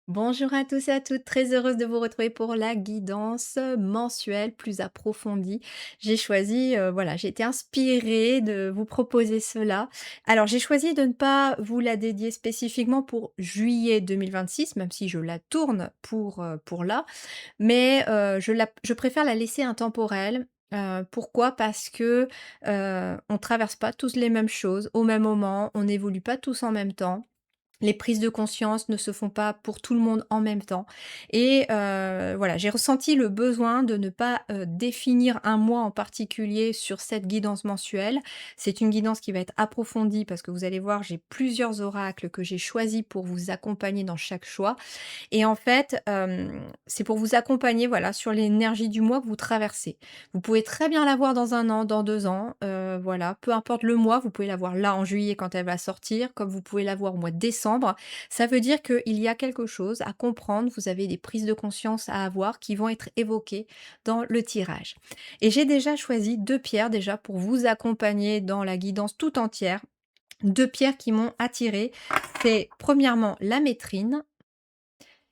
Bonjour à tous et à toutes, très heureuse de vous retrouver pour la guidance mensuelle plus approfondie. J'ai choisi, voilà, j'ai été inspirée de vous proposer cela. Alors, j'ai choisi de ne pas vous la dédier spécifiquement pour juillet 2026, même si je la tourne pour là, mais je préfère la laisser intemporelle. Pourquoi? Parce que on traverse pas tous les mêmes choses au même moment, on n'évolue pas tous en même temps. Les prises de conscience ne se font pas pour tout le monde en même temps et voilà, j'ai ressenti le besoin de ne pas, définir un mois en particulier sur cette guidance mensuelle. C'est une guidance qui va être approfondie parce que vous allez voir, j'ai plusieurs oracles que j'ai choisis pour vous accompagner dans chaque choix et en fait, c'est pour vous accompagner, voilà, sur l'énergie du mois que vous traversez. Vous pouvez très bien l'avoir dans 1 an, dans 2 ans, voilà, peu importe le mois, vous pouvez l'avoir là en juillet quand elle va sortir, comme vous pouvez l'avoir au mois de décembre. Ça veut dire qu'il y a quelque chose à comprendre, vous avez des prises de conscience à avoir qui vont être évoquées dans le tirage. Et j'ai déjà choisi 2 pierres déjà pour vous accompagner dans la guidance tout entière. 2 pierres qui m'ont attirée. C'est premièrement la métrine.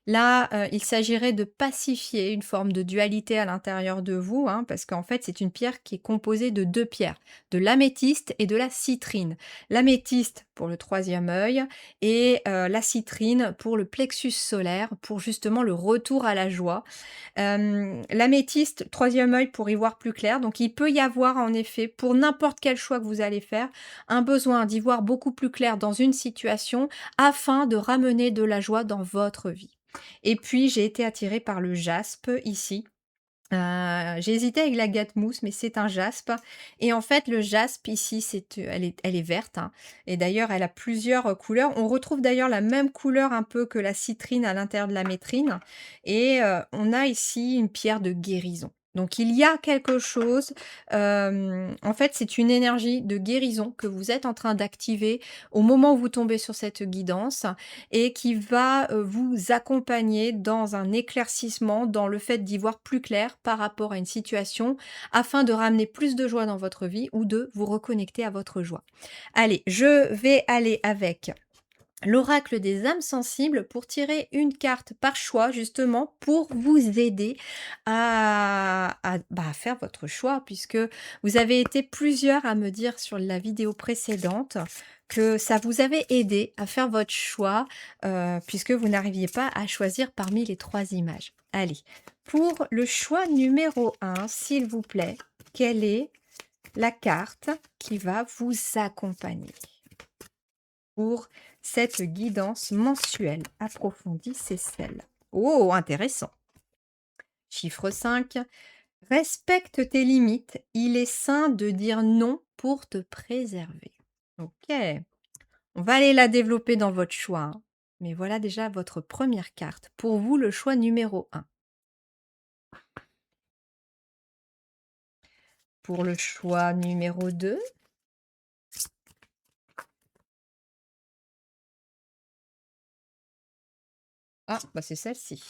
Là, il s'agirait de pacifier une forme de dualité à l'intérieur de vous, hein, parce qu'en fait, c'est une pierre qui est composée de 2 pierres, de l'améthyste et de la citrine. L'améthyste pour le troisième œil et la citrine pour le plexus solaire, pour justement le retour à la joie. L'améthyste, troisième œil pour y voir plus clair, donc il peut y avoir en effet, pour n'importe quel choix que vous allez faire, un besoin d'y voir beaucoup plus clair dans une situation afin de ramener de la joie dans votre vie. Et puis j'ai été attirée par le jaspe ici. J'ai hésité avec la mousse, mais c'est un jaspe et en fait le jaspe ici elle est verte, hein, et d'ailleurs elle a plusieurs, couleurs. On retrouve d'ailleurs la même couleur un peu que la citrine à l'intérieur de la métrine et on a ici une pierre de guérison. Donc il y a quelque chose, en fait c'est une énergie de guérison que vous êtes en train d'activer au moment où vous tombez sur cette guidance et qui va, vous accompagner dans un éclaircissement, dans le fait d'y voir plus clair par rapport à une situation, afin de ramener plus de joie dans votre vie ou de vous reconnecter à votre joie. Allez, je vais aller avec l'oracle des âmes sensibles pour tirer une carte par choix, justement pour vous aider à faire votre choix, puisque vous avez été plusieurs à me dire sur la vidéo précédente que ça vous avait aidé à faire votre choix, puisque vous n'arriviez pas à choisir parmi les 3 images. Allez, pour le choix numéro 1, s'il vous plaît, quelle est la carte qui va vous accompagner pour cette guidance mensuelle approfondie, c'est celle. Oh, intéressant. Chiffre 5. Respecte tes limites. Il est sain de dire non pour te préserver. Ok. On va aller la développer dans votre choix, hein. Mais voilà déjà votre première carte. Pour vous, le choix numéro 1. Pour le choix numéro 2. Ah, bah c'est celle-ci.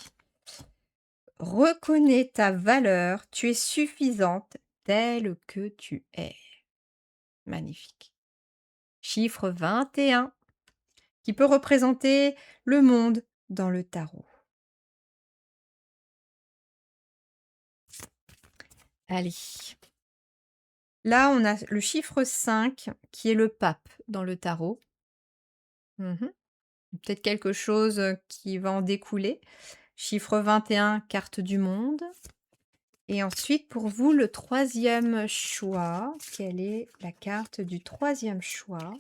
Reconnais ta valeur. Tu es suffisante telle que tu es. Magnifique. Chiffre 21, qui peut représenter le monde dans le tarot. Allez, là on a le chiffre 5 qui est le pape dans le tarot. Mmh. Peut-être quelque chose, qui va en découler. Chiffre 21, carte du monde et ensuite pour vous le troisième choix, quelle est la carte du troisième choix?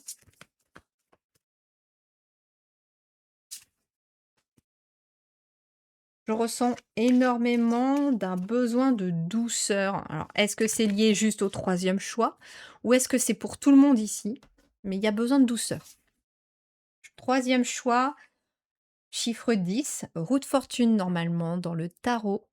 Je ressens énormément d'un besoin de douceur. Alors, est-ce que c'est lié juste au troisième choix ou est-ce que c'est pour tout le monde ici? Mais il y a besoin de douceur. Troisième choix, chiffre 10, roue de fortune normalement dans le tarot.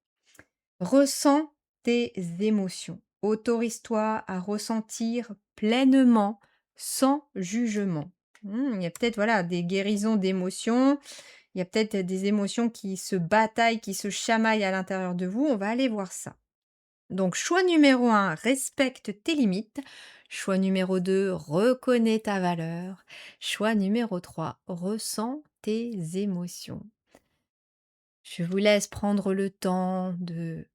Ressens tes émotions. Autorise-toi à ressentir pleinement, sans jugement. Il y a peut-être voilà, des guérisons d'émotions. Il y a peut-être des émotions qui se bataillent, qui se chamaillent à l'intérieur de vous. On va aller voir ça. Donc, choix numéro 1, respecte tes limites. Choix numéro 2, reconnais ta valeur. Choix numéro 3, ressens tes émotions. Je vous laisse prendre le temps de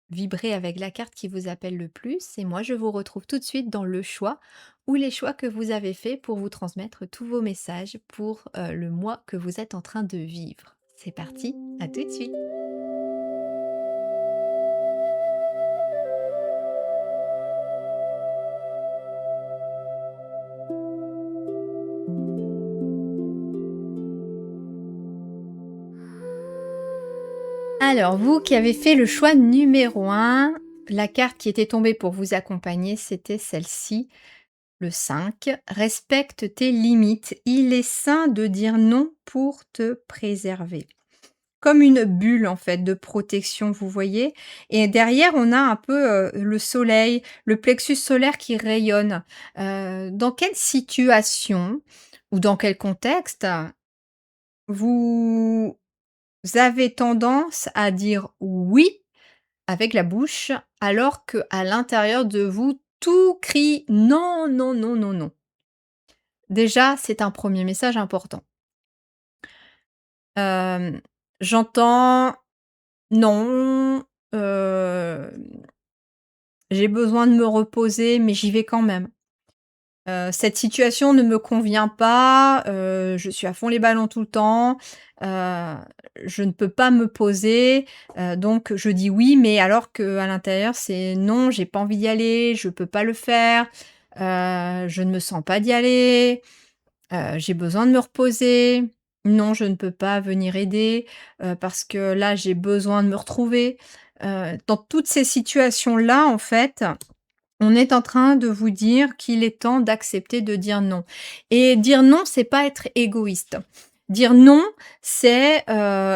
vibrer avec la carte qui vous appelle le plus et moi je vous retrouve tout de suite dans le choix ou les choix que vous avez faits pour vous transmettre tous vos messages pour le mois que vous êtes en train de vivre. C'est parti, à tout de suite. Alors, vous qui avez fait le choix numéro un, la carte qui était tombée pour vous accompagner, c'était celle-ci, le 5. Respecte tes limites. Il est sain de dire non pour te préserver. Comme une bulle en fait de protection, vous voyez? Et derrière, on a un peu, le soleil, le plexus solaire qui rayonne. Dans quelle situation ou dans quel contexte vous avez tendance à dire «oui» avec la bouche, alors que à l'intérieur de vous, tout crie: «Non, non, non, non, non». Déjà, c'est un premier message important. Hem, J'entends: «Non, j'ai besoin de me reposer, mais j'y vais quand même. Cette situation ne me convient pas, je suis à fond les ballons tout le temps, heu, je ne peux pas me poser, donc je dis oui, mais alors qu'à l'intérieur, c'est non, j'ai pas envie d'y aller, je peux pas le faire, je ne me sens pas d'y aller, j'ai besoin de me reposer. Non, je ne peux pas venir aider, parce que là, j'ai besoin de me retrouver». Dans toutes ces situations-là, en fait, on est en train de vous dire qu'il est temps d'accepter de dire non. Et dire non, c'est pas être égoïste. Dire non, c'est,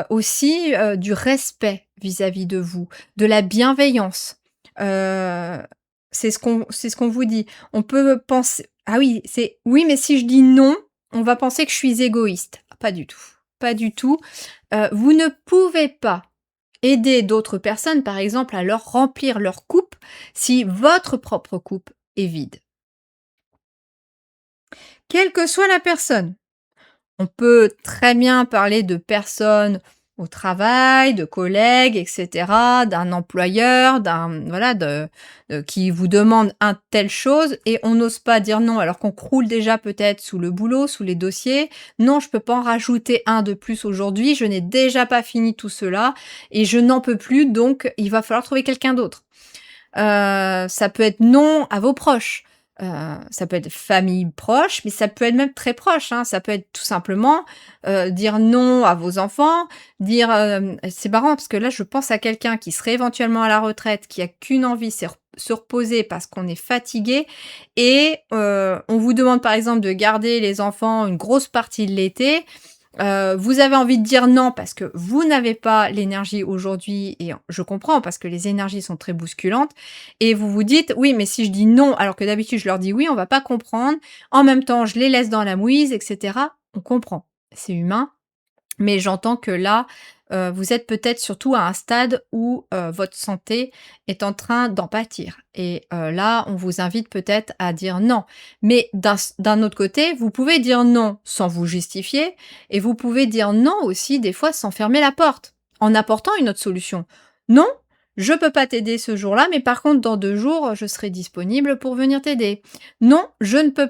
aussi, du respect vis-à-vis de vous, de la bienveillance. Heu, c'est ce qu'on vous dit. On peut penser ah oui, c'est: «Oui, mais si je dis non, on va penser que je suis égoïste». Pas du tout, pas du tout. Vous ne pouvez pas aider d'autres personnes, par exemple, à leur remplir leur coupe si votre propre coupe est vide. Quelle que soit la personne. On peut très bien parler de personnes au travail, de collègues, et cetera, d'un employeur, d'un voilà, qui vous demande un telle chose et on n'ose pas dire non alors qu'on croule déjà peut-être sous le boulot, sous les dossiers. «Non, je peux pas en rajouter un de plus aujourd'hui, je n'ai déjà pas fini tout cela et je n'en peux plus donc il va falloir trouver quelqu'un d'autre». Ça peut être non à vos proches, ça peut être famille proche, mais ça peut être même très proche, hein. Ça peut être tout simplement, dire non à vos enfants, dire, c'est marrant parce que là, je pense à quelqu'un qui serait éventuellement à la retraite, qui a qu'une envie, c'est se reposer parce qu'on est fatigué et on vous demande par exemple de garder les enfants une grosse partie de l'été. Vous avez envie de dire non parce que vous n'avez pas l'énergie aujourd'hui et je comprends parce que les énergies sont très bousculantes et vous vous dites: «Oui, mais si je dis non alors que d'habitude je leur dis oui, on va pas comprendre. En même temps, je les laisse dans la mouise» et cetera. On comprend, c'est humain. Mais j'entends que là, vous êtes peut-être surtout à un stade où, votre santé est en train d'en pâtir et là, on vous invite peut-être à dire non. Mais d'un autre côté, vous pouvez dire non sans vous justifier et vous pouvez dire non aussi des fois sans fermer la porte, en apportant une autre solution. «Non, je peux pas t'aider ce jour-là, mais par contre dans 2 jours, je serai disponible pour venir t'aider. Non, je peux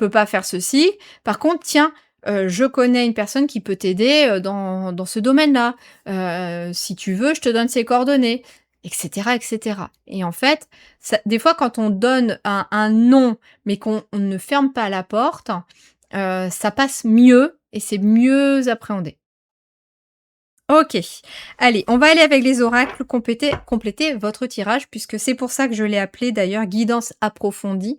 pas faire ceci. Par contre, tiens, je connais une personne qui peut t'aider, dans ce domaine-là. Si tu veux, je te donne ses coordonnées», et cetera et cetera. Et en fait, ça des fois, quand on donne un «non», mais qu'on on ne ferme pas la porte, ça passe mieux et c'est mieux appréhendé. OK. Allez, on va aller avec les oracles, compléter votre tirage puisque c'est pour ça que je l'ai appelé d'ailleurs guidance approfondie.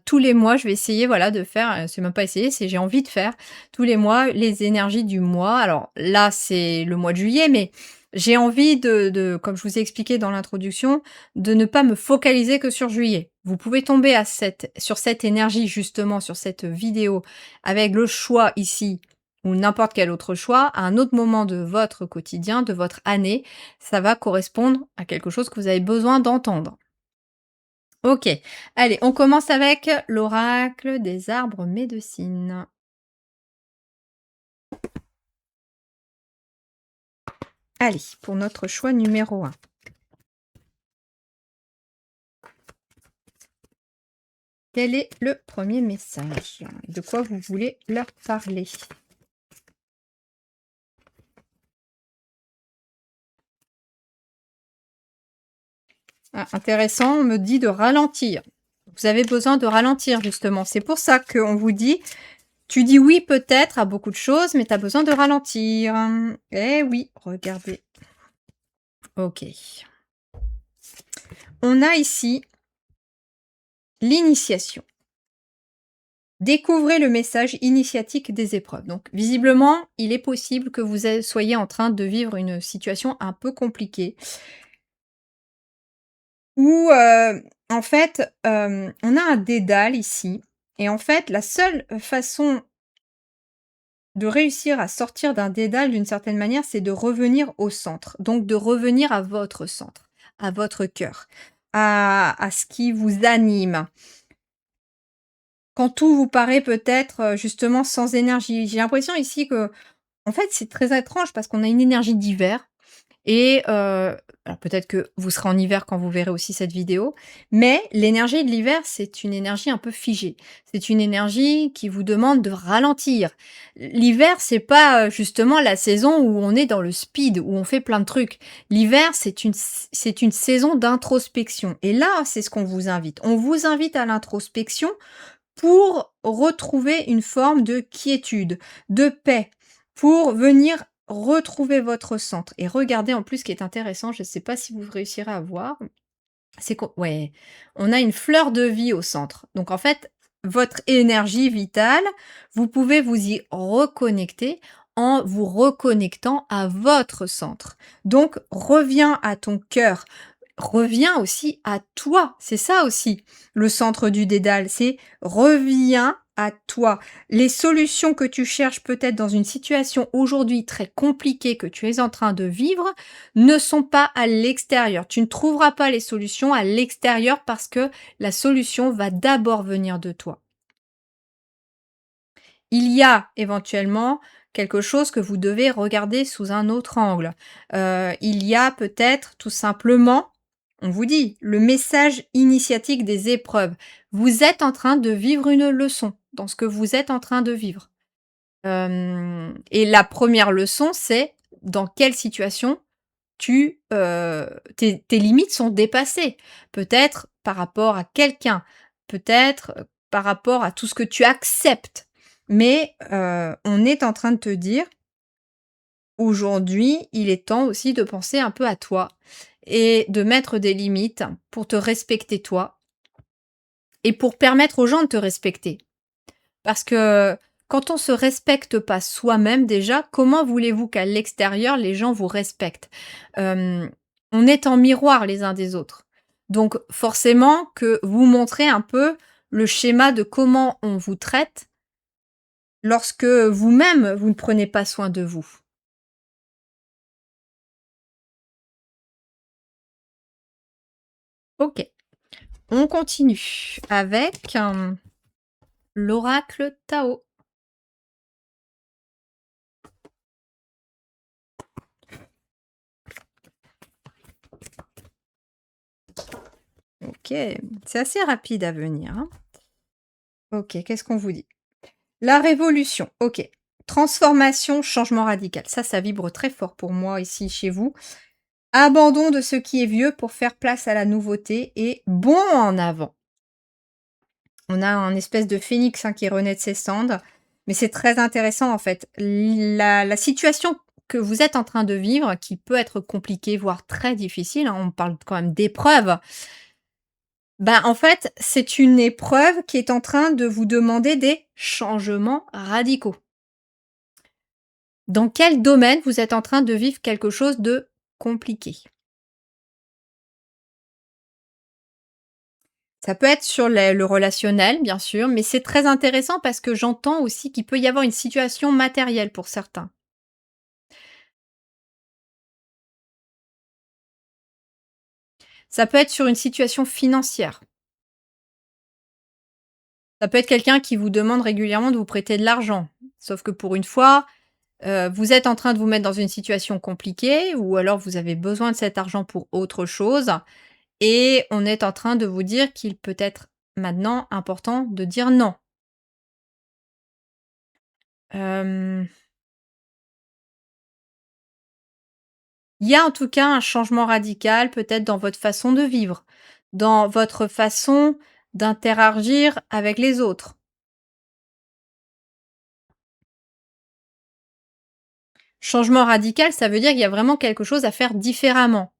Tous les mois, je vais essayer, voilà, de faire, c'est même pas essayer, c'est j'ai envie de faire tous les mois les énergies du mois. Alors là, c'est le mois de juillet, mais j'ai envie de comme je vous ai expliqué dans l'introduction, de ne pas me focaliser que sur juillet. Vous pouvez tomber sur cette énergie justement, sur cette vidéo avec le choix ici ou n'importe quel autre choix, à un autre moment de votre quotidien, de votre année, ça va correspondre à quelque chose que vous avez besoin d'entendre. OK. Allez, on commence avec l'oracle des arbres médecines. Allez, pour notre choix numéro un. Quel est le premier message? De quoi vous voulez leur parler? Ah, intéressant, on me dit de ralentir. Vous avez besoin de ralentir justement. C'est pour ça qu'on vous dit, tu dis oui peut-être à beaucoup de choses, mais tu as besoin de ralentir. Eh oui, regardez. Ok. On a ici l'initiation. Découvrez le message initiatique des épreuves. Donc, visiblement, il est possible que vous soyez en train de vivre une situation un peu compliquée où, en fait, on a un dédale ici et en fait, la seule façon de réussir à sortir d'un dédale d'une certaine manière, c'est de revenir au centre. Donc de revenir à votre centre, à votre cœur, à ce qui vous anime. Quand tout vous paraît peut-être, justement sans énergie. J'ai l'impression ici que en fait, c'est très étrange parce qu'on a une énergie d'hiver et alors peut-être que vous serez en hiver quand vous verrez aussi cette vidéo, mais l'énergie de l'hiver, c'est une énergie un peu figée. C'est une énergie qui vous demande de ralentir. L'hiver, c'est pas, justement la saison où on est dans le speed, où on fait plein de trucs. L'hiver, c'est une saison d'introspection et là, c'est ce qu'on vous invite. On vous invite à l'introspection pour retrouver une forme de quiétude, de paix, pour venir retrouver votre centre et regardez en plus ce qui est intéressant, je ne sais pas si vous réussirez à voir, c'est qu'on ouais, on a une fleur de vie au centre. Donc en fait, votre énergie vitale, vous pouvez vous y reconnecter en vous reconnectant à votre centre. Donc reviens à ton cœur, reviens aussi à toi. C'est ça aussi le centre du dédale, c'est reviens à toi. Les solutions que tu cherches peut-être dans une situation aujourd'hui très compliquée que tu es en train de vivre ne sont pas à l'extérieur. Tu ne trouveras pas les solutions à l'extérieur parce que la solution va d'abord venir de toi. Il y a éventuellement quelque chose que vous devez regarder sous un autre angle. Il y a peut-être tout simplement, on vous dit, le message initiatique des épreuves. Vous êtes en train de vivre une leçon dans ce que vous êtes en train de vivre. Et la première leçon, c'est dans quelle situation tes limites sont dépassées. Peut-être par rapport à quelqu'un, peut-être, par rapport à tout ce que tu acceptes. Mais, on est en train de te dire: «Aujourd'hui, il est temps aussi de penser un peu à toi et de mettre des limites pour te respecter toi et pour permettre aux gens de te respecter». Parce que quand on se respecte pas soi-même déjà, comment voulez-vous qu'à l'extérieur les gens vous respectent? Hem, on est en miroir les uns des autres. Donc forcément que vous montrez un peu le schéma de comment on vous traite lorsque vous-même vous ne prenez pas soin de vous. OK, on continue avec, l'oracle Tao. OK, c'est assez rapide à venir, hein. OK, qu'est-ce qu'on vous dit? La révolution, OK. Transformation, changement radical. Ça vibre très fort pour moi ici chez vous. Abandon de ce qui est vieux pour faire place à la nouveauté et bond en avant. On a un espèce de phénix, hein, qui renaît de ses cendres, mais c'est très intéressant en fait. La situation que vous êtes en train de vivre, qui peut être compliquée, voire très difficile, hein, on parle quand même d'épreuve. Ben, en fait, c'est une épreuve qui est en train de vous demander des changements radicaux. Dans quel domaine vous êtes en train de vivre quelque chose de compliqué? Ça peut être sur le relationnel, bien sûr, mais c'est très intéressant parce que j'entends aussi qu'il peut y avoir une situation matérielle pour certains. Ça peut être sur une situation financière. Ça peut être quelqu'un qui vous demande régulièrement de vous prêter de l'argent. Sauf que pour une fois, vous êtes en train de vous mettre dans une situation compliquée ou alors vous avez besoin de cet argent pour autre chose et on est en train de vous dire qu'il peut être maintenant important de dire non. Hem, il y a en tout cas un changement radical peut-être dans votre façon de vivre, dans votre façon d'interagir avec les autres. Changement radical, ça veut dire qu'il y a vraiment quelque chose à faire différemment.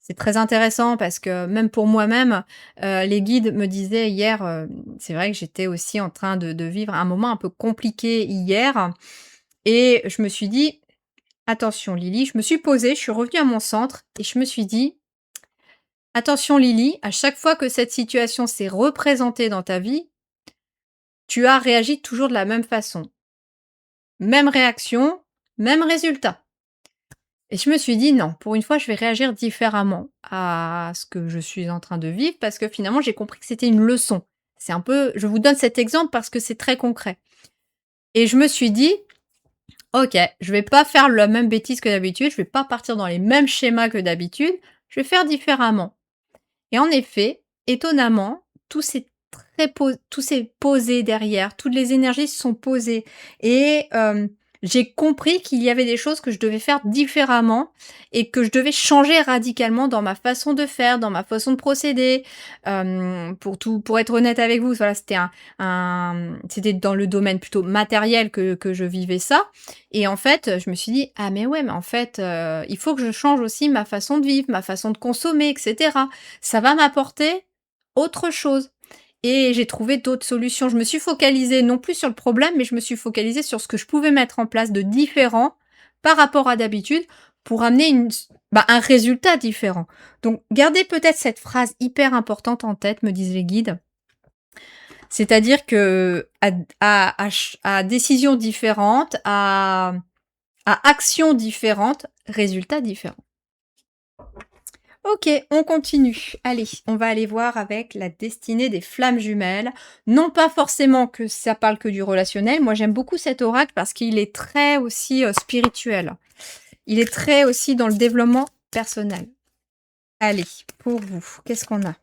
C'est très intéressant parce que même pour moi-même, les guides me disaient hier, c'est vrai que j'étais aussi en train de vivre un moment un peu compliqué hier et je me suis dit: «Attention Lily», je me suis posée, je suis revenue à mon centre et je me suis dit: «Attention Lily, à chaque fois que cette situation s'est représentée dans ta vie, tu as réagi toujours de la même façon. Même réaction, même résultat». Et je me suis dit: «Non, pour une fois, je vais réagir différemment à ce que je suis en train de vivre», parce que finalement, j'ai compris que c'était une leçon. C'est un peu je vous donne cet exemple parce que c'est très concret et je me suis dit: «OK, je vais pas faire la même bêtise que d'habitude, je vais pas partir dans les mêmes schémas que d'habitude, je vais faire différemment». Et en effet, étonnamment, tout s'est posé derrière, toutes les énergies se sont posées et j'ai compris qu'il y avait des choses que je devais faire différemment et que je devais changer radicalement dans ma façon de faire, dans ma façon de procéder. Pour être honnête avec vous, voilà, c'était dans le domaine plutôt matériel que je vivais ça et en fait, je me suis dit: «Ah mais ouais, mais en fait, il faut que je change aussi ma façon de vivre, ma façon de consommer et cetera». Ça va m'apporter autre chose et j'ai trouvé d'autres solutions. Je me suis focalisée non plus sur le problème, mais je me suis focalisée sur ce que je pouvais mettre en place de différent par rapport à d'habitude pour amener un résultat différent. Donc gardez peut-être cette phrase hyper importante en tête, me disent les guides. C'est-à-dire que à décision différente, à action différente, résultat différent. OK, on continue. Allez, on va aller voir avec la destinée des flammes jumelles. Non pas forcément que ça parle que du relationnel. Moi, j'aime beaucoup cet oracle parce qu'il est très aussi spirituel. Il est très aussi dans le développement personnel. Allez, pour vous, qu'est-ce qu'on a?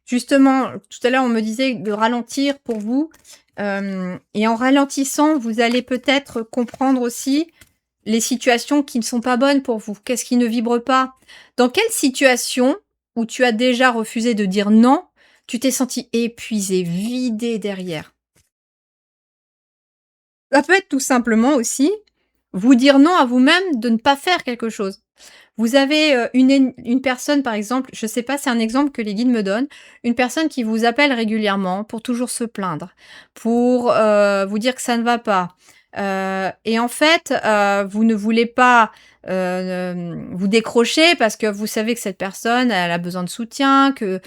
Justement, tout à l'heure, on me disait de ralentir pour vous. Et en ralentissant, vous allez peut-être comprendre aussi les situations qui ne sont pas bonnes pour vous. Qu'est-ce qui ne vibre pas? Dans quelle situation où tu as déjà refusé de dire non, tu t'es senti épuisé, vidé derrière? Ça peut être tout simplement aussi vous dire non à vous-même de ne pas faire quelque chose. Vous avez, une personne par exemple, je sais pas, c'est un exemple que les guides me donnent, une personne qui vous appelle régulièrement pour toujours se plaindre, pour, vous dire que ça ne va pas, et en fait, vous ne voulez pas, vous décrocher parce que vous savez que cette personne, elle a besoin de soutien, que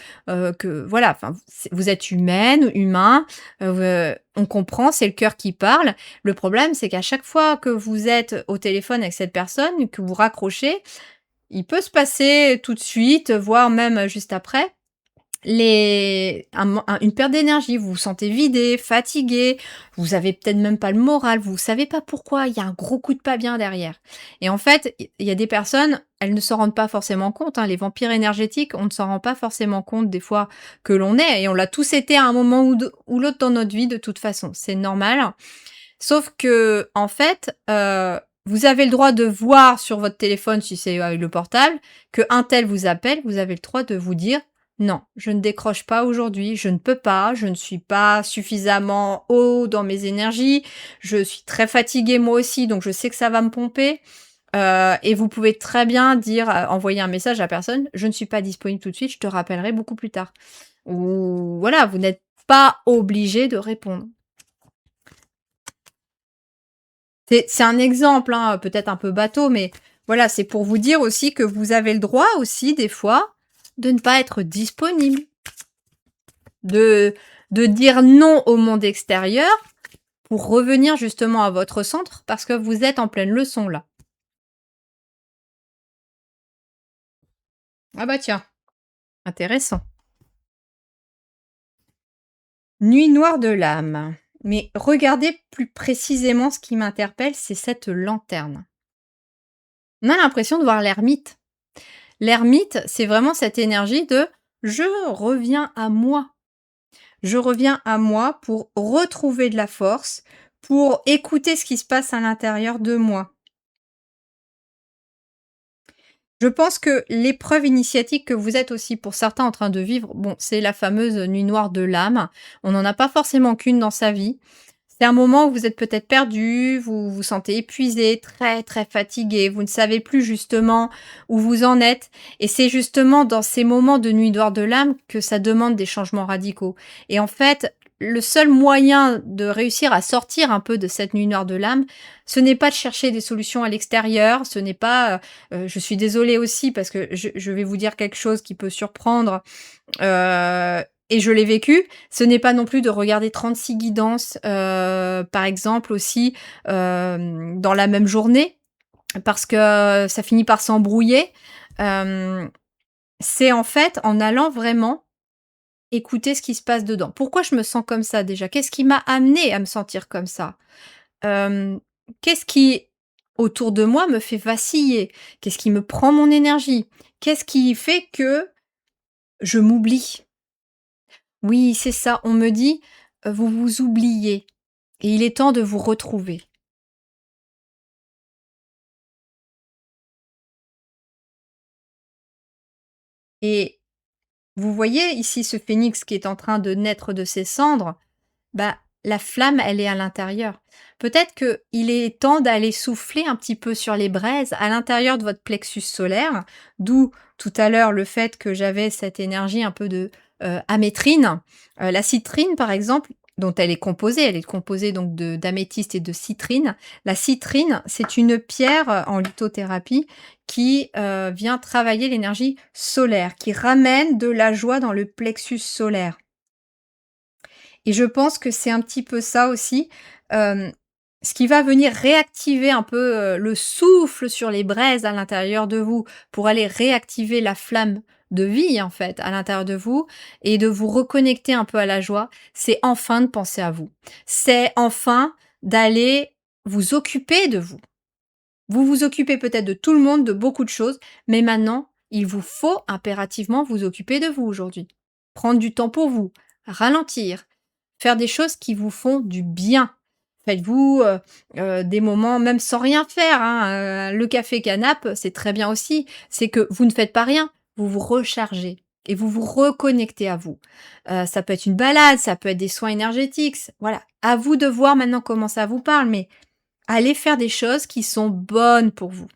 voilà, enfin, vous êtes humaine, humain, on comprend, c'est le cœur qui parle. Le problème, c'est qu'à chaque fois que vous êtes au téléphone avec cette personne, que vous raccrochez, il peut se passer tout de suite, voire même juste après, une perte d'énergie. Vous vous sentez vidé, fatigué, vous avez peut-être même pas le moral, vous savez pas pourquoi, il y a un gros coup de pas bien derrière. Et en fait, il y a des personnes, elles ne s'en rendent pas forcément compte, hein. Les vampires énergétiques, on ne s'en rend pas forcément compte des fois que l'on est et on l'a tous été à un moment ou l'autre dans notre vie de toute façon, c'est normal. Sauf que en fait, vous avez le droit de voir sur votre téléphone, si c'est avec le portable, qu'un tel vous appelle, vous avez le droit de vous dire: «Non, je ne décroche pas aujourd'hui, je ne peux pas, je ne suis pas suffisamment haut dans mes énergies, je suis très fatigué moi aussi, donc je sais que ça va me pomper». Et vous pouvez très bien dire, envoyer un message à la personne: «Je ne suis pas disponible tout de suite, je te rappellerai beaucoup plus tard». Ou voilà, vous n'êtes pas obligé de répondre. C'est un exemple, hein, peut-être un peu bateau, mais voilà, c'est pour vous dire aussi que vous avez le droit aussi, des fois, de ne pas être disponible, de dire non au monde extérieur pour revenir justement à votre centre parce que vous êtes en pleine leçon là. Ah bah tiens, intéressant. Nuit noire de l'âme. Mais regardez plus précisément ce qui m'interpelle, c'est cette lanterne. On a l'impression de voir l'ermite. L'ermite, c'est vraiment cette énergie de je reviens à moi. Je reviens à moi pour retrouver de la force, pour écouter ce qui se passe à l'intérieur de moi. Je pense que l'épreuve initiatique que vous êtes aussi pour certains en train de vivre, bon, c'est la fameuse nuit noire de l'âme. On n'en a pas forcément qu'une dans sa vie. C'est un moment où vous êtes peut-être perdu, vous vous sentez épuisé, très très fatigué, vous ne savez plus justement où vous en êtes. Et c'est justement dans ces moments de nuit noire de l'âme que ça demande des changements radicaux. Et en fait, le seul moyen de réussir à sortir un peu de cette nuit noire de l'âme, ce n'est pas de chercher des solutions à l'extérieur, ce n'est pas je suis désolée aussi parce que je vais vous dire quelque chose qui peut surprendre, et je l'ai vécu. Ce n'est pas non plus de regarder 36 guidances, par exemple aussi, dans la même journée parce que ça finit par s'embrouiller. Hem, c'est en fait en allant vraiment écouter ce qui se passe dedans. Pourquoi je me sens comme ça déjà? Qu'est-ce qui m'a amené à me sentir comme ça? Hem, qu'est-ce qui, autour de moi, me fait vaciller? Qu'est-ce qui me prend mon énergie? Qu'est-ce qui fait que je m'oublie? Oui, c'est ça, on me dit: «Vous vous oubliez et il est temps de vous retrouver». Et vous voyez ici ce phénix qui est en train de naître de ses cendres, bah, la flamme, elle est à l'intérieur. Peut-être qu'il est temps d'aller souffler un petit peu sur les braises à l'intérieur de votre plexus solaire, d'où tout à l'heure le fait que j'avais cette énergie un peu de amétrine. La citrine, par exemple, dont elle est composée donc d'améthyste et de citrine. La citrine, c'est une pierre en lithothérapie qui vient travailler l'énergie solaire, qui ramène de la joie dans le plexus solaire. Et je pense que c'est un petit peu ça aussi, hem, ce qui va venir réactiver un peu, le souffle sur les braises à l'intérieur de vous, pour aller réactiver la flamme de vie, en fait, à l'intérieur de vous et de vous reconnecter un peu à la joie, c'est enfin de penser à vous. C'est enfin d'aller vous occuper de vous. Vous vous occupez peut-être de tout le monde, de beaucoup de choses, mais maintenant, il vous faut impérativement vous occuper de vous aujourd'hui. Prendre du temps pour vous, ralentir, faire des choses qui vous font du bien. Faites-vous, des moments même sans rien faire, hein, le café canap, c'est très bien aussi. C'est que vous ne faites pas rien, vous vous rechargez et vous vous reconnectez à vous. Ça peut être une balade, ça peut être des soins énergétiques, voilà. À vous de voir maintenant comment ça vous parle, mais allez faire des choses qui sont bonnes pour vous.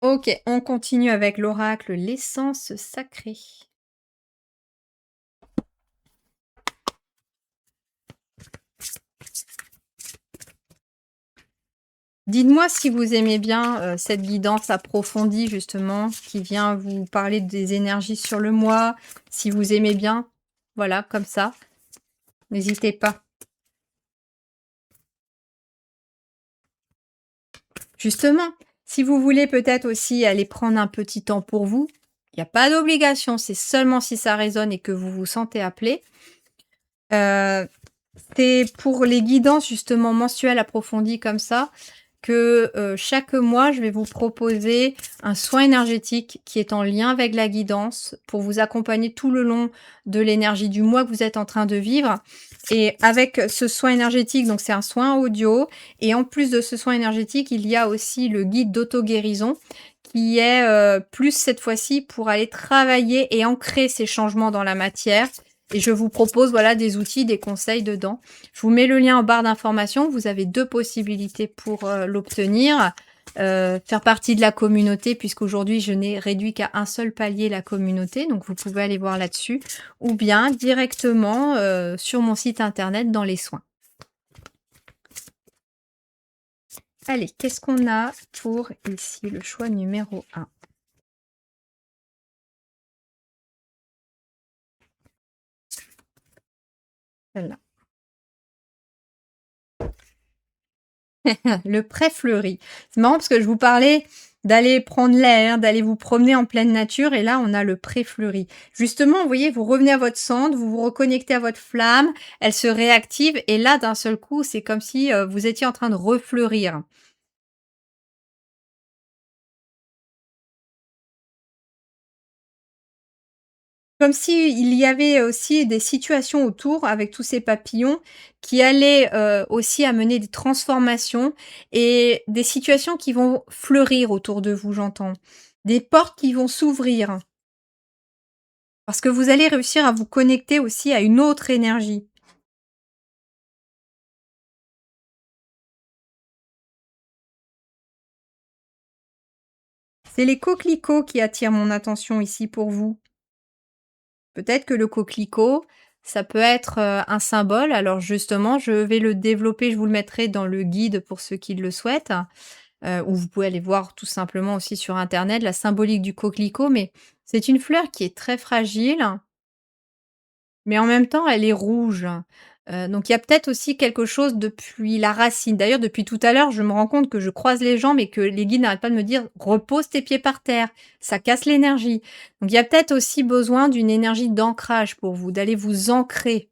OK, on continue avec l'oracle, l'essence sacrée. Dites-moi si vous aimez bien, cette guidance approfondie justement qui vient vous parler des énergies sur le mois, si vous aimez bien, voilà, comme ça, n'hésitez pas. Justement, si vous voulez peut-être aussi aller prendre un petit temps pour vous, il y a pas d'obligation, c'est seulement si ça résonne et que vous vous sentez appelé. Heu, c'est pour les guidances justement mensuelles approfondies comme ça, que, chaque mois, je vais vous proposer un soin énergétique qui est en lien avec la guidance pour vous accompagner tout le long de l'énergie du mois que vous êtes en train de vivre et avec ce soin énergétique, donc c'est un soin audio et en plus de ce soin énergétique, il y a aussi le guide d'auto-guérison qui est, plus cette fois-ci pour aller travailler et ancrer ces changements dans la matière et je vous propose, voilà, des outils, des conseils dedans. Je vous mets le lien en barre d'informations. Vous avez 2 possibilités pour, l'obtenir. Faire partie de la communauté puisqu'aujourd'hui je n'ai réduit qu'à un seul palier la communauté, donc vous pouvez aller voir là-dessus ou bien directement, sur mon site internet dans les soins. Allez, qu'est-ce qu'on a pour ici le choix numéro 1? Celle-là. Le prêt fleuri. C'est marrant parce que je vous parlais d'aller prendre l'air, d'aller vous promener en pleine nature et là, on a le pré-fleuri. Justement, vous voyez, vous revenez à votre centre, vous vous reconnectez à votre flamme, elle se réactive et là, d'un seul coup, c'est comme si, vous étiez en train de refleurir. Comme si il y avait aussi des situations autour avec tous ces papillons qui allaient, aussi amener des transformations et des situations qui vont fleurir autour de vous, j'entends. Des portes qui vont s'ouvrir parce que vous allez réussir à vous connecter aussi à une autre énergie. C'est les coquelicots qui attirent mon attention ici pour vous. Peut-être que le coquelicot, ça peut être, un symbole. Alors justement, je vais le développer, je vous le mettrai dans le guide pour ceux qui le souhaitent. Ou vous pouvez aller voir tout simplement aussi sur internet la symbolique du coquelicot, mais c'est une fleur qui est très fragile, mais en même temps elle est rouge. Donc il y a peut-être aussi quelque chose depuis la racine. D'ailleurs, depuis tout à l'heure, je me rends compte que je croise les jambes et que les guides n'arrêtent pas de me dire: «Repose tes pieds par terre, ça casse l'énergie». Donc il y a peut-être aussi besoin d'une énergie d'ancrage pour vous, d'aller vous ancrer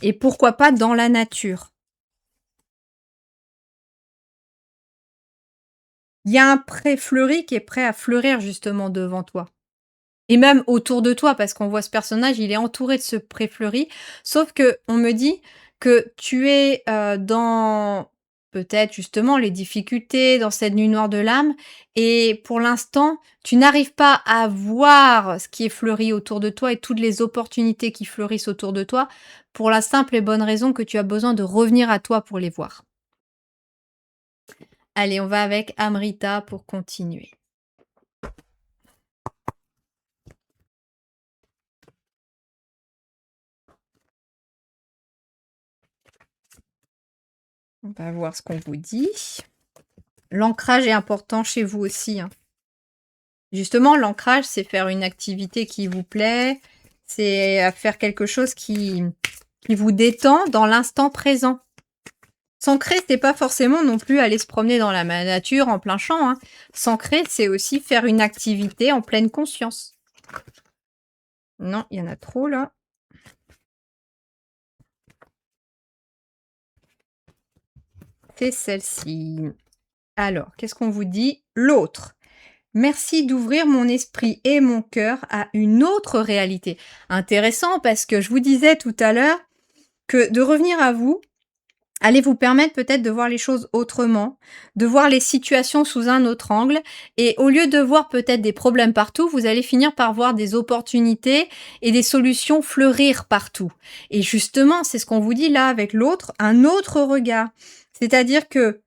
et pourquoi pas dans la nature. Il y a un pré fleuri qui est prêt à fleurir justement devant toi. Et même autour de toi, parce qu'on voit ce personnage, il est entouré de ce pré fleuri. Sauf que on me dit que tu es, dans peut-être justement les difficultés, dans cette nuit noire de l'âme et pour l'instant, tu n'arrives pas à voir ce qui est fleuri autour de toi et toutes les opportunités qui fleurissent autour de toi, pour la simple et bonne raison que tu as besoin de revenir à toi pour les voir. Allez, on va avec Amrita pour continuer. On va voir ce qu'on vous dit. L'ancrage est important chez vous aussi, hein. Justement, l'ancrage, c'est faire une activité qui vous plaît, c'est, faire quelque chose qui vous détend dans l'instant présent. S'ancrer, c'est pas forcément non plus aller se promener dans la nature en plein champ, hein. S'ancrer, c'est aussi faire une activité en pleine conscience. Non, il y en a trop là. C'est celle-ci. Alors, qu'est-ce qu'on vous dit? L'autre. Merci d'ouvrir mon esprit et mon cœur à une autre réalité. Intéressant parce que je vous disais tout à l'heure que de revenir à vous, allez vous permettre peut-être de voir les choses autrement, de voir les situations sous un autre angle et au lieu de voir peut-être des problèmes partout, vous allez finir par voir des opportunités et des solutions fleurir partout. Et justement, c'est ce qu'on vous dit là avec l'autre, un autre regard. C'est-à-dire que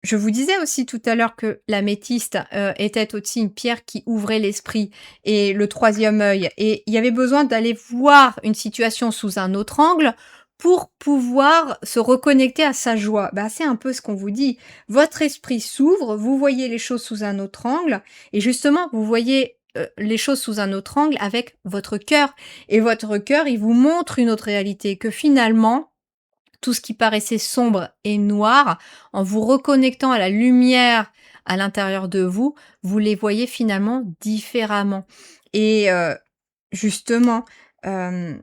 je vous disais aussi tout à l'heure que l'améthyste, était aussi une pierre qui ouvrait l'esprit et le troisième œil et il y avait besoin d'aller voir une situation sous un autre angle pour pouvoir se reconnecter à sa joie. Bah, c'est un peu ce qu'on vous dit. Votre esprit s'ouvre, vous voyez les choses sous un autre angle et justement, vous voyez, les choses sous un autre angle avec votre cœur et votre cœur, il vous montre une autre réalité que finalement tout ce qui paraissait sombre et noir, en vous reconnectant à la lumière à l'intérieur de vous, vous les voyez finalement différemment. Et justement, hem,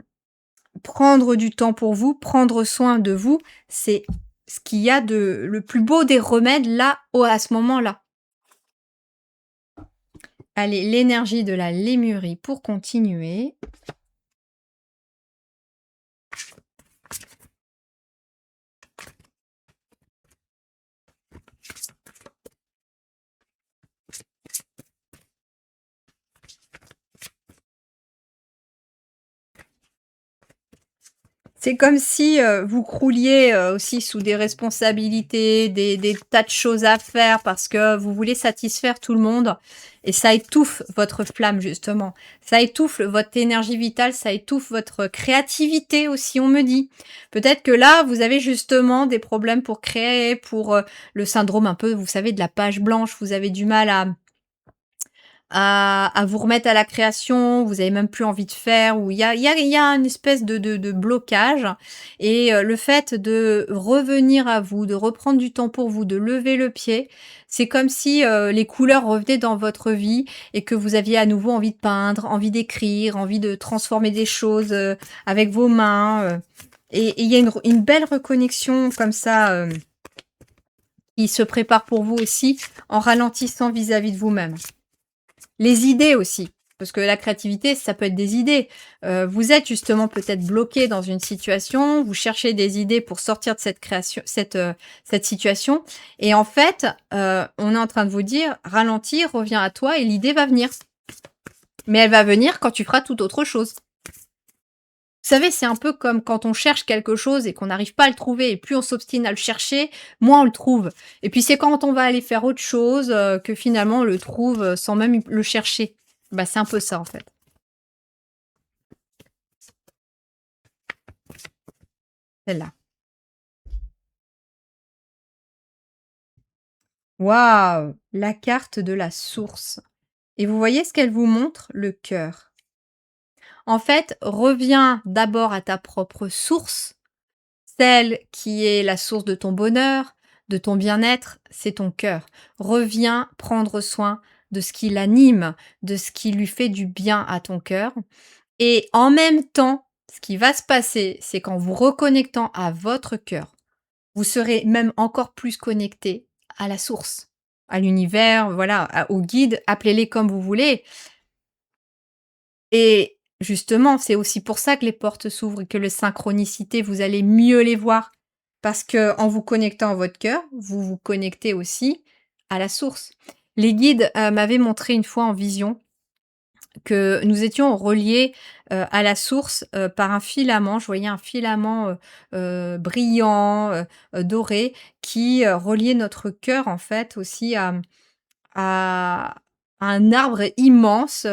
prendre du temps pour vous, prendre soin de vous, c'est ce qu'il y a de le plus beau des remèdes là, à ce moment-là. Allez, l'énergie de la lémurie pour continuer. C'est comme si, vous crouliez, aussi sous des responsabilités, des tas de choses à faire parce que vous voulez satisfaire tout le monde et ça étouffe votre flamme justement. Ça étouffe votre énergie vitale, ça étouffe votre créativité aussi, on me dit. Peut-être que là, vous avez justement des problèmes pour créer, pour, le syndrome un peu, vous savez, de la page blanche. Vous avez du mal à vous remettre à la création, vous avez même plus envie de faire ou il y a une espèce de blocage et le fait de revenir à vous, de reprendre du temps pour vous, de lever le pied, c'est comme si, les couleurs revenaient dans votre vie et que vous aviez à nouveau envie de peindre, envie d'écrire, envie de transformer des choses, avec vos mains, et il y a une belle reconnexion comme ça, qui se prépare pour vous aussi en ralentissant vis-à-vis de vous-même. Les idées aussi, parce que la créativité, ça peut être des idées. Vous êtes justement peut-être bloqué dans une situation, vous cherchez des idées pour sortir de cette création cette situation et en fait, on est en train de vous dire: «Ralentis, reviens à toi et l'idée va venir». Mais elle va venir quand tu feras toute autre chose. Vous savez, c'est un peu comme quand on cherche quelque chose et qu'on n'arrive pas à le trouver et plus on s'obstine à le chercher, moins on le trouve. Et puis c'est quand on va aller faire autre chose, que finalement on le trouve, sans même le chercher. Bah, c'est un peu ça en fait. Celle-là. Waouh! La carte de la source et vous voyez ce qu'elle vous montre? Le cœur. En fait, reviens d'abord à ta propre source, celle qui est la source de ton bonheur, de ton bien-être, c'est ton cœur. Reviens prendre soin de ce qui l'anime, de ce qui lui fait du bien à ton cœur et en même temps, ce qui va se passer, c'est qu'en vous reconnectant à votre cœur, vous serez même encore plus connecté à la source, à l'univers, voilà, aux guides, appelez-les comme vous voulez. Et justement, c'est aussi pour ça que les portes s'ouvrent et que les synchronicités, vous allez mieux les voir. Parce que en vous connectant à votre cœur, vous vous connectez aussi à la source. Les guides, m'avaient montré une fois en vision que nous étions reliés, à la source, par un filament. Je voyais un filament, brillant, doré qui, reliait notre cœur en fait aussi à un arbre immense,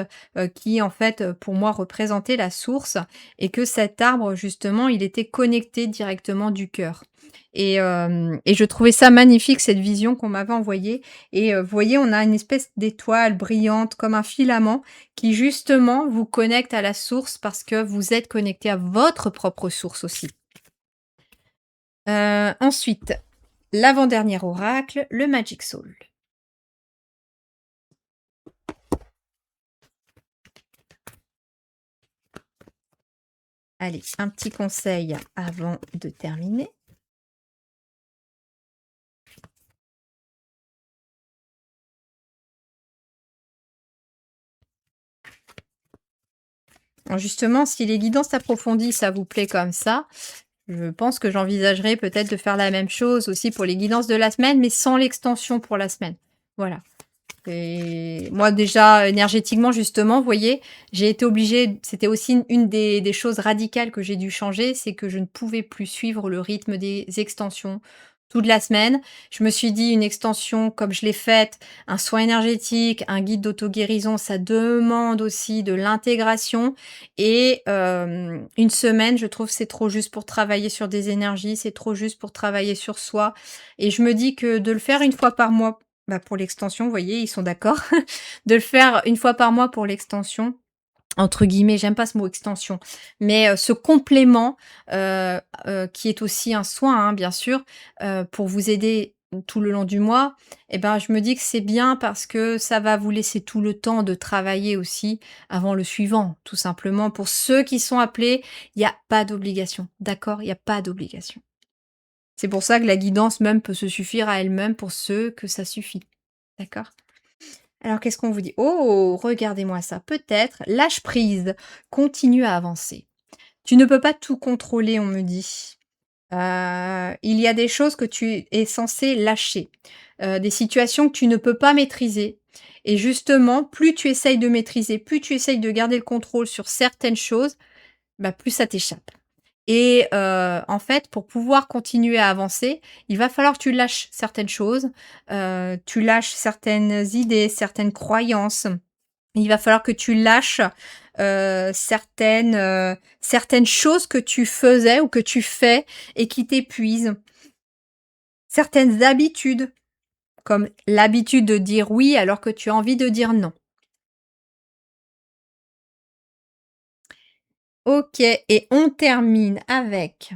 qui en fait, pour moi représentait la source et que cet arbre justement, il était connecté directement du cœur et je trouvais ça magnifique cette vision qu'on m'avait envoyée et vous voyez, on a une espèce d'étoile brillante comme un filament qui justement vous connecte à la source parce que vous êtes connecté à votre propre source aussi. Ensuite, l'avant-dernier oracle, le Magic Soul. Allez, un petit conseil avant de terminer. Alors justement, si les guidances approfondies, ça vous plaît comme ça, je pense que j'envisagerais peut-être de faire la même chose aussi pour les guidances de la semaine, mais sans l'extension pour la semaine. Voilà. Et moi déjà énergétiquement justement, vous voyez, j'ai été obligée c'était aussi une des choses radicales que j'ai dû changer, c'est que je ne pouvais plus suivre le rythme des extensions toute la semaine. Je me suis dit: «Une extension comme je l'ai faite, un soin énergétique, un guide d'auto-guérison, ça demande aussi de l'intégration et 1 semaine, je trouve c'est trop juste pour travailler sur des énergies, c'est trop juste pour travailler sur soi» et je me dis que de le faire une fois par mois bah, pour l'extension, vous voyez, ils sont d'accord. De le faire une fois par mois pour l'extension, entre guillemets, j'aime pas ce mot extension, mais ce complément, qui est aussi un soin, hein, bien sûr, pour vous aider tout le long du mois et ben, je me dis que c'est bien parce que ça va vous laisser tout le temps de travailler aussi avant le suivant, tout simplement. Pour ceux qui sont appelés, il y a pas d'obligation, d'accord? Il y a pas d'obligation. C'est pour ça que la guidance même peut se suffire à elle-même pour ceux que ça suffit. D'accord? Alors qu'est-ce qu'on vous dit? Oh! Regardez-moi ça. Peut-être lâche prise, continue à avancer. Tu ne peux pas tout contrôler, on me dit. Il y a des choses que tu es censé lâcher, des situations que tu ne peux pas maîtriser et justement, plus tu essayes de maîtriser, plus tu essayes de garder le contrôle sur certaines choses, bah, plus ça t'échappe. Et en fait, pour pouvoir continuer à avancer, il va falloir que tu lâches certaines choses, tu lâches certaines idées, certaines croyances. Il va falloir que tu lâches, certaines choses que tu faisais ou que tu fais et qui t'épuisent. Certaines habitudes, comme l'habitude de dire «oui» alors que tu as envie de dire «non». OK et on termine avec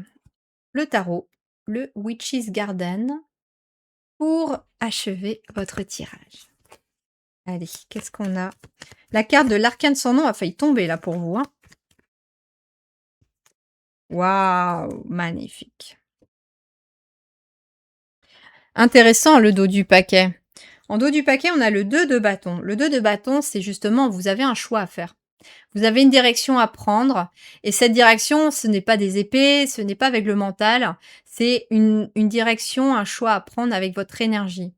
le tarot, le Witch's Garden pour achever votre tirage. Allez, qu'est-ce qu'on a? La carte de l'arcane sans nom a failli tomber là pour vous, hein. Waouh, magnifique. Intéressant le dos du paquet. En dos du paquet, on a le 2 de bâton. Le 2 de bâton, c'est justement, vous avez un choix à faire. Vous avez une direction à prendre et cette direction, ce n'est pas des épées, ce n'est pas avec le mental, c'est une direction, un choix à prendre avec votre énergie.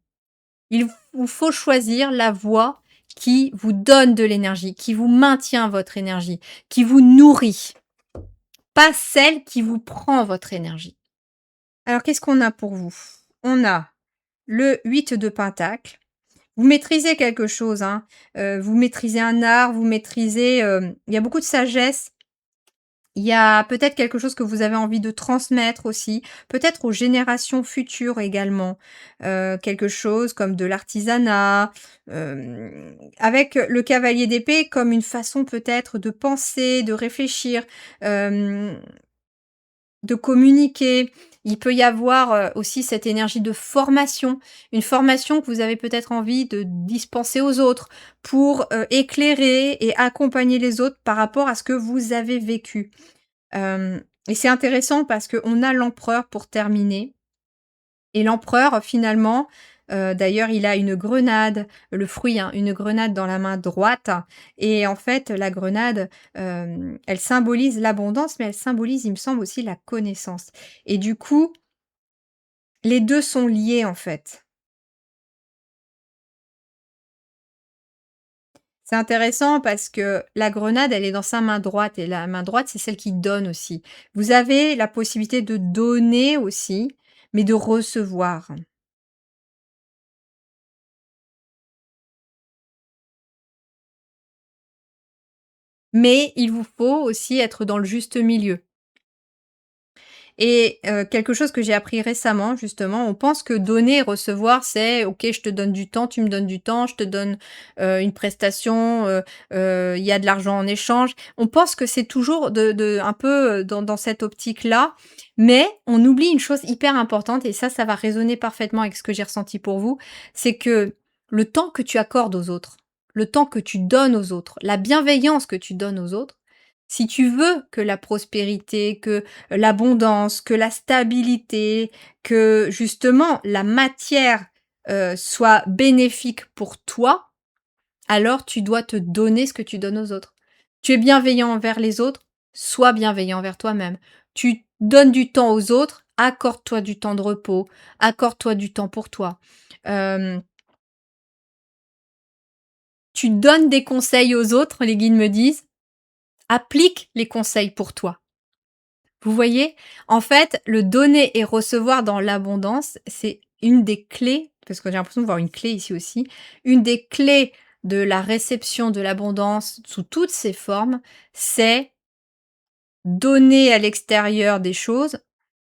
Il vous faut choisir la voie qui vous donne de l'énergie, qui vous maintient votre énergie, qui vous nourrit, pas celle qui vous prend votre énergie. Alors qu'est-ce qu'on a pour vous? On a le 8 de pentacle. Vous maîtrisez quelque chose, hein, vous maîtrisez un art, vous maîtrisez, il y a beaucoup de sagesse. Il y a peut-être quelque chose que vous avez envie de transmettre aussi, peut-être aux générations futures également, quelque chose comme de l'artisanat, avec le cavalier d'épée comme une façon peut-être de penser, de réfléchir, hem, de communiquer. Il peut y avoir, aussi cette énergie de formation, une formation que vous avez peut-être envie de dispenser aux autres pour, éclairer et accompagner les autres par rapport à ce que vous avez vécu. Et c'est intéressant parce qu'on a l'empereur pour terminer et l'empereur finalement, d'ailleurs il a une grenade, le fruit, hein, une grenade dans la main droite et en fait la grenade, elle symbolise l'abondance, mais elle symbolise, il me semble aussi la connaissance et du coup, les 2 sont liés en fait. C'est intéressant parce que la grenade, elle est dans sa main droite et la main droite, c'est celle qui donne aussi. Vous avez la possibilité de donner aussi, mais de recevoir. Mais il vous faut aussi être dans le juste milieu. Et quelque chose que j'ai appris récemment justement, on pense que donner et recevoir, c'est: «OK, je te donne du temps, tu me donnes du temps, je te donne, une prestation, il y a de l'argent en échange». On pense que c'est toujours de un peu, dans cette optique-là, mais on oublie une chose hyper importante et ça va résonner parfaitement avec ce que j'ai ressenti pour vous, c'est que le temps que tu accordes aux autres, le temps que tu donnes aux autres, la bienveillance que tu donnes aux autres, si tu veux que la prospérité, que l'abondance, que la stabilité, que justement la matière, soit bénéfique pour toi, alors tu dois te donner ce que tu donnes aux autres. Tu es bienveillant envers les autres, sois bienveillant envers toi-même. Tu donnes du temps aux autres, accorde-toi du temps de repos, accorde-toi du temps pour toi. Hem, Tu donnes des conseils aux autres, les guides me disent, applique les conseils pour toi. Vous voyez? En fait, le donner et recevoir dans l'abondance, c'est une des clés, parce que j'ai l'impression de voir une clé ici aussi, une des clés de la réception de l'abondance sous toutes ses formes, c'est donner à l'extérieur des choses,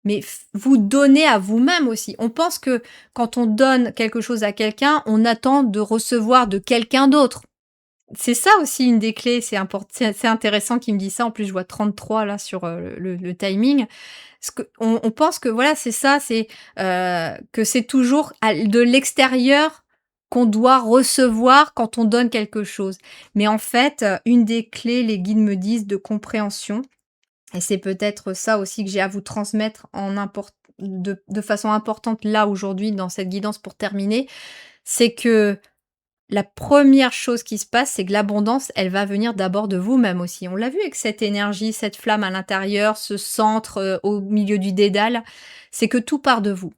mais vous donner à vous-même aussi. On pense que quand on donne quelque chose à quelqu'un, on attend de recevoir de quelqu'un d'autre. C'est ça aussi une des clés, c'est intéressant qu'il me dise ça. En plus, je vois 33 là sur, le timing. Ce que on pense que voilà, c'est ça, que c'est toujours à de l'extérieur qu'on doit recevoir quand on donne quelque chose. Mais en fait, une des clés, les guides me disent, de compréhension et c'est peut-être ça aussi que j'ai à vous transmettre en import de façon importante là, aujourd'hui, dans cette guidance pour terminer, c'est que la première chose qui se passe, c'est que l'abondance, elle va venir d'abord de vous-même aussi. On l'a vu avec cette énergie, cette flamme à l'intérieur, ce centre, au milieu du dédale, c'est que tout part de vous.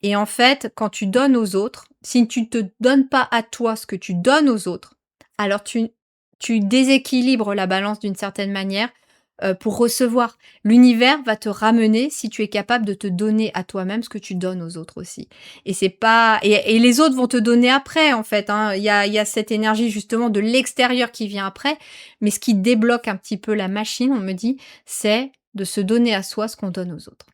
Et en fait, quand tu donnes aux autres, si tu ne te donnes pas à toi ce que tu donnes aux autres, alors tu déséquilibres la balance d'une certaine manière, pour recevoir. L'univers va te ramener si tu es capable de te donner à toi-même ce que tu donnes aux autres aussi. Et c'est pas et les autres vont te donner après en fait, hein. Il y a cette énergie justement de l'extérieur qui vient après, mais ce qui débloque un petit peu la machine, on me dit, c'est de se donner à soi ce qu'on donne aux autres.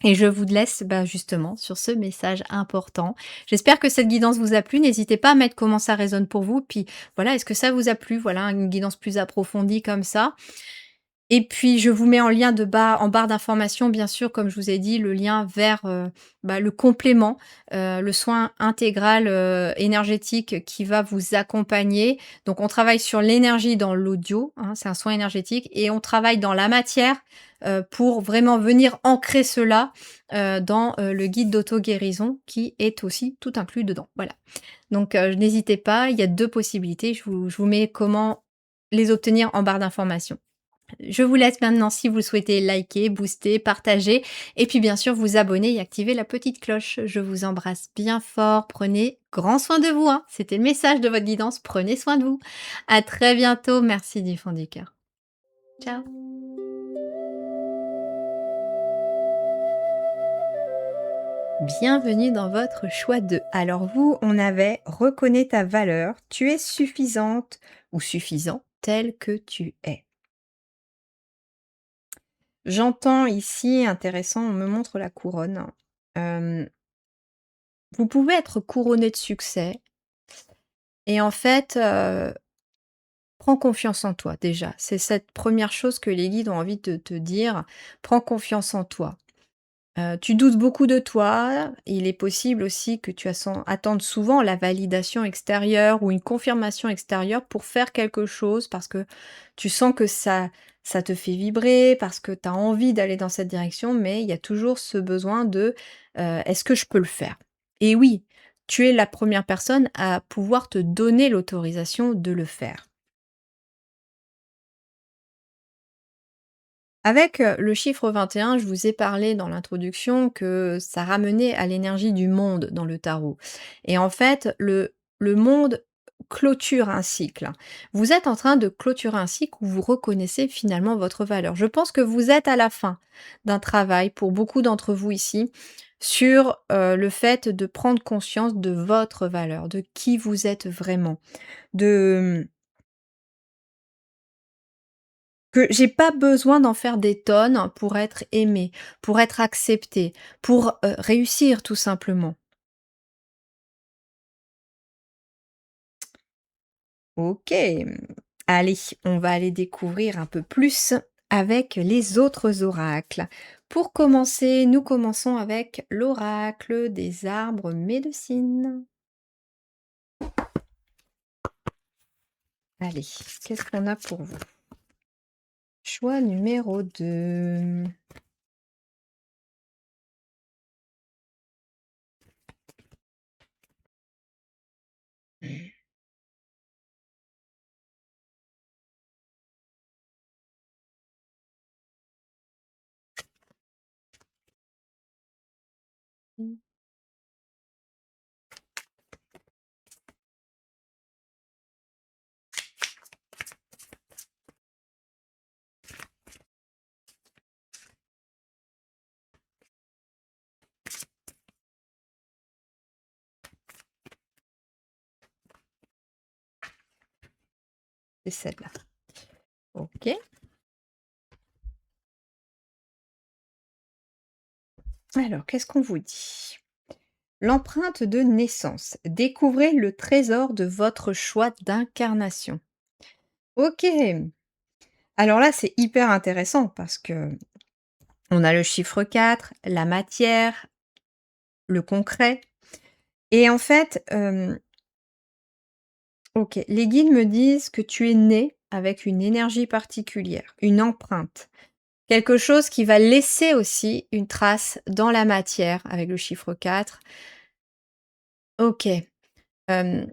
Et je vous laisse, bah, justement sur ce message important. J'espère que cette guidance vous a plu. N'hésitez pas à mettre comment ça résonne pour vous. Puis voilà, est-ce que ça vous a plu? Voilà, une guidance plus approfondie comme ça. Et puis je vous mets en barre d'informations, bien sûr, comme je vous ai dit, le lien vers, le complément, le soin intégral, énergétique qui va vous accompagner. Donc on travaille sur l'énergie dans l'audio, hein, c'est un soin énergétique et on travaille dans la matière, pour vraiment venir ancrer cela, dans, le guide d'auto-guérison qui est aussi tout inclus dedans. Voilà. Donc n'hésitez pas, il y a 2 possibilités. Je vous mets comment les obtenir en barre d'informations. Je vous laisse maintenant, si vous le souhaitez, liker, booster, partager et puis bien sûr vous abonner et activer la petite cloche. Je vous embrasse bien fort, prenez grand soin de vous, hein. C'était le message de votre guidance, prenez soin de vous. À très bientôt, merci du fond du cœur. Ciao. Bienvenue dans votre choix de. Alors vous, on avait reconnais ta valeur, tu es suffisante ou suffisant tel que tu es. J'entends ici, intéressant, on me montre la couronne. Hem, Vous pouvez être couronné de succès et en fait, prends confiance en toi déjà. C'est cette première chose que les guides ont envie de te dire. Prends confiance en toi. Tu doutes beaucoup de toi. Il est possible aussi que tu attendes souvent la validation extérieure ou une confirmation extérieure pour faire quelque chose parce que tu sens que ça te fait vibrer, parce que tu as envie d'aller dans cette direction, mais il y a toujours ce besoin de est-ce que je peux le faire? Et oui, tu es la première personne à pouvoir te donner l'autorisation de le faire. Avec, le chiffre 21, je vous ai parlé dans l'introduction que ça ramenait à l'énergie du monde dans le tarot et en fait, le monde clôture un cycle. Vous êtes en train de clôturer un cycle où vous reconnaissez finalement votre valeur. Je pense que vous êtes à la fin d'un travail, pour beaucoup d'entre vous ici, sur, le fait de prendre conscience de votre valeur, de qui vous êtes vraiment, de que j'ai pas besoin d'en faire des tonnes pour être aimée, pour être acceptée, pour, réussir tout simplement. OK, allez, on va aller découvrir un peu plus avec les autres oracles. Pour commencer, nous commençons avec l'oracle des arbres médecine. Allez, qu'est-ce qu'on a pour vous? Choix numéro 2. C'est celle-là. OK. Alors, qu'est-ce qu'on vous dit? L'empreinte de naissance. Découvrez le trésor de votre choix d'incarnation. OK. Alors là, c'est hyper intéressant parce que on a le chiffre 4, la matière, le concret et en fait, OK, les guides me disent que tu es né avec une énergie particulière, une empreinte. Quelque chose qui va laisser aussi une trace dans la matière avec le chiffre 4. OK, hem,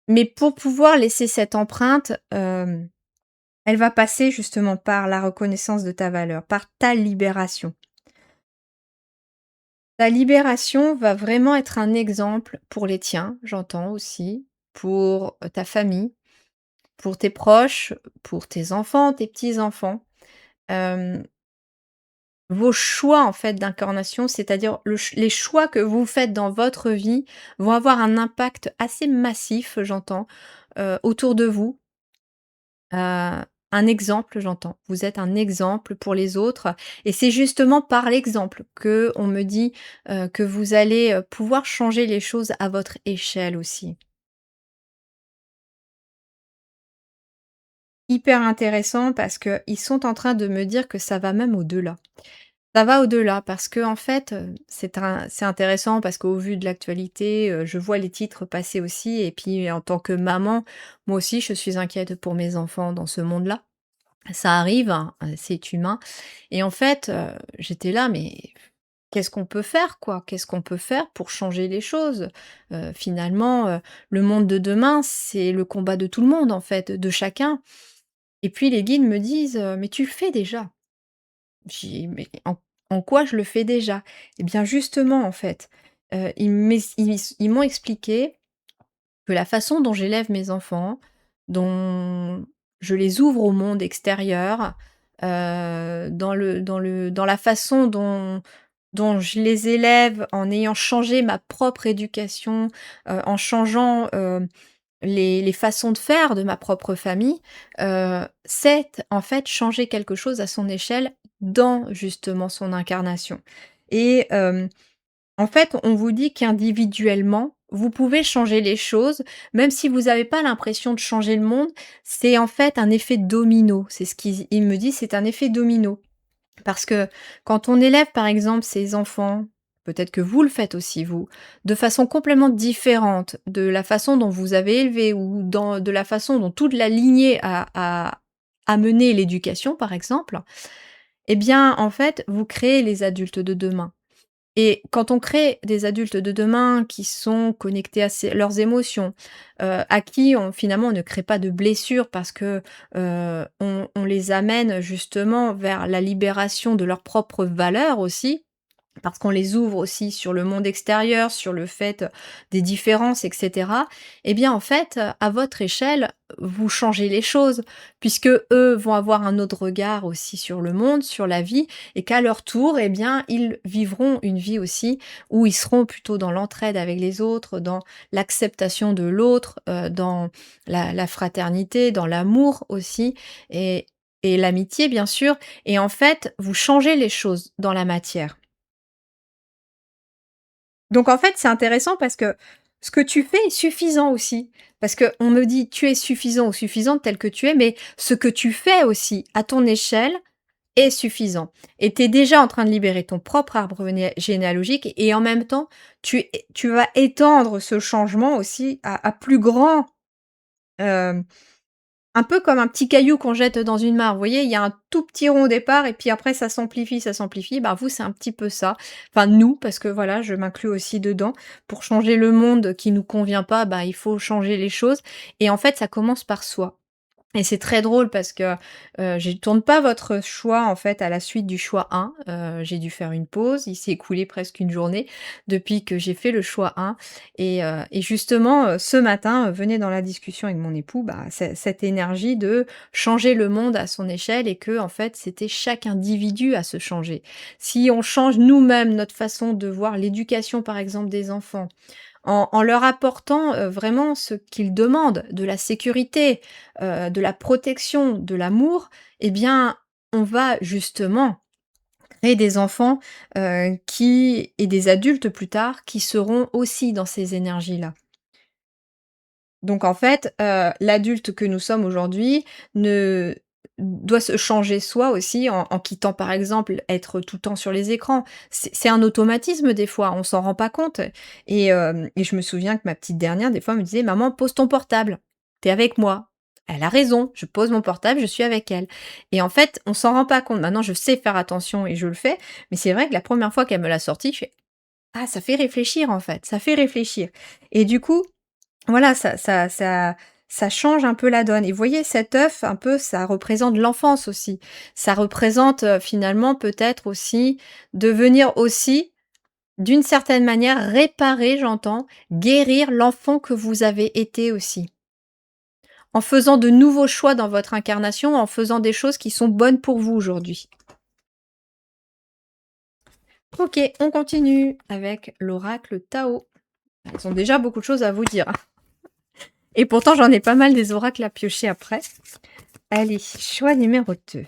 mais pour pouvoir laisser cette empreinte, elle va passer justement par la reconnaissance de ta valeur, par ta libération. Ta libération va vraiment être un exemple pour les tiens, j'entends aussi, pour, ta famille, pour tes proches, pour tes enfants, tes petits-enfants. Hem, Vos choix en fait d'incarnation, c'est-à-dire les choix que vous faites dans votre vie vont avoir un impact assez massif, j'entends, autour de vous. Un exemple, j'entends. Vous êtes un exemple pour les autres et c'est justement par l'exemple que on me dit, que vous allez, pouvoir changer les choses à votre échelle aussi. hyper intéressant parce qu'ils sont en train de me dire que ça va même au-delà. Ça va au-delà parce que en fait, c'est intéressant parce qu'au vu de l'actualité, je vois les titres passer aussi et puis en tant que maman, moi aussi je suis inquiète pour mes enfants dans ce monde-là. Ça arrive, hein, c'est humain et en fait, j'étais là: «Mais qu'est-ce qu'on peut faire, quoi? Qu'est-ce qu'on peut faire pour changer les choses?» Finalement, le monde de demain, c'est le combat de tout le monde, en fait, de chacun et puis les guides me disent: «Mais tu le fais déjà». J'ai dit: «Mais en quoi je le fais déjà?» Et bien justement, en fait, ils m'ont expliqué que la façon dont j'élève mes enfants, dont je les ouvre au monde extérieur, dans la façon dont je les élève en ayant changé ma propre éducation, en changeant, les façons de faire de ma propre famille, c'est en fait changer quelque chose à son échelle dans justement son incarnation et en fait, on vous dit qu'individuellement, vous pouvez changer les choses, même si vous n'avez pas l'impression de changer le monde, c'est en fait un effet domino. C'est ce qu'ils il me dit, c'est un effet domino. Parce que quand on élève, par exemple, ses enfants, peut-être que vous le faites aussi vous, de façon complètement différente de la façon dont vous avez élevé ou de la façon dont toute la lignée a mené l'éducation, par exemple, eh bien, en fait, vous créez les adultes de demain. Et quand on crée des adultes de demain qui sont connectés à leurs émotions, à qui finalement on ne crée pas de blessures parce que on les amène justement vers la libération de leurs propres valeurs aussi, parce qu'on les ouvre aussi sur le monde extérieur, sur le fait des différences, et cetera. Eh bien, en fait, à votre échelle, vous changez les choses, puisque eux vont avoir un autre regard aussi sur le monde, sur la vie, et qu'à leur tour, eh bien, ils vivront une vie aussi où ils seront plutôt dans l'entraide avec les autres, dans l'acceptation de l'autre, dans la fraternité, dans l'amour aussi, et l'amitié, bien sûr. Et en fait, vous changez les choses dans la matière. Donc en fait, c'est intéressant parce que ce que tu fais est suffisant aussi. Parce qu'on me dit: «Tu es suffisant ou suffisante tel que tu es», mais ce que tu fais aussi à ton échelle est suffisant. Et tu es déjà en train de libérer ton propre arbre généalogique et en même temps, tu vas étendre ce changement aussi à plus grand, hem un peu comme un petit caillou qu'on jette dans une mare, vous voyez? Il y a un tout petit rond au départ et puis après ça s'amplifie, ça s'amplifie. Bah, vous, c'est un petit peu ça. Enfin nous, parce que voilà, je m'inclus aussi dedans. Pour changer le monde qui nous convient pas, bah, il faut changer les choses et en fait, ça commence par soi. Et c'est très drôle parce que, je tourne pas votre choix, en fait, à la suite du choix 1. J'ai dû faire une pause. Il s'est écoulé presque une journée depuis que j'ai fait le choix 1 et justement, ce matin, venait dans la discussion avec mon époux, bah, cette énergie de changer le monde à son échelle et que en fait, c'était chaque individu à se changer. Si on change nous-mêmes notre façon de voir l'éducation, par exemple, des enfants, en leur apportant, vraiment ce qu'ils demandent, de la sécurité, de la protection, de l'amour, eh bien, on va justement créer des enfants, qui et des adultes plus tard, qui seront aussi dans ces énergies-là. Donc en fait, l'adulte que nous sommes aujourd'hui ne doit se changer soi aussi en quittant par exemple être tout le temps sur les écrans. C'est un automatisme des fois, on s'en rend pas compte et je me souviens que ma petite dernière des fois me disait: «Maman pose ton portable, t'es avec moi». Elle a raison, je pose mon portable, je suis avec elle et en fait, on s'en rend pas compte. Maintenant je sais faire attention et je le fais, mais c'est vrai que la première fois qu'elle me l'a sorti, je fais: «Ah ça fait réfléchir en fait, ça fait réfléchir» et du coup voilà, ça change un peu la donne et vous voyez cet œuf un peu, ça représente l'enfance aussi. Ça représente, finalement peut-être aussi de venir aussi, d'une certaine manière, réparer, j'entends, guérir l'enfant que vous avez été aussi. En faisant de nouveaux choix dans votre incarnation, en faisant des choses qui sont bonnes pour vous aujourd'hui. OK, on continue avec l'oracle Tao. Ils ont déjà beaucoup de choses à vous dire, hein. Et pourtant j'en ai pas mal des oracles à piocher après. Allez, choix numéro 2.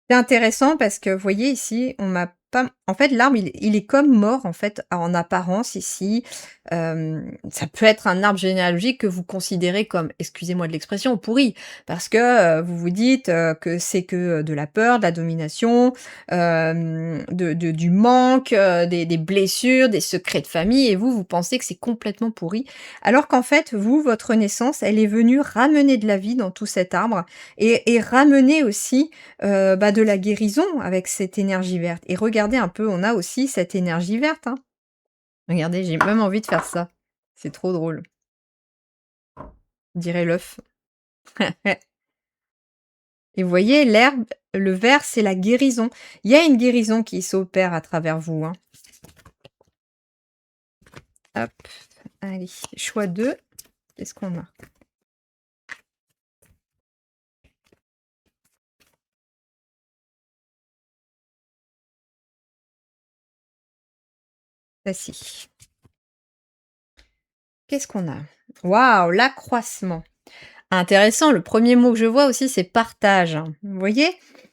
C'est intéressant parce que vous voyez ici, on m'a pas en fait, l'arbre, il est comme mort, en fait, en apparence ici. Ça peut être un arbre généalogique que vous considérez comme, excusez-moi de l'expression, pourri. Parce que, vous vous dites, que c'est que, de la peur, de la domination, de du manque, des blessures, des secrets de famille et vous, vous pensez que c'est complètement pourri. Alors qu'en fait, vous, votre naissance, elle est venue ramener de la vie dans tout cet arbre et ramener aussi, bah, de la guérison avec cette énergie verte et regardez un peu, on a aussi cette énergie verte, hein. Regardez, j'ai même envie de faire ça. C'est trop drôle. On dirait l'œuf. Et vous voyez, l'herbe, le vert, c'est la guérison. Il y a une guérison qui s'opère à travers vous, hein. Hop, allez, choix 2. Qu'est-ce qu'on a? Voici. Qu'est-ce qu'on a? Waouh, l'accroissement. Intéressant, le premier mot que je vois aussi, c'est partage, hein. Vous voyez?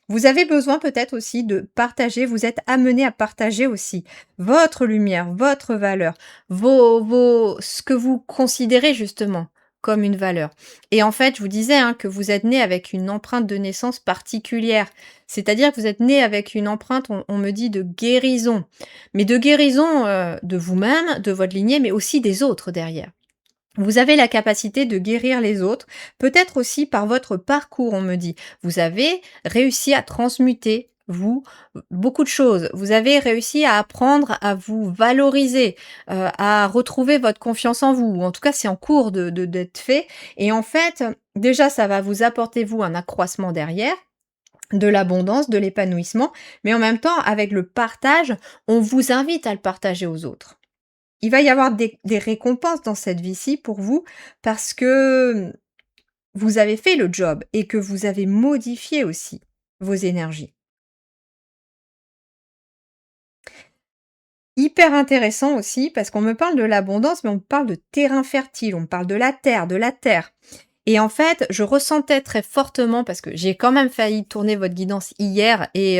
Vous avez besoin peut-être aussi de partager, vous êtes amené à partager aussi votre lumière, votre valeur, ce que vous considérez justement comme une valeur. Et en fait, je vous disais, hein, que vous êtes né avec une empreinte de naissance particulière. C'est-à-dire que vous êtes né avec une empreinte, on me dit, de guérison. Mais de guérison, de vous-même, de votre lignée, mais aussi des autres derrière. Vous avez la capacité de guérir les autres, peut-être aussi par votre parcours, on me dit. Vous avez réussi à transmuter, vous, beaucoup de choses. Vous avez réussi à apprendre à vous valoriser, à retrouver votre confiance en vous. Ou en tout cas, c'est en cours d'être fait. Et en fait, déjà, ça va vous apporter, vous, un accroissement derrière, de l'abondance, de l'épanouissement. Mais en même temps, avec le partage, on vous invite à le partager aux autres. Il va y avoir des récompenses dans cette vie-ci pour vous parce que, vous avez fait le job et que vous avez modifié aussi vos énergies. Hyper intéressant aussi parce qu'on me parle de l'abondance, mais on me parle de terrain fertile, on me parle de la terre, de la terre. Et en fait, je ressentais très fortement parce que j'ai quand même failli tourner votre guidance hier et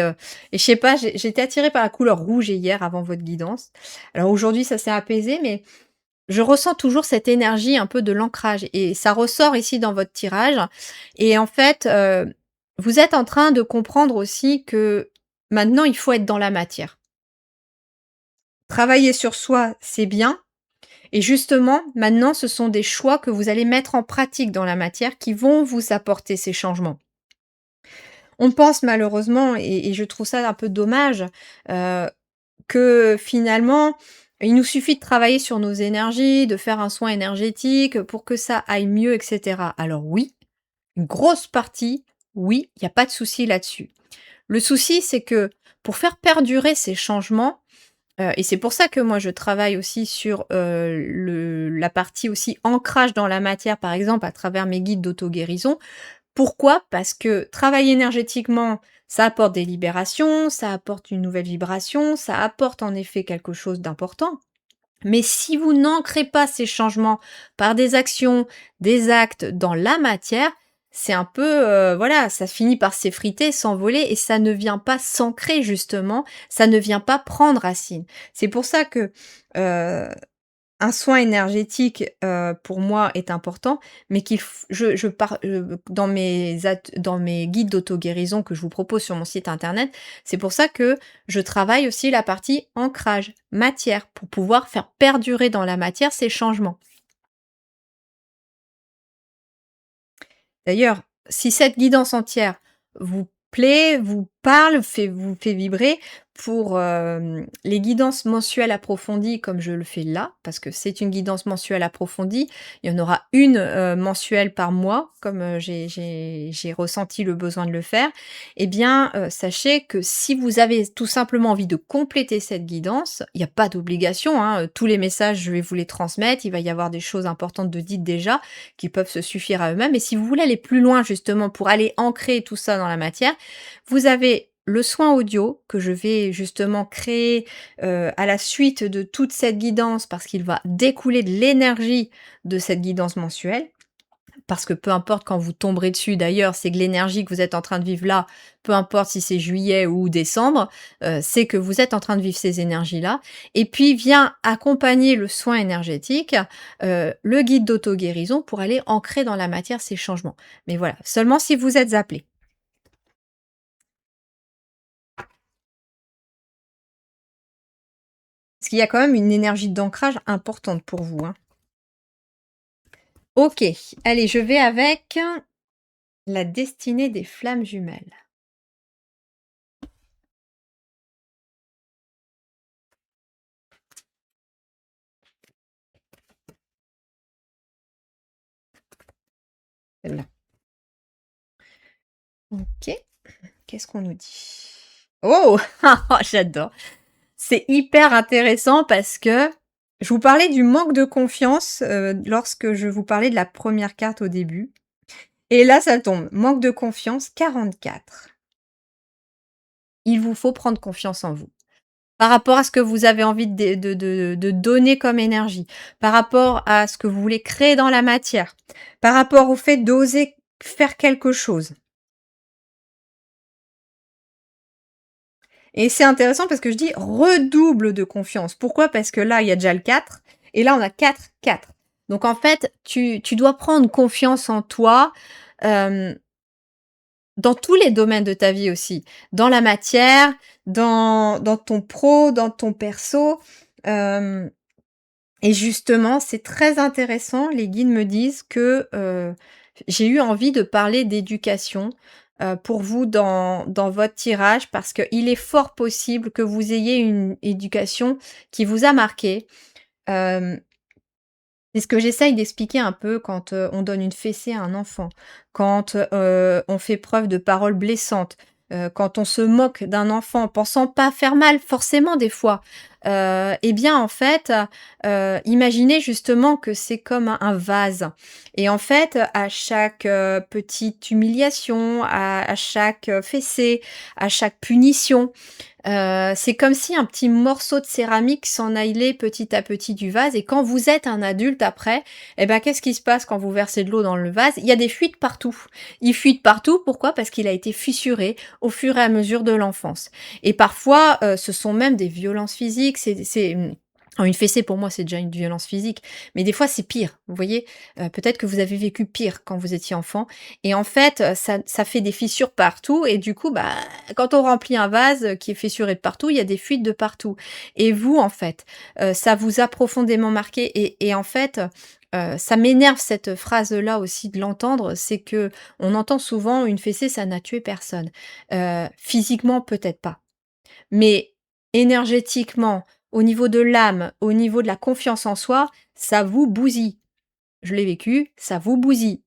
je sais pas, j'étais attirée par la couleur rouge hier avant votre guidance. Alors aujourd'hui, ça s'est apaisé, mais je ressens toujours cette énergie un peu de l'ancrage et ça ressort ici dans votre tirage et en fait, vous êtes en train de comprendre aussi que maintenant il faut être dans la matière. Travailler sur soi, c'est bien et justement maintenant ce sont des choix que vous allez mettre en pratique dans la matière qui vont vous apporter ces changements. On pense malheureusement et je trouve ça un peu dommage, heu que finalement, il nous suffit de travailler sur nos énergies, de faire un soin énergétique pour que ça aille mieux, et cetera. Alors oui, une grosse partie, oui, il y a pas de souci là-dessus. Le souci, c'est que pour faire perdurer ces changements, et c'est pour ça que moi je travaille aussi sur, le la partie aussi ancrage dans la matière, par exemple à travers mes guides d'auto-guérison, pourquoi? Parce que travailler énergétiquement, ça apporte des libérations, ça apporte une nouvelle vibration, ça apporte en effet quelque chose d'important. Mais si vous n'ancrez pas ces changements par des actions, des actes dans la matière, c'est un peu, voilà, ça finit par s'effriter, s'envoler et ça ne vient pas s'ancrer justement, ça ne vient pas prendre racine. C'est pour ça que, heu un soin énergétique, pour moi est important, mais qu'il f je pars, dans mes guides d'auto-guérison que je vous propose sur mon site internet, c'est pour ça que je travaille aussi la partie ancrage, matière, pour pouvoir faire perdurer dans la matière ces changements. D'ailleurs, si cette guidance entière vous plaît, vous parle, vous fait vibrer, pour, les guidances mensuelles approfondies comme je le fais là, parce que c'est une guidance mensuelle approfondie, il y en aura une, mensuelle par mois comme, j'ai ressenti le besoin de le faire. Eh bien, sachez que si vous avez tout simplement envie de compléter cette guidance, il y a pas d'obligation, hein, tous les messages, je vais vous les transmettre, il va y avoir des choses importantes de dites déjà, qui peuvent se suffire à eux-mêmes. Et si vous voulez aller plus loin justement pour aller ancrer tout ça dans la matière, vous avez le soin audio que je vais justement créer à la suite de toute cette guidance parce qu'il va découler de l'énergie de cette guidance mensuelle Parce que peu importe quand vous tomberez dessus d'ailleurs, c'est que l'énergie que vous êtes en train de vivre là, peu importe si c'est juillet ou décembre, c'est que vous êtes en train de vivre ces énergies-là et puis vient accompagner le soin énergétique, le guide d'auto-guérison pour aller ancrer dans la matière ces changements. Mais voilà, seulement si vous êtes appelé. Parce qu'il y a quand même une énergie d'ancrage importante pour vous, hein. OK, allez, je vais avec la destinée des flammes jumelles. Celle-là. OK, qu'est-ce qu'on nous dit? Oh! J'adore. C'est hyper intéressant parce que je vous parlais du manque de confiance, lorsque je vous parlais de la première carte au début et là ça tombe, manque de confiance 44. Il vous faut prendre confiance en vous. Par rapport à ce que vous avez envie de donner comme énergie, par rapport à ce que vous voulez créer dans la matière, par rapport au fait d'oser faire quelque chose. Et c'est intéressant parce que je dis: «Redouble de confiance». Pourquoi? Parce que là, il y a déjà le 4 et là, on a 4 4. Donc en fait, tu dois prendre confiance en toi, hem, dans tous les domaines de ta vie aussi. Dans la matière, dans ton pro, dans ton perso, hem et justement, c'est très intéressant. Les guides me disent que, j'ai eu envie de parler d'éducation, pour vous dans votre tirage parce qu'il est fort possible que vous ayez une éducation qui vous a marqué. Hem, c'est ce que j'essaye d'expliquer un peu quand, on donne une fessée à un enfant, quand, on fait preuve de paroles blessantes, quand on se moque d'un enfant pensant pas faire mal forcément des fois. Et bien en fait, imaginez justement que c'est comme un vase et en fait, à chaque, petite humiliation, à chaque, fessée, à chaque punition, c'est comme si un petit morceau de céramique s'en allait petit à petit du vase et quand vous êtes un adulte après, et ben, qu'est-ce qui se passe quand vous versez de l'eau dans le vase? Il y a des fuites partout. Il fuite partout, pourquoi? Parce qu'il a été fissuré au fur et à mesure de l'enfance et parfois, ce sont même des violences physiques, une fessée pour moi, c'est déjà une violence physique, mais des fois c'est pire, vous voyez? Peut-être que vous avez vécu pire quand vous étiez enfant et en fait, ça fait des fissures partout et du coup, bah, quand on remplit un vase, qui est fissuré de partout, il y a des fuites de partout et vous, en fait, ça vous a profondément marqué et en fait, ça m'énerve cette phrase-là aussi de l'entendre, c'est que on entend souvent: «Une fessée, ça n'a tué personne». Physiquement, peut-être pas, mais énergétiquement, au niveau de l'âme, au niveau de la confiance en soi, ça vous bousille. Je l'ai vécu, ça vous bousille.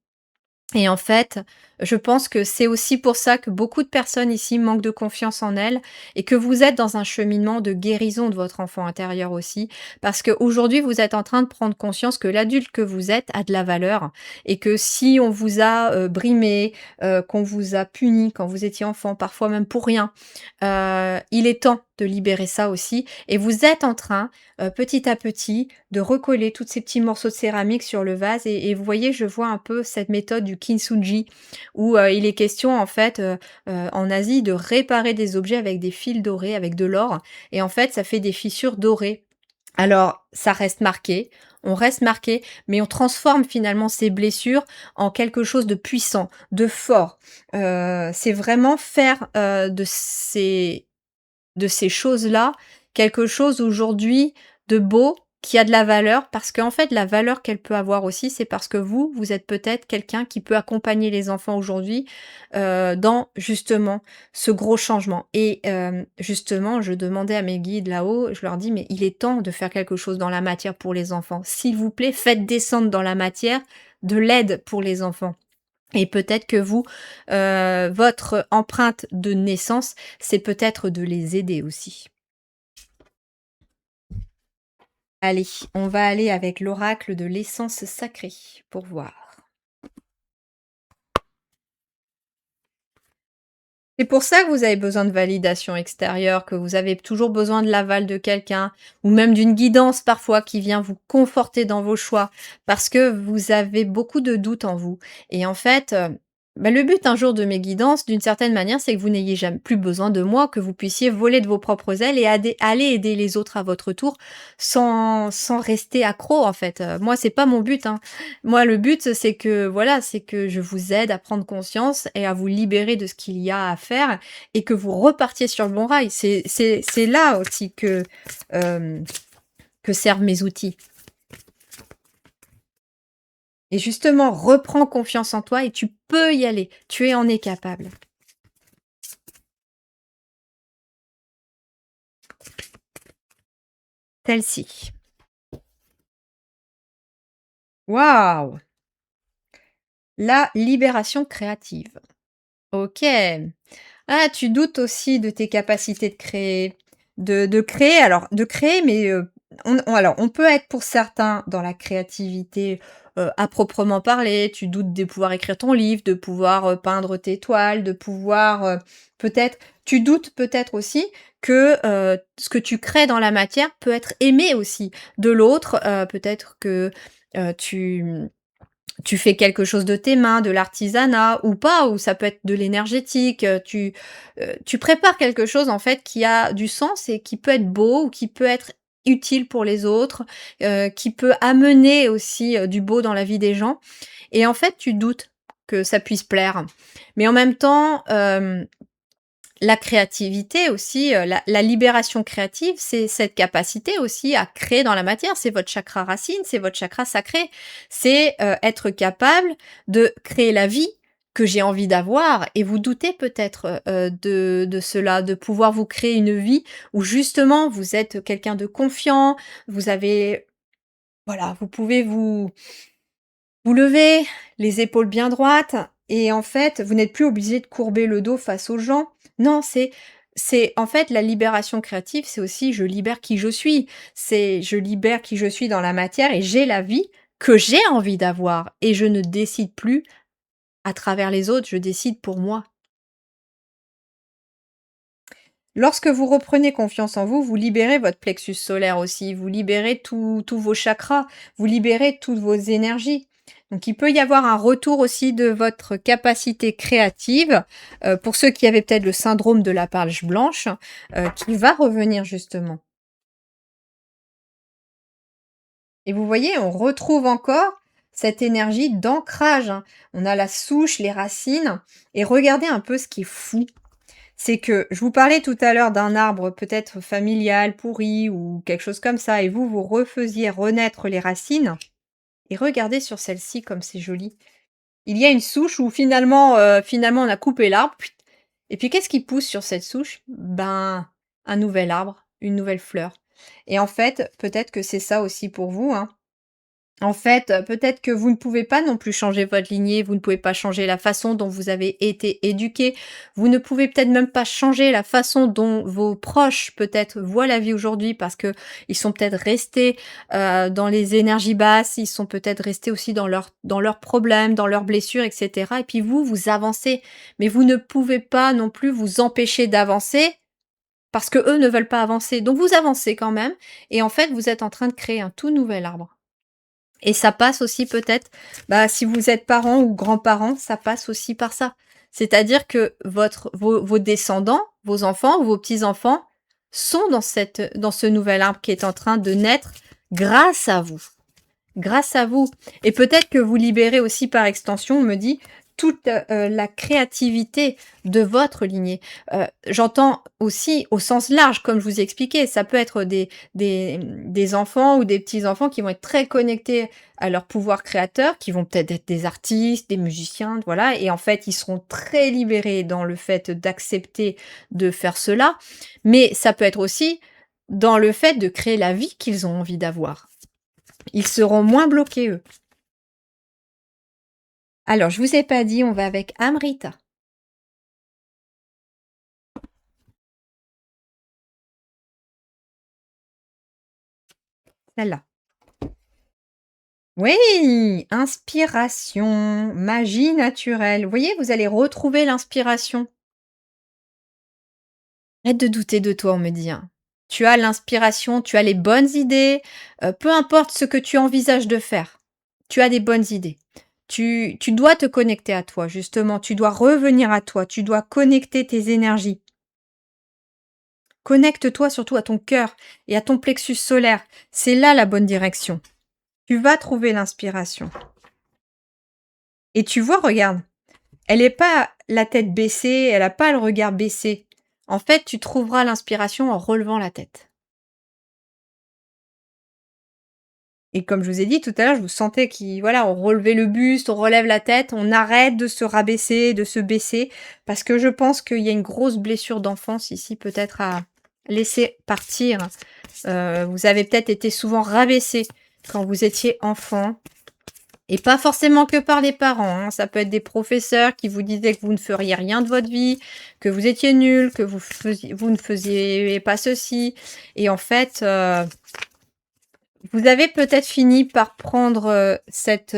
Et en fait, je pense que c'est aussi pour ça que beaucoup de personnes ici manquent de confiance en elles et que vous êtes dans un cheminement de guérison de votre enfant intérieur aussi. Parce qu'aujourd'hui, vous êtes en train de prendre conscience que l'adulte que vous êtes a de la valeur et que si on vous a brimé, qu'on vous a puni quand vous étiez enfant, parfois même pour rien, il est temps de libérer ça aussi. Et vous êtes en train, petit à petit, de recoller tous ces petits morceaux de céramique sur le vase et vous voyez, je vois un peu cette méthode du kintsugi où, il est question en fait, en Asie de réparer des objets avec des fils dorés, avec de l'or et en fait, ça fait des fissures dorées. Alors, ça reste marqué, on reste marqué, mais on transforme finalement ces blessures en quelque chose de puissant, de fort. C'est vraiment faire, de ces choses-là, quelque chose aujourd'hui de beau, qui a de la valeur, parce qu'en fait, la valeur qu'elle peut avoir aussi, c'est parce que vous êtes peut-être quelqu'un qui peut accompagner les enfants aujourd'hui, dans justement ce gros changement et justement, je demandais à mes guides là-haut, je leur dis: «Mais il est temps de faire quelque chose dans la matière pour les enfants. S'il vous plaît, faites descendre dans la matière de l'aide pour les enfants». Et peut-être que vous, votre empreinte de naissance, c'est peut-être de les aider aussi. Allez, on va aller avec l'oracle de l'essence sacrée pour voir. C'est pour ça que vous avez besoin de validation extérieure, que vous avez toujours besoin de l'aval de quelqu'un ou même d'une guidance parfois qui vient vous conforter dans vos choix parce que vous avez beaucoup de doutes en vous et en fait, le but un jour de mes guidances d'une certaine manière, c'est que vous n'ayez jamais plus besoin de moi, que vous puissiez voler de vos propres ailes et aller aider les autres à votre tour sans rester accro en fait, moi c'est pas mon but, hein. Moi, le but, c'est que, voilà, c'est que je vous aide à prendre conscience et à vous libérer de ce qu'il y a à faire et que vous repartiez sur le bon rail. C'est là aussi hem, que servent mes outils et justement, reprends confiance en toi et tu peux y aller. Tu en es capable. Celle-ci. Waouh! La libération créative. OK. Ah, tu doutes aussi de tes capacités de créer, de créer de créer, mais, on peut être pour certains dans la créativité, à proprement parler. Tu doutes de pouvoir écrire ton livre, de pouvoir, peindre tes toiles, de pouvoir, peut-être tu doutes peut-être aussi que, ce que tu crées dans la matière peut être aimé aussi de l'autre, peut-être que, tu fais quelque chose de tes mains, de l'artisanat ou pas, ou ça peut être de l'énergétique, tu prépares quelque chose en fait qui a du sens et qui peut être beau ou qui peut être utile pour les autres, qui peut amener aussi, du beau dans la vie des gens et en fait, tu doutes que ça puisse plaire. Mais en même temps, la créativité aussi, la libération créative, c'est cette capacité aussi à créer dans la matière. C'est votre chakra racine, c'est votre chakra sacré. C'est, être capable de créer la vie que j'ai envie d'avoir et vous doutez peut-être, de cela, de pouvoir vous créer une vie où justement vous êtes quelqu'un de confiant, vous avez voilà, vous pouvez vous levez, les épaules bien droites et en fait, vous n'êtes plus obligé de courber le dos face aux gens. Non, c'est en fait la libération créative, c'est aussi je libère qui je suis. C'est je libère qui je suis dans la matière et j'ai la vie que j'ai envie d'avoir et je ne décide plus à travers les autres, je décide pour moi. Lorsque vous reprenez confiance en vous, vous libérez votre plexus solaire aussi, vous libérez tous vos chakras, vous libérez toutes vos énergies. Donc il peut y avoir un retour aussi de votre capacité créative, pour ceux qui avaient peut-être le syndrome de la page blanche, qui va revenir justement. Et vous voyez, on retrouve encore cette énergie d'ancrage, hein. On a la souche, les racines et regardez un peu ce qui est fou. C'est que je vous parlais tout à l'heure d'un arbre peut-être familial, pourri ou quelque chose comme ça et vous, vous refaisiez renaître les racines et regardez sur celle-ci comme c'est joli. Il y a une souche où finalement on a coupé l'arbre et puis qu'est-ce qui pousse sur cette souche? Ben, un nouvel arbre, une nouvelle fleur et en fait, peut-être que c'est ça aussi pour vous, hein. En fait, peut-être que vous ne pouvez pas non plus changer votre lignée, vous ne pouvez pas changer la façon dont vous avez été éduqué, vous ne pouvez peut-être même pas changer la façon dont vos proches peut-être voient la vie aujourd'hui parce que ils sont peut-être restés, dans les énergies basses, ils sont peut-être restés aussi dans leurs problèmes, dans leurs blessures et cetera et puis vous, vous avancez. Mais vous ne pouvez pas non plus vous empêcher d'avancer parce que eux ne veulent pas avancer. Donc vous avancez quand même et en fait, vous êtes en train de créer un tout nouvel arbre. Et ça passe aussi peut-être, si vous êtes parents ou grands-parents, ça passe aussi par ça. C'est-à-dire que vos descendants, vos enfants ou vos petits-enfants sont dans ce nouvel arbre qui est en train de naître grâce à vous. Grâce à vous et peut-être que vous libérez aussi par extension, on me dit, toute, la créativité de votre lignée. J'entends aussi au sens large, comme je vous ai expliqué, ça peut être des enfants ou des petits-enfants qui vont être très connectés à leur pouvoir créateur, qui vont peut-être être des artistes, des musiciens, voilà et en fait, ils seront très libérés dans le fait d'accepter de faire cela. Mais ça peut être aussi dans le fait de créer la vie qu'ils ont envie d'avoir. Ils seront moins bloqués, eux. Alors, je vous ai pas dit, on va avec Amrita, celle-là. Oui, inspiration, magie naturelle. Vous voyez, vous allez retrouver l'inspiration. Arrête de douter de toi, on me dit, hein. Tu as l'inspiration, tu as les bonnes idées, peu importe ce que tu envisages de faire, tu as des bonnes idées. Tu dois te connecter à toi, justement, tu dois revenir à toi, tu dois connecter tes énergies. Connecte-toi surtout à ton cœur et à ton plexus solaire. C'est là la bonne direction. Tu vas trouver l'inspiration. Et tu vois, regarde, elle est pas la tête baissée, elle a pas le regard baissé. En fait, tu trouveras l'inspiration en relevant la tête. Et comme je vous ai dit tout à l'heure, je vous sentais qui voilà, on relevait le buste, on relève la tête, on arrête de se rabaisser, de se baisser, parce que je pense qu'il y a une grosse blessure d'enfance ici, peut-être à laisser partir. Vous avez peut-être été souvent rabaissé quand vous étiez enfant. Et pas forcément que par les parents, hein. Ça peut être des professeurs qui vous disaient que vous ne feriez rien de votre vie, que vous étiez nul, que vous ne faisiez pas ceci. Et en fait, vous avez peut-être fini par prendre cette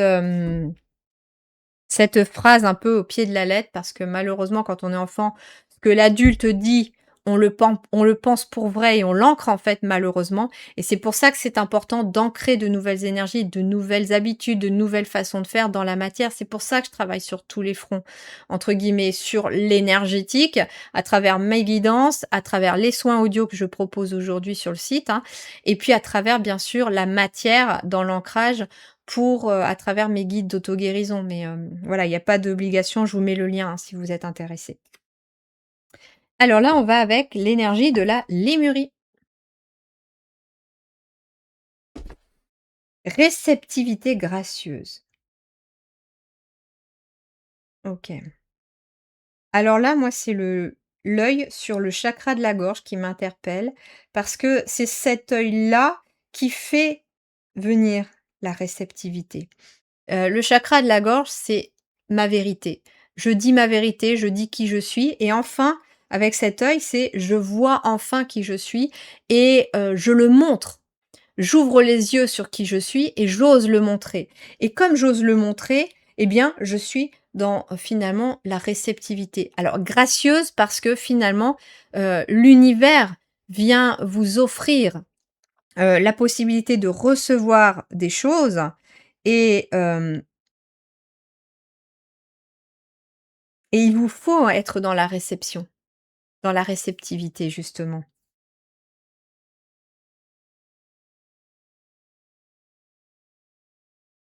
phrase un peu au pied de la lettre, parce que malheureusement, quand on est enfant, ce que l'adulte dit, on le pense pour vrai et on l'ancre en fait malheureusement. Et c'est pour ça que c'est important d'ancrer de nouvelles énergies, de nouvelles habitudes, de nouvelles façons de faire dans la matière. C'est pour ça que je travaille sur tous les fronts, entre guillemets, sur l'énergétique, à travers mes guidances, à travers les soins audio que je propose aujourd'hui sur le site, hein, et puis à travers bien sûr la matière dans l'ancrage pour, à travers mes guides d'auto-guérison. Mais, voilà, il y a pas d'obligation, je vous mets le lien, hein, si vous êtes intéressé. Alors là, on va avec l'énergie de la lémurie. Réceptivité gracieuse. OK. Alors là, moi, c'est le l'œil sur le chakra de la gorge qui m'interpelle parce que c'est cet œil-là qui fait venir la réceptivité. Le chakra de la gorge, c'est ma vérité. Je dis ma vérité, je dis qui je suis et enfin, avec cet œil, c'est je vois enfin qui je suis et je le montre. J'ouvre les yeux sur qui je suis et j'ose le montrer. Et comme j'ose le montrer, eh bien, je suis dans, finalement, la réceptivité. Alors gracieuse parce que finalement, l'univers vient vous offrir, la possibilité de recevoir des choses et et il vous faut être dans la réception, dans la réceptivité justement.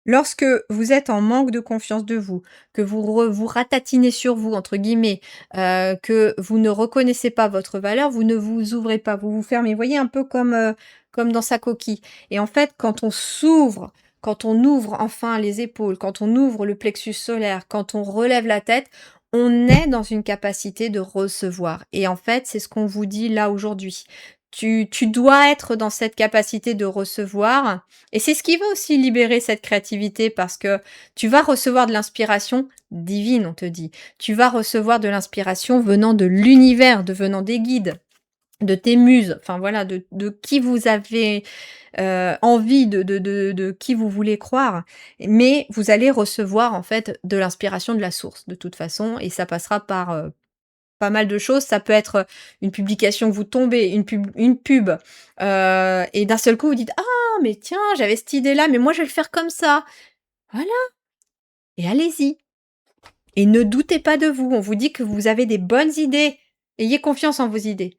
Lorsque vous êtes en manque de confiance de vous, que vous «ratatinez sur vous» entre guillemets, que vous ne reconnaissez pas votre valeur, vous ne vous ouvrez pas, vous vous fermez. Vous voyez un peu comme, comme dans sa coquille et en fait, quand on s'ouvre, quand on ouvre enfin les épaules, quand on ouvre le plexus solaire, quand on relève la tête, on est dans une capacité de recevoir et en fait, c'est ce qu'on vous dit là aujourd'hui. Tu dois être dans cette capacité de recevoir et c'est ce qui va aussi libérer cette créativité parce que tu vas recevoir de l'inspiration divine, on te dit. Tu vas recevoir de l'inspiration venant de l'univers, venant des guides, de tes muses, enfin voilà, de qui vous avez envie, de qui vous voulez croire. Mais vous allez recevoir en fait de l'inspiration de la source de toute façon et ça passera par pas mal de choses. Ça peut être, une publication que vous tombez, une pub, et d'un seul coup vous dites: «Ah mais tiens, j'avais cette idée-là, mais moi je vais le faire comme ça». Voilà et allez-y et ne doutez pas de vous. On vous dit que vous avez des bonnes idées. Ayez confiance en vos idées.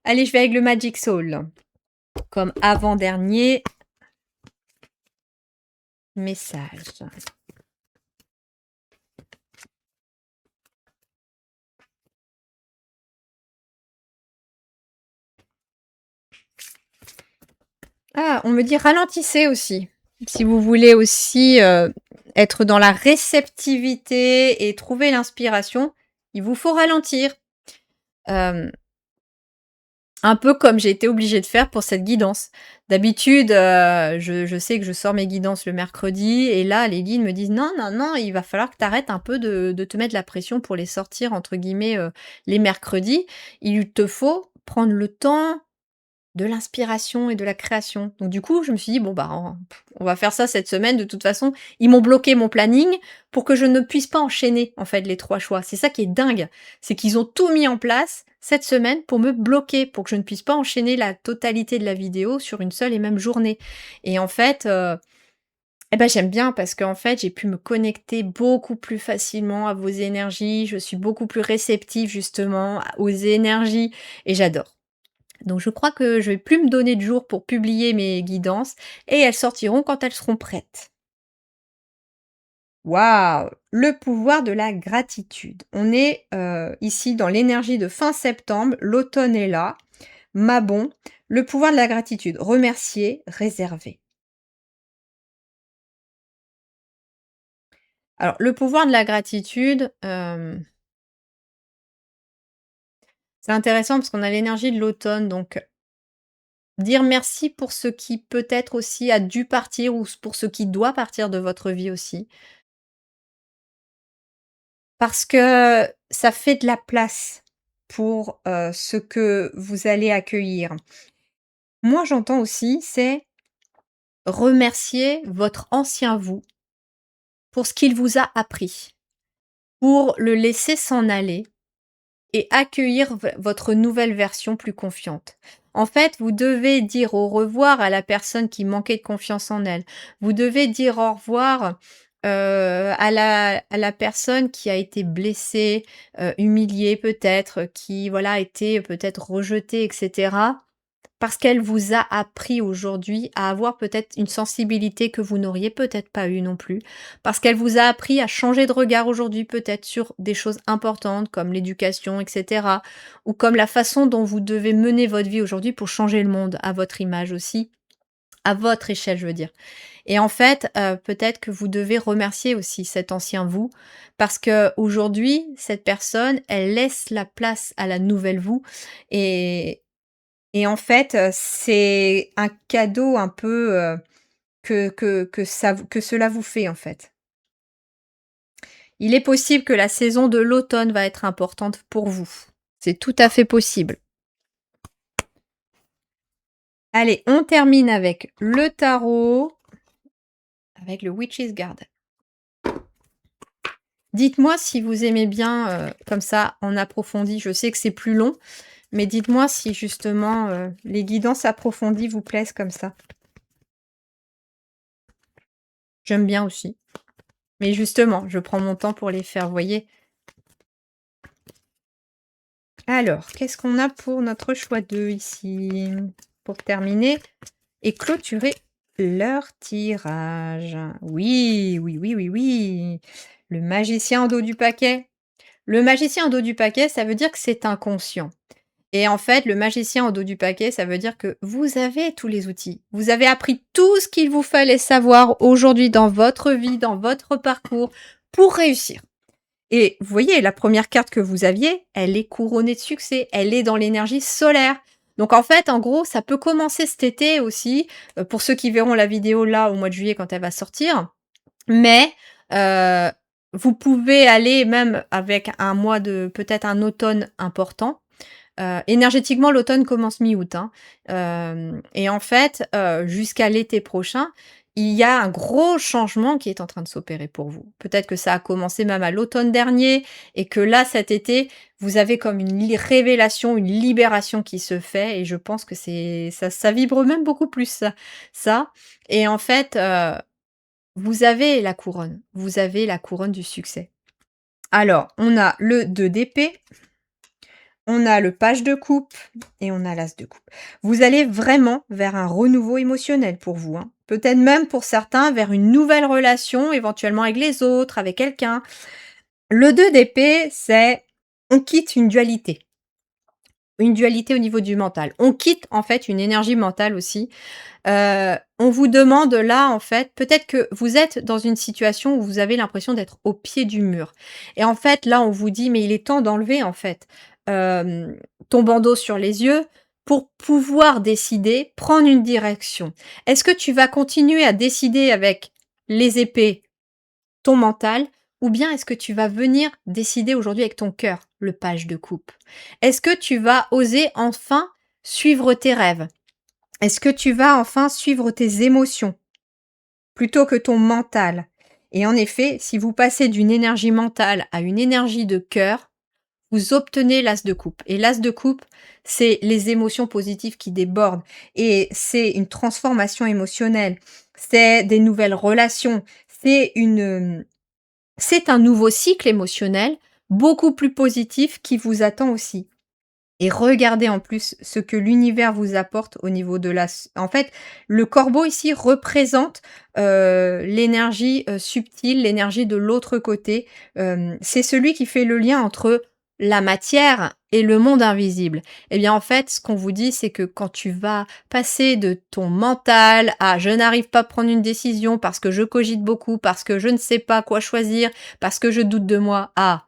Allez, je vais avec le Magic Soul comme avant-dernier message. Ah, on me dit ralentissez aussi. Si vous voulez aussi, être dans la réceptivité et trouver l'inspiration, il vous faut ralentir. Hem, un peu comme j'ai été obligée de faire pour cette guidance. D'habitude, je sais que je sors mes guidances le mercredi et là, les guides me disent: «Non, non, non, il va falloir que tu arrêtes un peu de te mettre la pression pour les sortir entre guillemets, les mercredis. Il te faut prendre le temps de l'inspiration et de la création. Donc du coup, je me suis dit: «Bon, bah, on va faire ça cette semaine de toute façon». Ils m'ont bloqué mon planning pour que je ne puisse pas enchaîner, en fait, les 3 choix. C'est ça qui est dingue, c'est qu'ils ont tout mis en place cette semaine pour me bloquer, pour que je ne puisse pas enchaîner la totalité de la vidéo sur une seule et même journée. Et en fait, j'aime bien parce qu'en fait, j'ai pu me connecter beaucoup plus facilement à vos énergies. Je suis beaucoup plus réceptive justement aux énergies et j'adore. Donc je crois que je vais plus me donner de jour pour publier mes guidances et elles sortiront quand elles seront prêtes. Waouh! Le pouvoir de la gratitude. On est, ici dans l'énergie de fin septembre, l'automne est là. Mabon, le pouvoir de la gratitude, remercier, réserver. Alors le pouvoir de la gratitude, c'est intéressant parce qu'on a l'énergie de l'automne, donc dire merci pour ce qui peut-être aussi a dû partir ou pour ce qui doit partir de votre vie aussi. Parce que ça fait de la place pour, ce que vous allez accueillir. Moi, j'entends aussi, c'est remercier votre ancien vous pour ce qu'il vous a appris, pour le laisser s'en aller et accueillir votre nouvelle version plus confiante. En fait, vous devez dire au revoir à la personne qui manquait de confiance en elle. Vous devez dire au revoir, à la personne qui a été blessée, humiliée peut-être, qui voilà, a été peut-être rejetée et cetera. Parce qu'elle vous a appris aujourd'hui à avoir peut-être une sensibilité que vous n'auriez peut-être pas eue non plus. Parce qu'elle vous a appris à changer de regard aujourd'hui peut-être sur des choses importantes comme l'éducation et cetera. Ou comme la façon dont vous devez mener votre vie aujourd'hui pour changer le monde à votre image aussi, à votre échelle je veux dire. Et en fait, peut-être que vous devez remercier aussi cet ancien vous parce qu'aujourd'hui, cette personne, elle laisse la place à la nouvelle vous et en fait, c'est un cadeau un peu, que cela vous fait, en fait. Il est possible que la saison de l'automne va être importante pour vous. C'est tout à fait possible. Allez, on termine avec le tarot, avec le Witch's Garden. Dites-moi si vous aimez bien, comme ça, en approfondi. Je sais que c'est plus long, mais dites-moi si justement, les guidances approfondies vous plaisent comme ça. J'aime bien aussi. Mais justement, je prends mon temps pour les faire, vous voyez? Alors, qu'est-ce qu'on a pour notre choix 2 ici? Pour terminer et clôturer leur tirage. Oui, oui, oui, oui, oui. Le magicien en dos du paquet. Le magicien en dos du paquet, ça veut dire que c'est inconscient. Et en fait, le magicien en dos du paquet, ça veut dire que vous avez tous les outils. Vous avez appris tout ce qu'il vous fallait savoir aujourd'hui dans votre vie, dans votre parcours pour réussir. Et vous voyez, la première carte que vous aviez, elle est couronnée de succès, elle est dans l'énergie solaire. Donc en fait, en gros, ça peut commencer cet été aussi, pour ceux qui verront la vidéo là, au mois de juillet quand elle va sortir. Mais, heu, vous pouvez aller même avec un mois de peut-être un automne important. Énergétiquement, l'automne commence mi-août, hein. Et en fait, jusqu'à l'été prochain, il y a un gros changement qui est en train de s'opérer pour vous. Peut-être que ça a commencé même à l'automne dernier et que là, cet été, vous avez comme une révélation, une libération qui se fait et je pense que c'est ça vibre même beaucoup plus ça. Et en fait, vous avez la couronne. Vous avez la couronne du succès. Alors, on a le 2 d'épée. On a le page de coupe et on a l'as de coupe. Vous allez vraiment vers un renouveau émotionnel pour vous, hein. Peut-être même pour certains vers une nouvelle relation, éventuellement avec les autres, avec quelqu'un. Le 2 d'épée, c'est on quitte une dualité. Une dualité au niveau du mental. On quitte en fait une énergie mentale aussi. On vous demande là, en fait, peut-être que vous êtes dans une situation où vous avez l'impression d'être au pied du mur. Et en fait, là, on vous dit, mais il est temps d'enlever, en fait, ton bandeau sur les yeux pour pouvoir décider, prendre une direction. Est-ce que tu vas continuer à décider avec les épées, ton mental, ou bien est-ce que tu vas venir décider aujourd'hui avec ton cœur, le page de coupe? Est-ce que tu vas oser enfin suivre tes rêves? Est-ce que tu vas enfin suivre tes émotions plutôt que ton mental? Et en effet, si vous passez d'une énergie mentale à une énergie de cœur, vous obtenez l'as de coupe et l'as de coupe, c'est les émotions positives qui débordent et c'est une transformation émotionnelle. C'est des nouvelles relations, c'est un nouveau cycle émotionnel beaucoup plus positif qui vous attend aussi. Et regardez en plus ce que l'univers vous apporte au niveau de la s en fait, le corbeau ici représente, l'énergie, subtile, l'énergie de l'autre côté. C'est celui qui fait le lien entre la matière et le monde invisible. Eh bien, en fait, ce qu'on vous dit, c'est que quand tu vas passer de ton mental à: «Je n'arrive pas à prendre une décision parce que je cogite beaucoup, parce que je ne sais pas quoi choisir, parce que je doute de moi», à: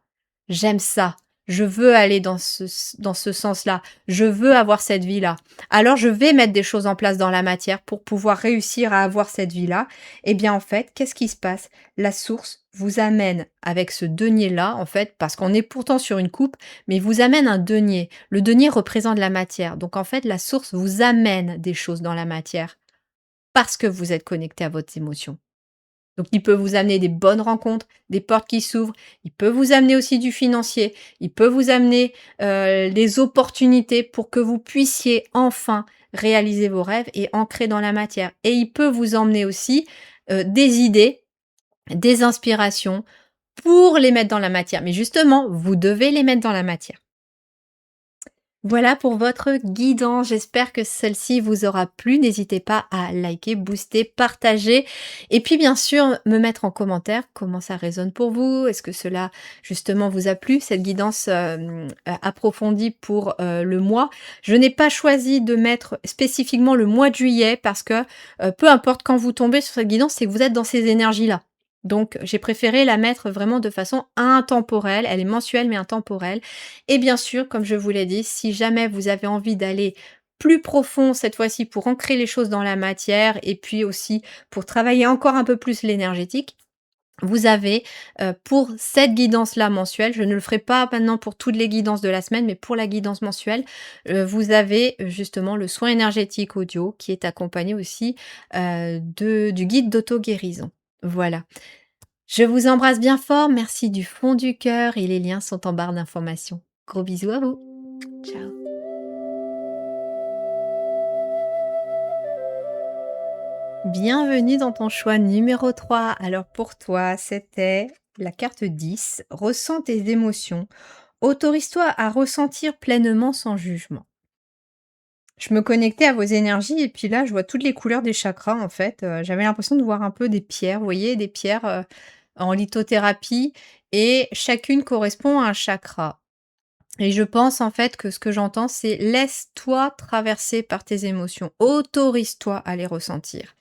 «J'aime ça, je veux aller dans ce sens-là. Je veux avoir cette vie-là. Alors je vais mettre des choses en place dans la matière pour pouvoir réussir à avoir cette vie-là. Eh bien, en fait, qu'est-ce qui se passe? La source vous amène avec ce denier-là, en fait, parce qu'on est pourtant sur une coupe, mais il vous amène un denier. Le denier représente la matière. Donc, en fait, la source vous amène des choses dans la matière parce que vous êtes connecté à votre émotion. Donc il peut vous amener des bonnes rencontres, des portes qui s'ouvrent, il peut vous amener aussi du financier, il peut vous amener, des opportunités pour que vous puissiez enfin réaliser vos rêves et ancrer dans la matière et il peut vous emmener aussi, des idées, des inspirations pour les mettre dans la matière. Mais justement, vous devez les mettre dans la matière. Voilà pour votre guidance. J'espère que celle-ci vous aura plu. N'hésitez pas à liker, booster, partager et puis bien sûr me mettre en commentaire comment ça résonne pour vous. Est-ce que cela justement vous a plu, cette guidance approfondie pour le mois? Je n'ai pas choisi de mettre spécifiquement le mois de juillet parce que peu importe quand vous tombez sur cette guidance, c'est que vous êtes dans ces énergies-là. Donc j'ai préféré la mettre vraiment de façon intemporelle. Elle est mensuelle mais intemporelle et bien sûr, comme je vous l'ai dit, si jamais vous avez envie d'aller plus profond cette fois-ci pour ancrer les choses dans la matière et puis aussi pour travailler encore un peu plus l'énergétique, vous avez, pour cette guidance-là mensuelle, je ne le ferai pas maintenant pour toutes les guidances de la semaine, mais pour la guidance mensuelle, vous avez, justement le soin énergétique audio qui est accompagné aussi, du guide d'auto-guérison. Voilà. Je vous embrasse bien fort, merci du fond du cœur et les liens sont en barre d'informations. Gros bisous à vous. Ciao. Bienvenue dans ton choix numéro 3. Alors pour toi, c'était la carte 10. Ressens tes émotions. Autorise-toi à ressentir pleinement sans jugement. Je me connectais à vos énergies et puis là, je vois toutes les couleurs des chakras en fait. J'avais l'impression de voir un peu des pierres, vous voyez, des pierres en lithothérapie et chacune correspond à un chakra. Et je pense en fait que ce que j'entends, c'est laisse-toi traverser par tes émotions, autorise-toi à les ressentir.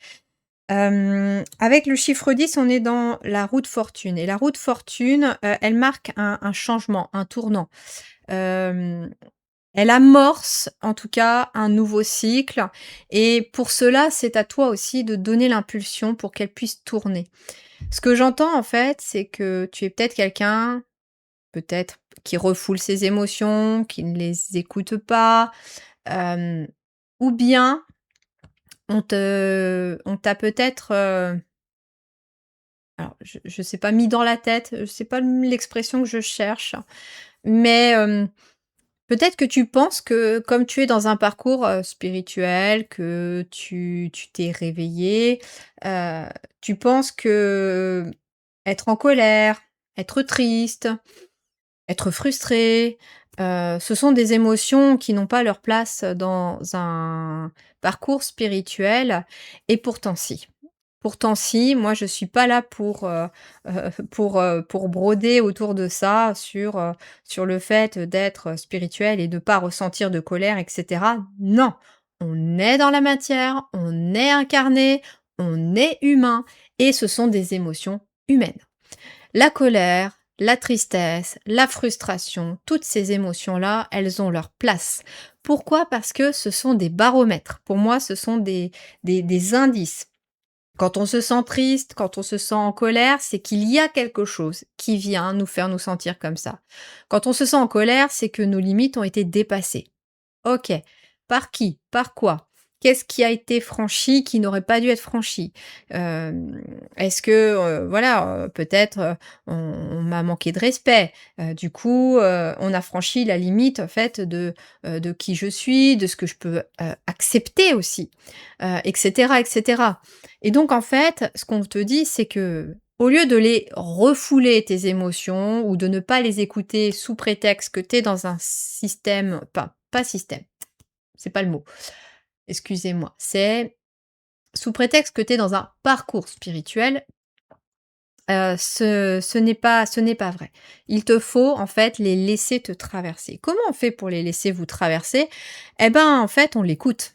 Avec le chiffre 10, on est dans la roue de fortune et la roue de fortune, elle marque un changement, un tournant. Hem, Elle amorce en tout cas un nouveau cycle et pour cela, c'est à toi aussi de donner l'impulsion pour qu'elle puisse tourner. Ce que j'entends en fait, c'est que tu es peut-être quelqu'un, peut-être, qui refoule ses émotions, qui ne les écoute pas, hem, ou bien on t'a peut-être, alors je sais pas, mis dans la tête, c'est pas l'expression que je cherche, mais, peut-être que tu penses que comme tu es dans un parcours, spirituel, que tu t'es réveillé, heu, tu penses que être en colère, être triste, être frustré, ce sont des émotions qui n'ont pas leur place dans un parcours spirituel et pourtant si. Pourtant si, moi je suis pas là pour broder autour de ça sur le fait d'être spirituel et de pas ressentir de colère et cetera. Non! On est dans la matière, on est incarné, on est humain et ce sont des émotions humaines. La colère, la tristesse, la frustration, toutes ces émotions-là, elles ont leur place. Pourquoi? Parce que ce sont des baromètres. Pour moi, ce sont des indices. Quand on se sent triste, quand on se sent en colère, c'est qu'il y a quelque chose qui vient nous faire nous sentir comme ça. Quand on se sent en colère, c'est que nos limites ont été dépassées. OK. Par qui? Par quoi? Qu'est-ce qui a été franchi qui n'aurait pas dû être franchi? Est-ce que, voilà, peut-être, on m'a manqué de respect, du coup, on a franchi la limite en fait de qui je suis, de ce que je peux, accepter aussi, et cetera et cetera. Et donc en fait, ce qu'on te dit, c'est que au lieu de les refouler tes émotions ou de ne pas les écouter sous prétexte que tu es dans un système pas système, c'est pas le mot. Excusez-moi, c'est sous prétexte que tu es dans un parcours spirituel, ce n'est pas vrai. Il te faut, en fait, les laisser te traverser. Comment on fait pour les laisser vous traverser? Eh ben, en fait, on l'écoute.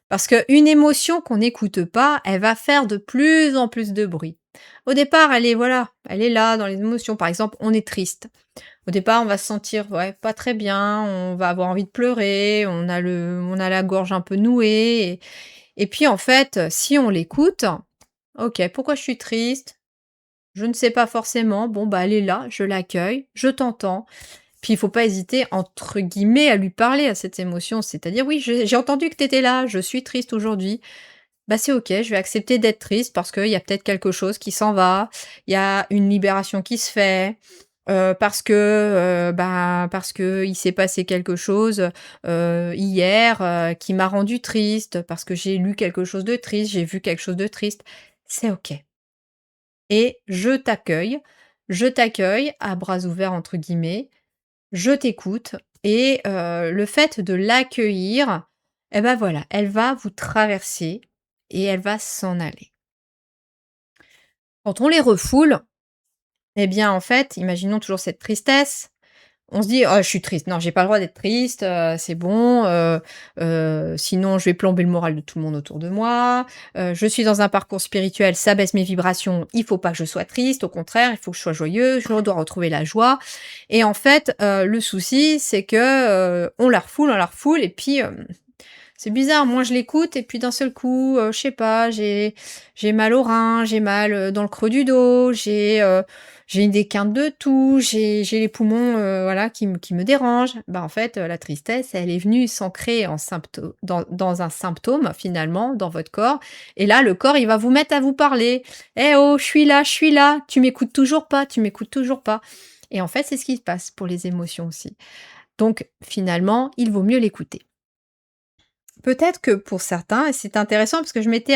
Parce qu'une émotion qu'on n'écoute pas, elle va faire de plus en plus de bruit. Au départ, elle est voilà, elle est là dans les émotions. Par exemple, on est triste. Au départ, on va se sentir, ouais, pas très bien, on va avoir envie de pleurer, on a la gorge un peu nouée et puis, en fait, si on l'écoute: «OK, pourquoi je suis triste? Je ne sais pas forcément. Bon, bah, elle est là, je l'accueille, je t'entends». Puis il faut pas hésiter, entre guillemets, à lui parler à cette émotion. C'est-à-dire: «Oui, j'ai entendu que tu étais là, je suis triste aujourd'hui. Bah, c'est OK, je vais accepter d'être triste parce qu'il y a peut-être quelque chose qui s'en va, il y a une libération qui se fait, parce que, bah, parce qu'il s'est passé quelque chose, hier, qui m'a rendu triste, parce que j'ai lu quelque chose de triste, j'ai vu quelque chose de triste. C'est OK et je t'accueille à bras ouverts entre guillemets, je t'écoute et le fait de l'accueillir et ben voilà, elle va vous traverser et elle va s'en aller. Quand on les refoule, eh bien, en fait, imaginons toujours cette tristesse. On se dit: «Oh, je suis triste. Non, j'ai pas le droit d'être triste, c'est bon, sinon je vais plomber le moral de tout le monde autour de moi. Je suis dans un parcours spirituel, ça baisse mes vibrations, il faut pas que je sois triste, au contraire, il faut que je sois joyeux, je dois retrouver la joie» et en fait, le souci, c'est que, on la refoule et puis, c'est bizarre, moi je l'écoute et puis d'un seul coup, je sais pas, j'ai mal aux reins, j'ai mal, dans le creux du dos, j'ai des quintes de toux, j'ai les poumons, voilà qui me dérangent. Bah, en fait, la tristesse, elle est venue s'ancrer en dans un symptôme finalement dans votre corps et là, le corps, il va vous mettre à vous parler: «Eh oh, je suis là, tu m'écoutes toujours pas, tu m'écoutes toujours pas» et en fait, c'est ce qui se passe pour les émotions aussi. Donc finalement, il vaut mieux l'écouter. Peut-être que pour certains et c'est intéressant parce que je m'étais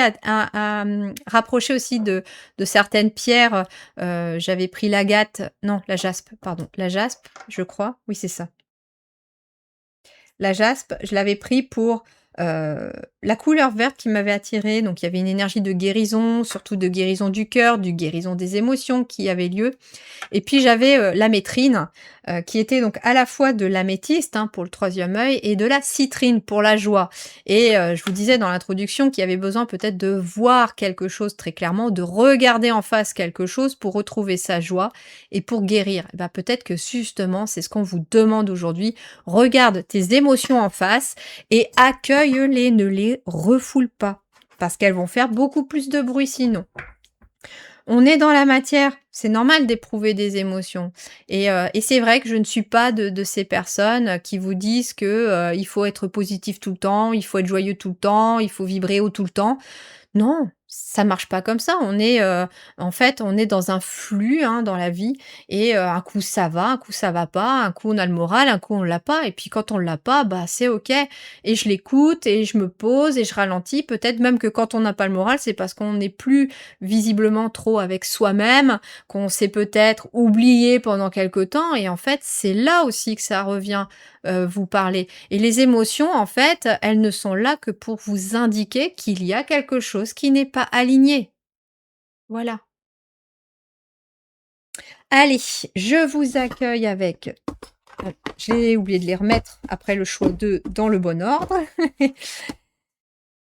rapprochée aussi de certaines pierres, j'avais pris l'agate non, la jaspe, pardon, la jaspe, je crois, oui, c'est ça. La jaspe, je l'avais pris pour, la couleur verte qui m'avait attirée, donc il y avait une énergie de guérison, surtout de guérison du cœur, du guérison des émotions qui avait lieu et puis j'avais, l'amétrine, qui était donc à la fois de l'améthyste, hein, pour le troisième œil et de la citrine pour la joie et je vous disais dans l'introduction qu'il y avait besoin peut-être de voir quelque chose très clairement, de regarder en face quelque chose pour retrouver sa joie et pour guérir. Et bah, peut-être que justement, c'est ce qu'on vous demande aujourd'hui. Regarde tes émotions en face et accueille-les, ne les refoule pas parce qu'elles vont faire beaucoup plus de bruit sinon. On est dans la matière, c'est normal d'éprouver des émotions et c'est vrai que je ne suis pas de ces personnes qui vous disent que, il faut être positif tout le temps, il faut être joyeux tout le temps, il faut vibrer haut tout le temps. Non, ça marche pas comme ça. En fait, on est dans un flux, hein, dans la vie et un coup ça va, un coup ça va pas, un coup on a le moral, un coup on l'a pas et puis quand on l'a pas, bah, c'est OK et je l'écoute et je me pose et je ralentis. Peut-être même que quand on n'a pas le moral, c'est parce qu'on n'est plus visiblement trop avec soi-même, qu'on s'est peut-être oublié pendant quelque temps et en fait, c'est là aussi que ça revient, vous parler. Et les émotions, en fait, elles ne sont là que pour vous indiquer qu'il y a quelque chose qui n'est pas aligné. Voilà. Allez, je vous accueille avec j'ai oublié de les remettre après le choix d'eux dans le bon ordre.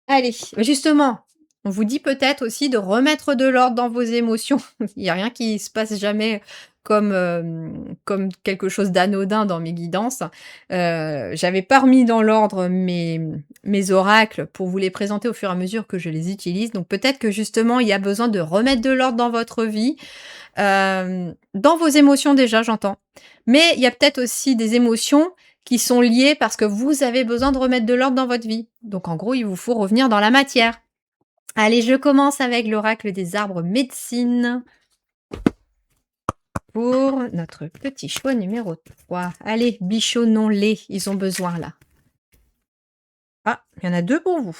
Allez, justement, on vous dit peut-être aussi de remettre de l'ordre dans vos émotions. Il y a rien qui se passe jamais comme quelque chose d'anodin dans mes guidances. J'avais pas remis dans l'ordre mes oracles pour vous les présenter au fur et à mesure que je les utilise. Donc peut-être que justement, il y a besoin de remettre de l'ordre dans votre vie, dans vos émotions déjà, j'entends. Mais il y a peut-être aussi des émotions qui sont liées parce que vous avez besoin de remettre de l'ordre dans votre vie. Donc en gros, il vous faut revenir dans la matière. Allez, je commence avec l'oracle des arbres médecine pour notre petit choix numéro 3. Allez, bichonnons-les, ils ont besoin là. Ah, il y en a 2 pour vous.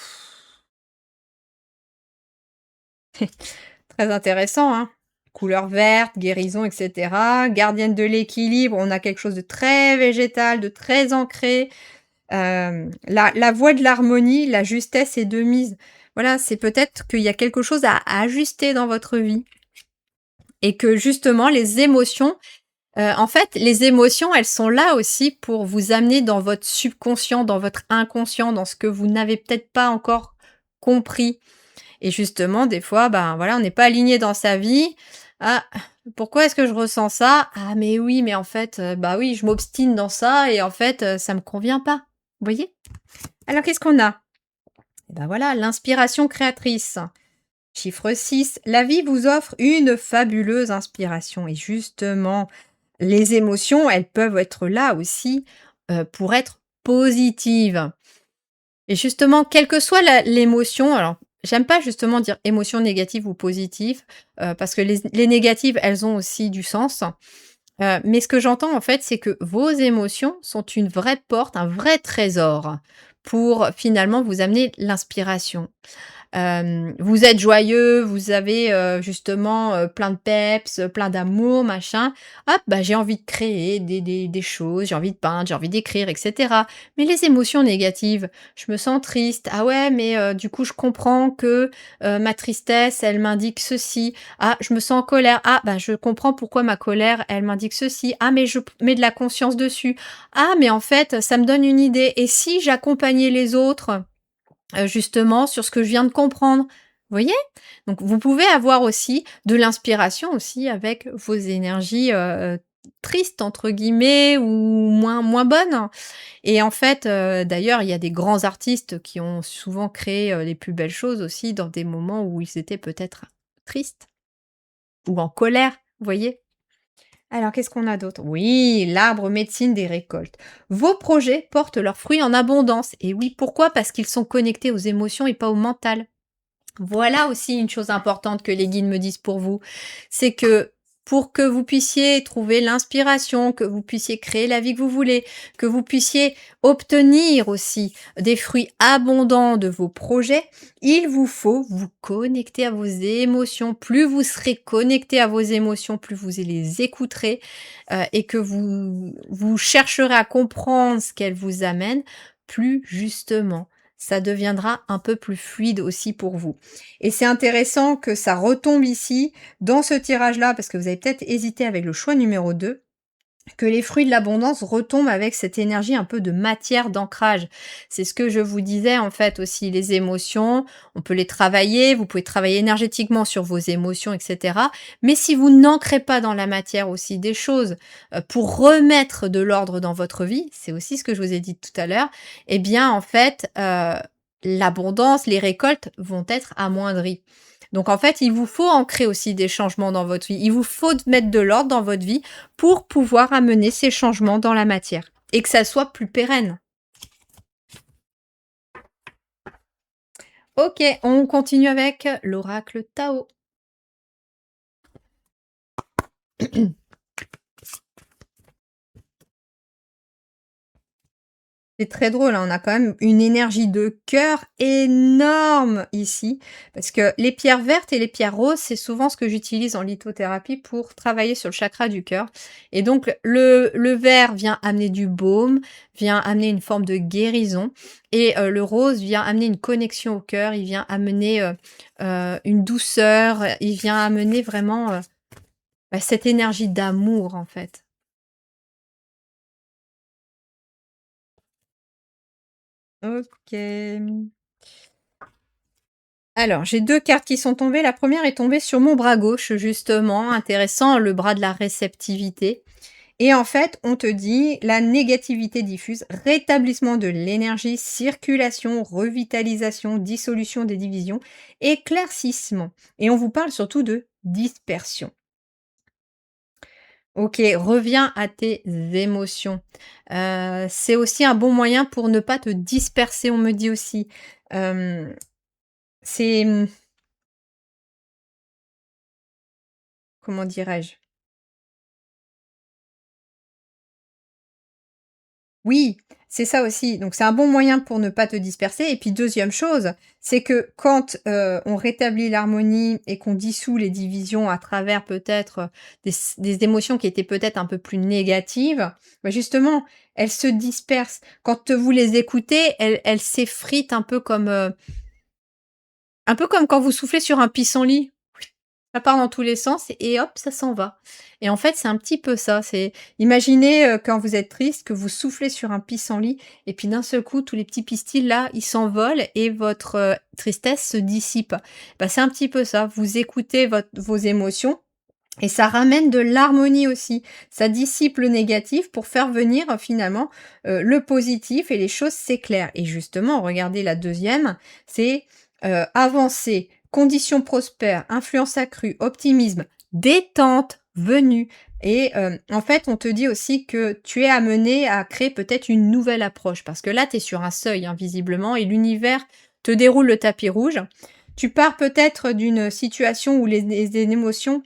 Très intéressant, hein. Couleur verte, guérison, et cetera. Gardienne de l'équilibre, on a quelque chose de très végétal, de très ancré. La voie de l'harmonie, la justesse est de mise. Voilà, c'est peut-être qu'il y a quelque chose à ajuster dans votre vie et que justement les émotions, en fait, les émotions, elles sont là aussi pour vous amener dans votre subconscient, dans votre inconscient, dans ce que vous n'avez peut-être pas encore compris. Et justement, des fois, ben, voilà, on n'est pas aligné dans sa vie. «Ah, pourquoi est-ce que je ressens ça? Ah mais oui, mais en fait, bah, oui, je m'obstine dans ça et en fait, ça me convient pas». Vous voyez? Alors qu'est-ce qu'on a? Et ben, voilà, l'inspiration créatrice. Chiffre 6, la vie vous offre une fabuleuse inspiration et justement, les émotions, elles peuvent être là aussi, pour être positives. Et justement, quelle que soit l'émotion, alors j'aime pas justement dire émotion négative ou positive, parce que les négatives, elles ont aussi du sens. Mais ce que j'entends en fait, c'est que vos émotions sont une vraie porte, un vrai trésor pour finalement vous amener l'inspiration. Vous êtes joyeux, vous avez, justement, plein de peps, plein d'amour, machin. Hop, bah, j'ai envie de créer des choses, j'ai envie de peindre, j'ai envie d'écrire et cetera. Mais les émotions négatives, je me sens triste. Ah ouais, mais du coup, je comprends que, ma tristesse, elle m'indique ceci. Ah, je me sens en colère. Ah, bah, je comprends pourquoi ma colère, elle m'indique ceci. Ah, mais je mets de la conscience dessus. Ah, mais en fait, ça me donne une idée. Et si j'accompagnais les autres justement sur ce que je viens de comprendre. Vous voyez? Donc vous pouvez avoir aussi de l'inspiration aussi avec vos énergies, «tristes» entre guillemets ou moins bonnes et en fait, d'ailleurs, il y a des grands artistes qui ont souvent créé, les plus belles choses aussi dans des moments où ils étaient peut-être tristes ou en colère, vous voyez? Alors qu'est-ce qu'on a d'autre? Oui, l'arbre médecine des récoltes. Vos projets portent leurs fruits en abondance et oui, pourquoi? Parce qu'ils sont connectés aux émotions et pas au mental. Voilà aussi une chose importante que les guides me disent pour vous, c'est que pour que vous puissiez trouver l'inspiration, que vous puissiez créer la vie que vous voulez, que vous puissiez obtenir aussi des fruits abondants de vos projets, il vous faut vous connecter à vos émotions. Plus vous serez connecté à vos émotions, plus vous les écouterez et que vous chercherez à comprendre ce qu'elles vous amènent, plus justement ça deviendra un peu plus fluide aussi pour vous. Et c'est intéressant que ça retombe ici, dans ce tirage-là, parce que vous avez peut-être hésité avec le choix numéro 2, que les fruits de l'abondance retombent avec cette énergie un peu de matière d'ancrage. C'est ce que je vous disais en fait aussi, les émotions, on peut les travailler, vous pouvez travailler énergétiquement sur vos émotions, etc. Mais si vous n'ancrez pas dans la matière aussi des choses pour remettre de l'ordre dans votre vie, c'est aussi ce que je vous ai dit tout à l'heure, eh bien en fait, l'abondance, les récoltes vont être amoindries. Donc en fait, il vous faut ancrer aussi des changements dans votre vie. Il vous faut mettre de l'ordre dans votre vie pour pouvoir amener ces changements dans la matière et que ça soit plus pérenne. OK, on continue avec l'oracle Tao. C'est très drôle, hein, on a quand même une énergie de cœur énorme ici, parce que les pierres vertes et les pierres roses, c'est souvent ce que j'utilise en lithothérapie pour travailler sur le chakra du cœur. Et donc le vert vient amener du baume, vient amener une forme de guérison, et le rose vient amener une connexion au cœur, il vient amener une douceur, il vient amener vraiment bah, cette énergie d'amour en fait. Ok. Alors, j'ai 2 cartes qui sont tombées. La première est tombée sur mon bras gauche, justement, intéressant, le bras de la réceptivité. Et en fait, on te dit la négativité diffuse, rétablissement de l'énergie, circulation, revitalisation, dissolution des divisions, éclaircissement. Et on vous parle surtout de dispersion. OK, reviens à tes émotions. C'est aussi un bon moyen pour ne pas te disperser, on me dit aussi. Hem, c'est, comment dirais-je? Oui, c'est ça aussi. Donc c'est un bon moyen pour ne pas te disperser et puis deuxième chose, c'est que quand, on rétablit l'harmonie et qu'on dissout les divisions à travers peut-être, des émotions qui étaient peut-être un peu plus négatives, bah, justement, elles se dispersent. Quand, vous les écoutez, elles s'effritent un peu comme quand vous soufflez sur un pissenlit. Ça part dans tous les sens et hop, ça s'en va. Et en fait, c'est un petit peu ça, c'est imaginez, quand vous êtes triste, que vous soufflez sur un pissenlit et puis d'un seul coup, tous les petits pistils là, ils s'envolent et votre, tristesse se dissipe. Bah, c'est un petit peu ça, vous écoutez vos émotions et ça ramène de l'harmonie aussi. Ça dissipe le négatif pour faire venir, finalement, le positif et les choses s'éclairent. Et justement, regardez la deuxième, c'est, avancée, conditions prospères, influence accrue, optimisme, détente venue. Et en fait, on te dit aussi que tu es amené à créer peut-être une nouvelle approche parce que là, tu es sur un seuil, hein, visiblement et l'univers te déroule le tapis rouge. Tu pars peut-être d'une situation où les émotions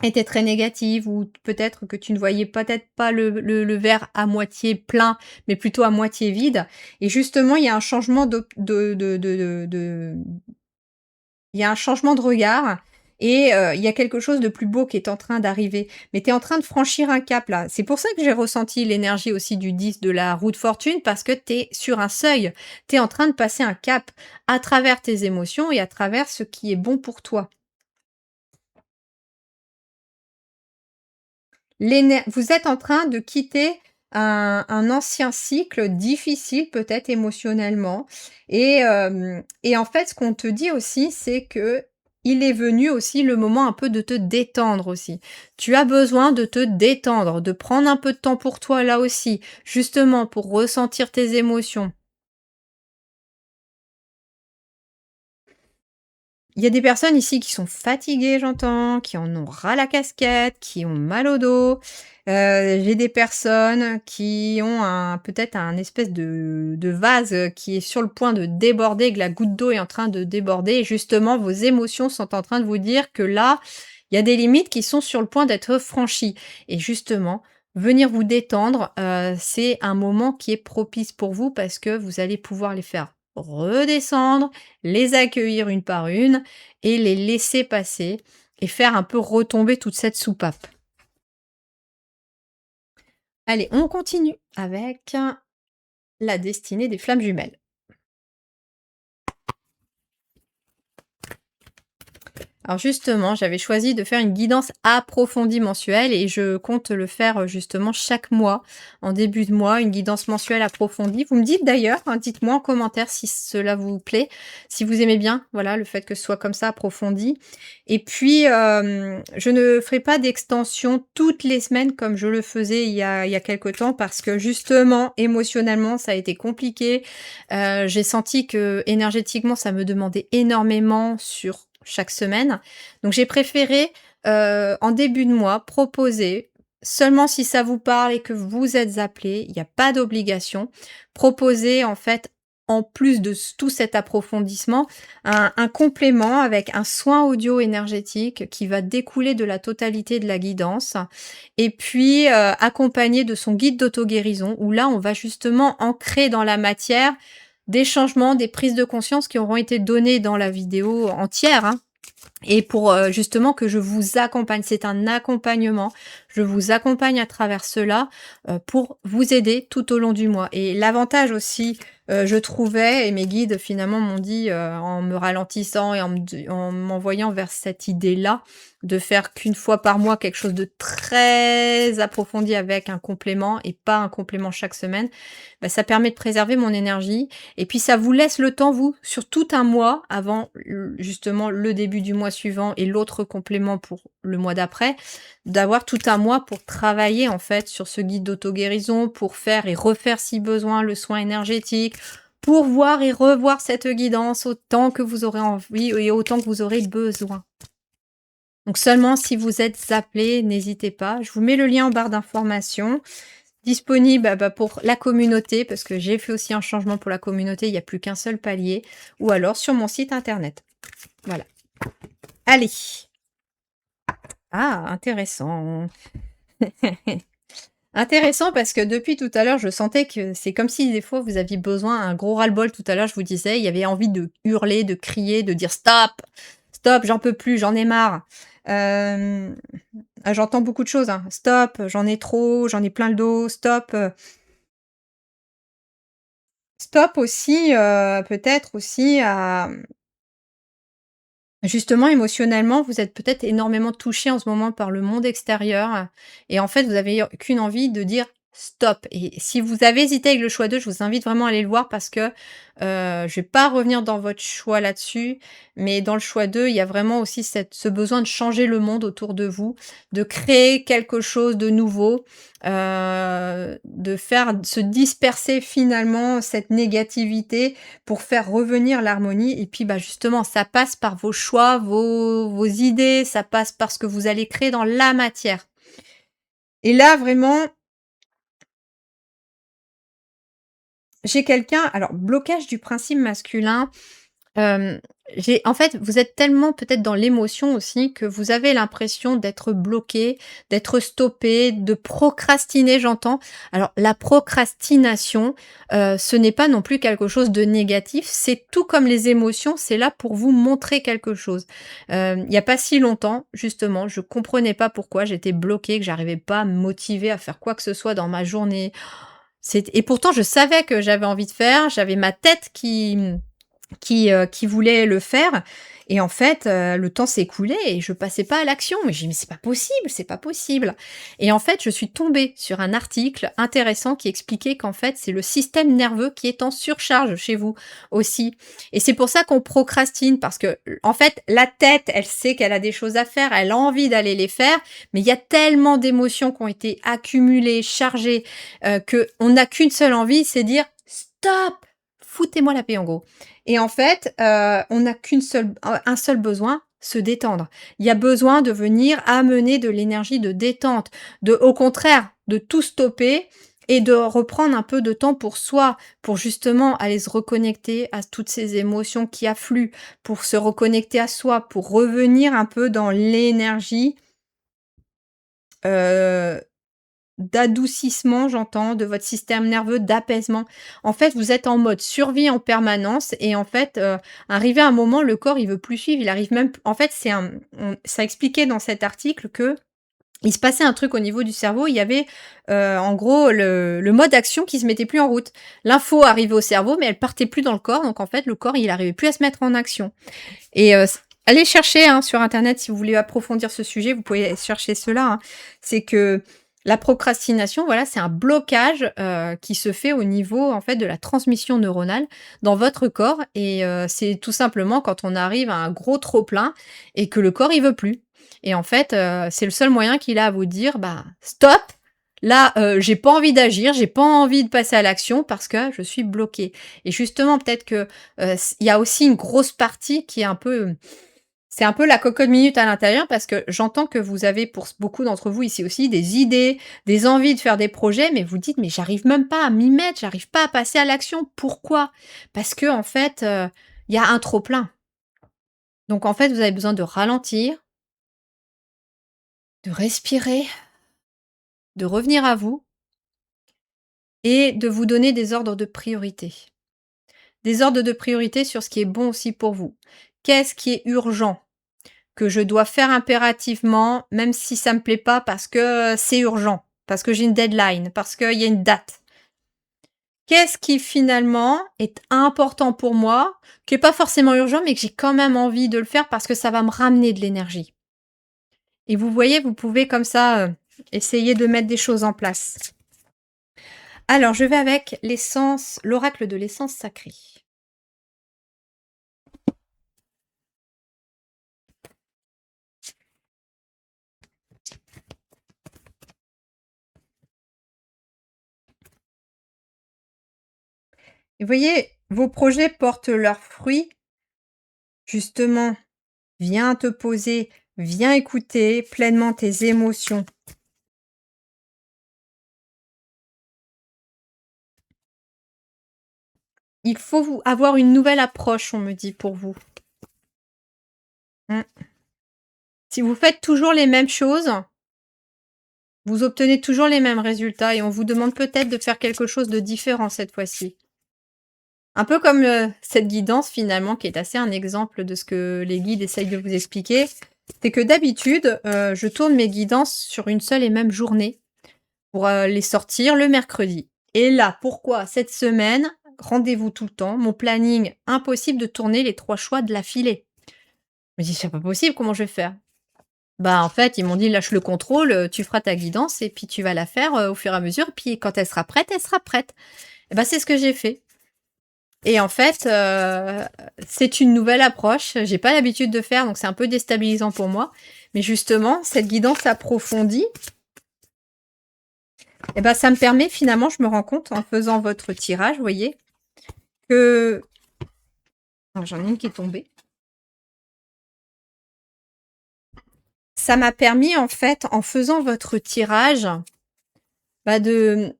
était très négative ou peut-être que tu ne voyais peut-être pas le verre à moitié plein, mais plutôt à moitié vide et justement, il y a un changement il y a un changement de regard et il y a quelque chose de plus beau qui est en train d'arriver. Mais tu es en train de franchir un cap là. C'est pour ça que j'ai ressenti l'énergie aussi du 10 de la roue de fortune parce que tu es sur un seuil. Tu es en train de passer un cap à travers tes émotions et à travers ce qui est bon pour toi. Vous êtes en train de quitter un ancien cycle difficile peut-être émotionnellement et en fait, ce qu'on te dit aussi, c'est que il est venu aussi le moment un peu de te détendre aussi. Tu as besoin de te détendre, de prendre un peu de temps pour toi là aussi, justement pour ressentir tes émotions. Il y a des personnes ici qui sont fatiguées, j'entends, qui en ont ras la casquette, qui ont mal au dos. J'ai des personnes qui ont un peut-être un espèce de vase, qui est sur le point de déborder, que la goutte d'eau est en train de déborder et justement vos émotions sont en train de vous dire que là, il y a des limites qui sont sur le point d'être franchies et justement, venir vous détendre, c'est un moment qui est propice pour vous parce que vous allez pouvoir les faire redescendre, les accueillir une par une et les laisser passer et faire un peu retomber toute cette soupape. Allez, on continue avec la destinée des flammes jumelles. Alors justement, j'avais choisi de faire une guidance approfondie mensuelle et je compte le faire justement chaque mois, en début de mois, une guidance mensuelle approfondie. Vous me dites d'ailleurs, hein, dites-moi en commentaire si cela vous plaît, si vous aimez bien, voilà, le fait que ce soit comme ça approfondi. Et puis, je ne ferai pas d'extension toutes les semaines comme je le faisais il y a quelque temps parce que justement, émotionnellement, ça a été compliqué. J'ai senti que énergétiquement, ça me demandait énormément sur chaque semaine. Donc j'ai préféré, en début de mois, proposer, seulement si ça vous parle et que vous êtes appelé, il n'y a pas d'obligation, proposer en fait, en plus de tout cet approfondissement, un complément avec un soin audio énergétique qui va découler de la totalité de la guidance et puis, accompagné de son guide d'auto-guérison où là, on va justement ancrer dans la matière des changements, des prises de conscience qui auront été données dans la vidéo entière, hein. Et pour, justement que je vous accompagne, c'est un accompagnement. Je vous accompagne à travers cela, pour vous aider tout au long du mois et l'avantage aussi, je trouvais et mes guides finalement m'ont dit, en me ralentissant et en m'envoyant vers cette idée-là, de faire qu'une fois par mois quelque chose de très approfondi avec un complément et pas un complément chaque semaine, bah, ça permet de préserver mon énergie et puis ça vous laisse le temps, vous, sur tout un mois avant justement le début du mois suivant et l'autre complément pour le mois d'après, d'avoir tout un mois pour travailler en fait sur ce guide d'auto-guérison, pour faire et refaire si besoin le soin énergétique, pour voir et revoir cette guidance autant que vous aurez envie et autant que vous aurez besoin. Donc seulement si vous êtes appelé, n'hésitez pas. Je vous mets le lien en barre d'informations. Disponible, pour la communauté, parce que j'ai fait aussi un changement pour la communauté, il y a plus qu'un seul palier, ou alors sur mon site internet. Voilà. Allez. Ah, intéressant. Intéressant parce que depuis tout à l'heure, je sentais que c'est comme si des fois vous aviez besoin un gros ras-le-bol tout à l'heure, je vous disais, il y avait envie de hurler, de crier, de dire: «Stop! Stop, j'en peux plus, j'en ai marre». Hem, J'entends beaucoup de choses, hein. «Stop, j'en ai trop, j'en ai plein le dos, stop», stop aussi, peut-être aussi à justement, émotionnellement, vous êtes peut-être énormément touché en ce moment par le monde extérieur et en fait, vous avez qu'une envie de dire: «Stop» et si vous avez hésité avec le choix 2, je vous invite vraiment à aller le voir parce que, je vais pas revenir dans votre choix là-dessus, mais dans le choix 2, il y a vraiment aussi ce besoin de changer le monde autour de vous, de créer quelque chose de nouveau, de faire se disperser finalement cette négativité pour faire revenir l'harmonie et puis, justement, ça passe par vos choix, vos idées, ça passe par ce que vous allez créer dans la matière et là, vraiment, j'ai quelqu'un alors blocage du principe masculin. Hem, j'ai en fait, vous êtes tellement peut-être dans l'émotion aussi que vous avez l'impression d'être bloqué, d'être stoppé, de procrastiner, j'entends. Alors la procrastination, ce n'est pas non plus quelque chose de négatif, c'est tout comme les émotions, c'est là pour vous montrer quelque chose. Il y a pas si longtemps, justement, je comprenais pas pourquoi j'étais bloquée, que j'arrivais pas à me motiver à faire quoi que ce soit dans ma journée. Et pourtant je savais que j'avais envie de faire, j'avais ma tête qui voulait le faire et en fait, le temps s'écoulait et je passais pas à l'action. Mais j'ai dit: «Mais c'est pas possible, c'est pas possible» et en fait, je suis tombée sur un article intéressant qui expliquait qu'en fait, c'est le système nerveux qui est en surcharge chez vous aussi et c'est pour ça qu'on procrastine parce que, en fait, la tête, elle sait qu'elle a des choses à faire, elle a envie d'aller les faire, mais il y a tellement d'émotions qui ont été accumulées, chargées, qu'on n'a qu'une seule envie, c'est dire: «Stop! Foutez-moi la paix», en gros. Et en fait, on n'a qu'une seule un seul besoin, se détendre. Il y a besoin de venir amener de l'énergie de détente, de au contraire, de tout stopper et de reprendre un peu de temps pour soi, pour justement aller se reconnecter à toutes ces émotions qui affluent, pour se reconnecter à soi, pour revenir un peu dans l'énergie, heu d'adoucissement, j'entends, de votre système nerveux, d'apaisement. En fait, vous êtes en mode survie en permanence et en fait, arrivé à un moment, le corps, il veut plus suivre, il arrive même p en fait, c'est un ça expliquait dans cet article que il se passait un truc au niveau du cerveau. Il y avait, en gros, le mode action qui se mettait plus en route. L'info arrivait au cerveau, mais elle partait plus dans le corps, donc en fait, le corps, il arrivait plus à se mettre en action et allez chercher, hein, sur internet si vous voulez approfondir ce sujet, vous pouvez chercher cela, hein. C'est que la procrastination, voilà, c'est un blocage, qui se fait au niveau, en fait, de la transmission neuronale dans votre corps et c'est tout simplement quand on arrive à un gros trop plein et que le corps, il veut plus et en fait, c'est le seul moyen qu'il a à vous dire: «Bah, stop, là, j'ai pas envie d'agir, j'ai pas envie de passer à l'action parce que je suis bloqué» et justement, peut-être que, il y a aussi une grosse partie qui est un peu, c'est un peu la cocotte minute à l'intérieur parce que j'entends que vous avez pour beaucoup d'entre vous ici aussi des idées, des envies de faire des projets, mais vous dites: «Mais j'arrive même pas à m'y mettre, j'arrive pas à passer à l'action». Pourquoi? Parce que en fait, il y a un trop plein. Donc en fait, vous avez besoin de ralentir, de respirer, de revenir à vous et de vous donner des ordres de priorité. Des ordres de priorité sur ce qui est bon aussi pour vous. Qu'est-ce qui est urgent? Que je dois faire impérativement, même si ça me plaît pas parce que c'est urgent, parce que j'ai une deadline, parce qu'il y a une date. Qu'est-ce qui finalement est important pour moi, qui est pas forcément urgent, mais que j'ai quand même envie de le faire parce que ça va me ramener de l'énergie? Et vous voyez, vous pouvez comme ça, essayer de mettre des choses en place. Alors je vais avec l'essence l'oracle de l'essence sacrée. Et vous voyez, vos projets portent leurs fruits, justement. Viens te poser Viens écouter pleinement tes émotions. Il faut vous avoir une nouvelle approche, on me dit pour vous. Mmh. Si vous faites toujours les mêmes choses, vous obtenez toujours les mêmes résultats et on vous demande peut-être de faire quelque chose de différent cette fois-ci. Un peu comme, cette guidance finalement qui est assez un exemple de ce que les guides essayent de vous expliquer. C'est que d'habitude, je tourne mes guidances sur une seule et même journée pour, les sortir le mercredi. Et là, pourquoi cette semaine, rendez-vous tout le temps, mon planning, impossible de tourner les 3 choix de l'affilée. Je me dis: «C'est pas possible, comment je vais faire?» Bah, en fait, ils m'ont dit: «Lâche le contrôle, tu feras ta guidance et puis tu vas la faire, au fur et à mesure, puis quand elle sera prête, elle sera prête». Et bah, c'est ce que j'ai fait et en fait, c'est une nouvelle approche. J'ai pas l'habitude de faire, donc c'est un peu déstabilisant pour moi. Mais justement, cette guidance approfondie et bah, ça me permet finalement, je me rends compte en faisant votre tirage, vous voyez, que alors j'en ai une qui est tombée. Ça m'a permis en fait, en faisant votre tirage, bah, de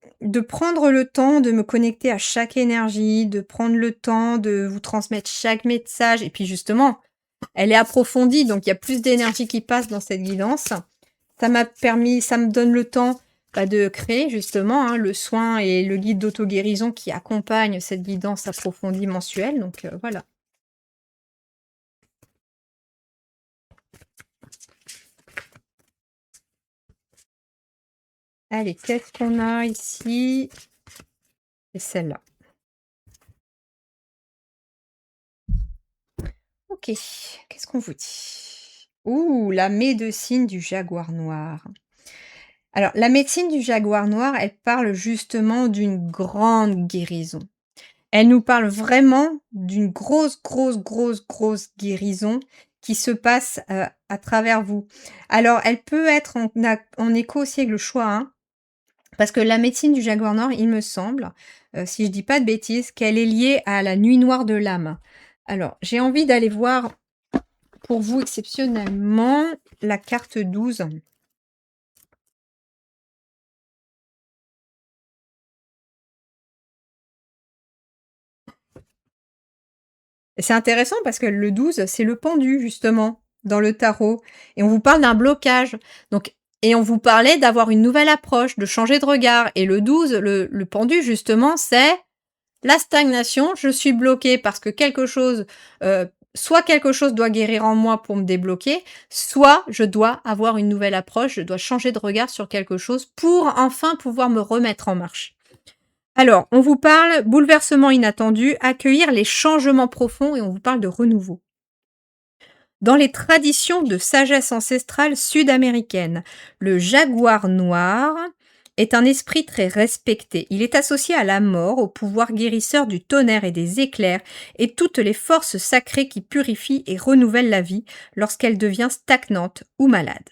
prendre le temps de me connecter à chaque énergie, de prendre le temps de vous transmettre chaque message et puis justement, elle est approfondie, donc il y a plus d'énergie qui passe dans cette guidance. Ça me donne le temps, bah, de créer justement, hein, le soin et le guide d'auto-guérison qui accompagne cette guidance approfondie mensuelle, donc voilà. Allez, qu'est-ce qu'on a ici? C'est celle-là. OK, qu'est-ce qu'on vous dit? Ouh, la médecine du jaguar noir. Alors, la médecine du jaguar noir, elle parle justement d'une grande guérison. Elle nous parle vraiment d'une grosse, grosse, grosse, grosse guérison qui se passe, à travers vous. Alors, elle peut être en écho aussi avec le choix, hein, parce que la médecine du jaguar noir, il me semble, si je dis pas de bêtises, qu'elle est liée à la nuit noire de l'âme. Alors, j'ai envie d'aller voir pour vous exceptionnellement la carte 12. Et c'est intéressant parce que le 12, c'est le pendu justement dans le tarot et on vous parle d'un blocage. Donc et on vous parlait d'avoir une nouvelle approche, de changer de regard et le 12, le pendu justement, c'est la stagnation. Je suis bloquée parce que quelque chose, soit quelque chose doit guérir en moi pour me débloquer, soit je dois avoir une nouvelle approche, je dois changer de regard sur quelque chose pour enfin pouvoir me remettre en marche. Alors, on vous parle bouleversement inattendu, accueillir les changements profonds et on vous parle de renouveau. Dans les traditions de sagesse ancestrale sud-américaine, le jaguar noir est un esprit très respecté. Il est associé à la mort, au pouvoir guérisseur du tonnerre et des éclairs et toutes les forces sacrées qui purifient et renouvellent la vie lorsqu'elle devient stagnante ou malade.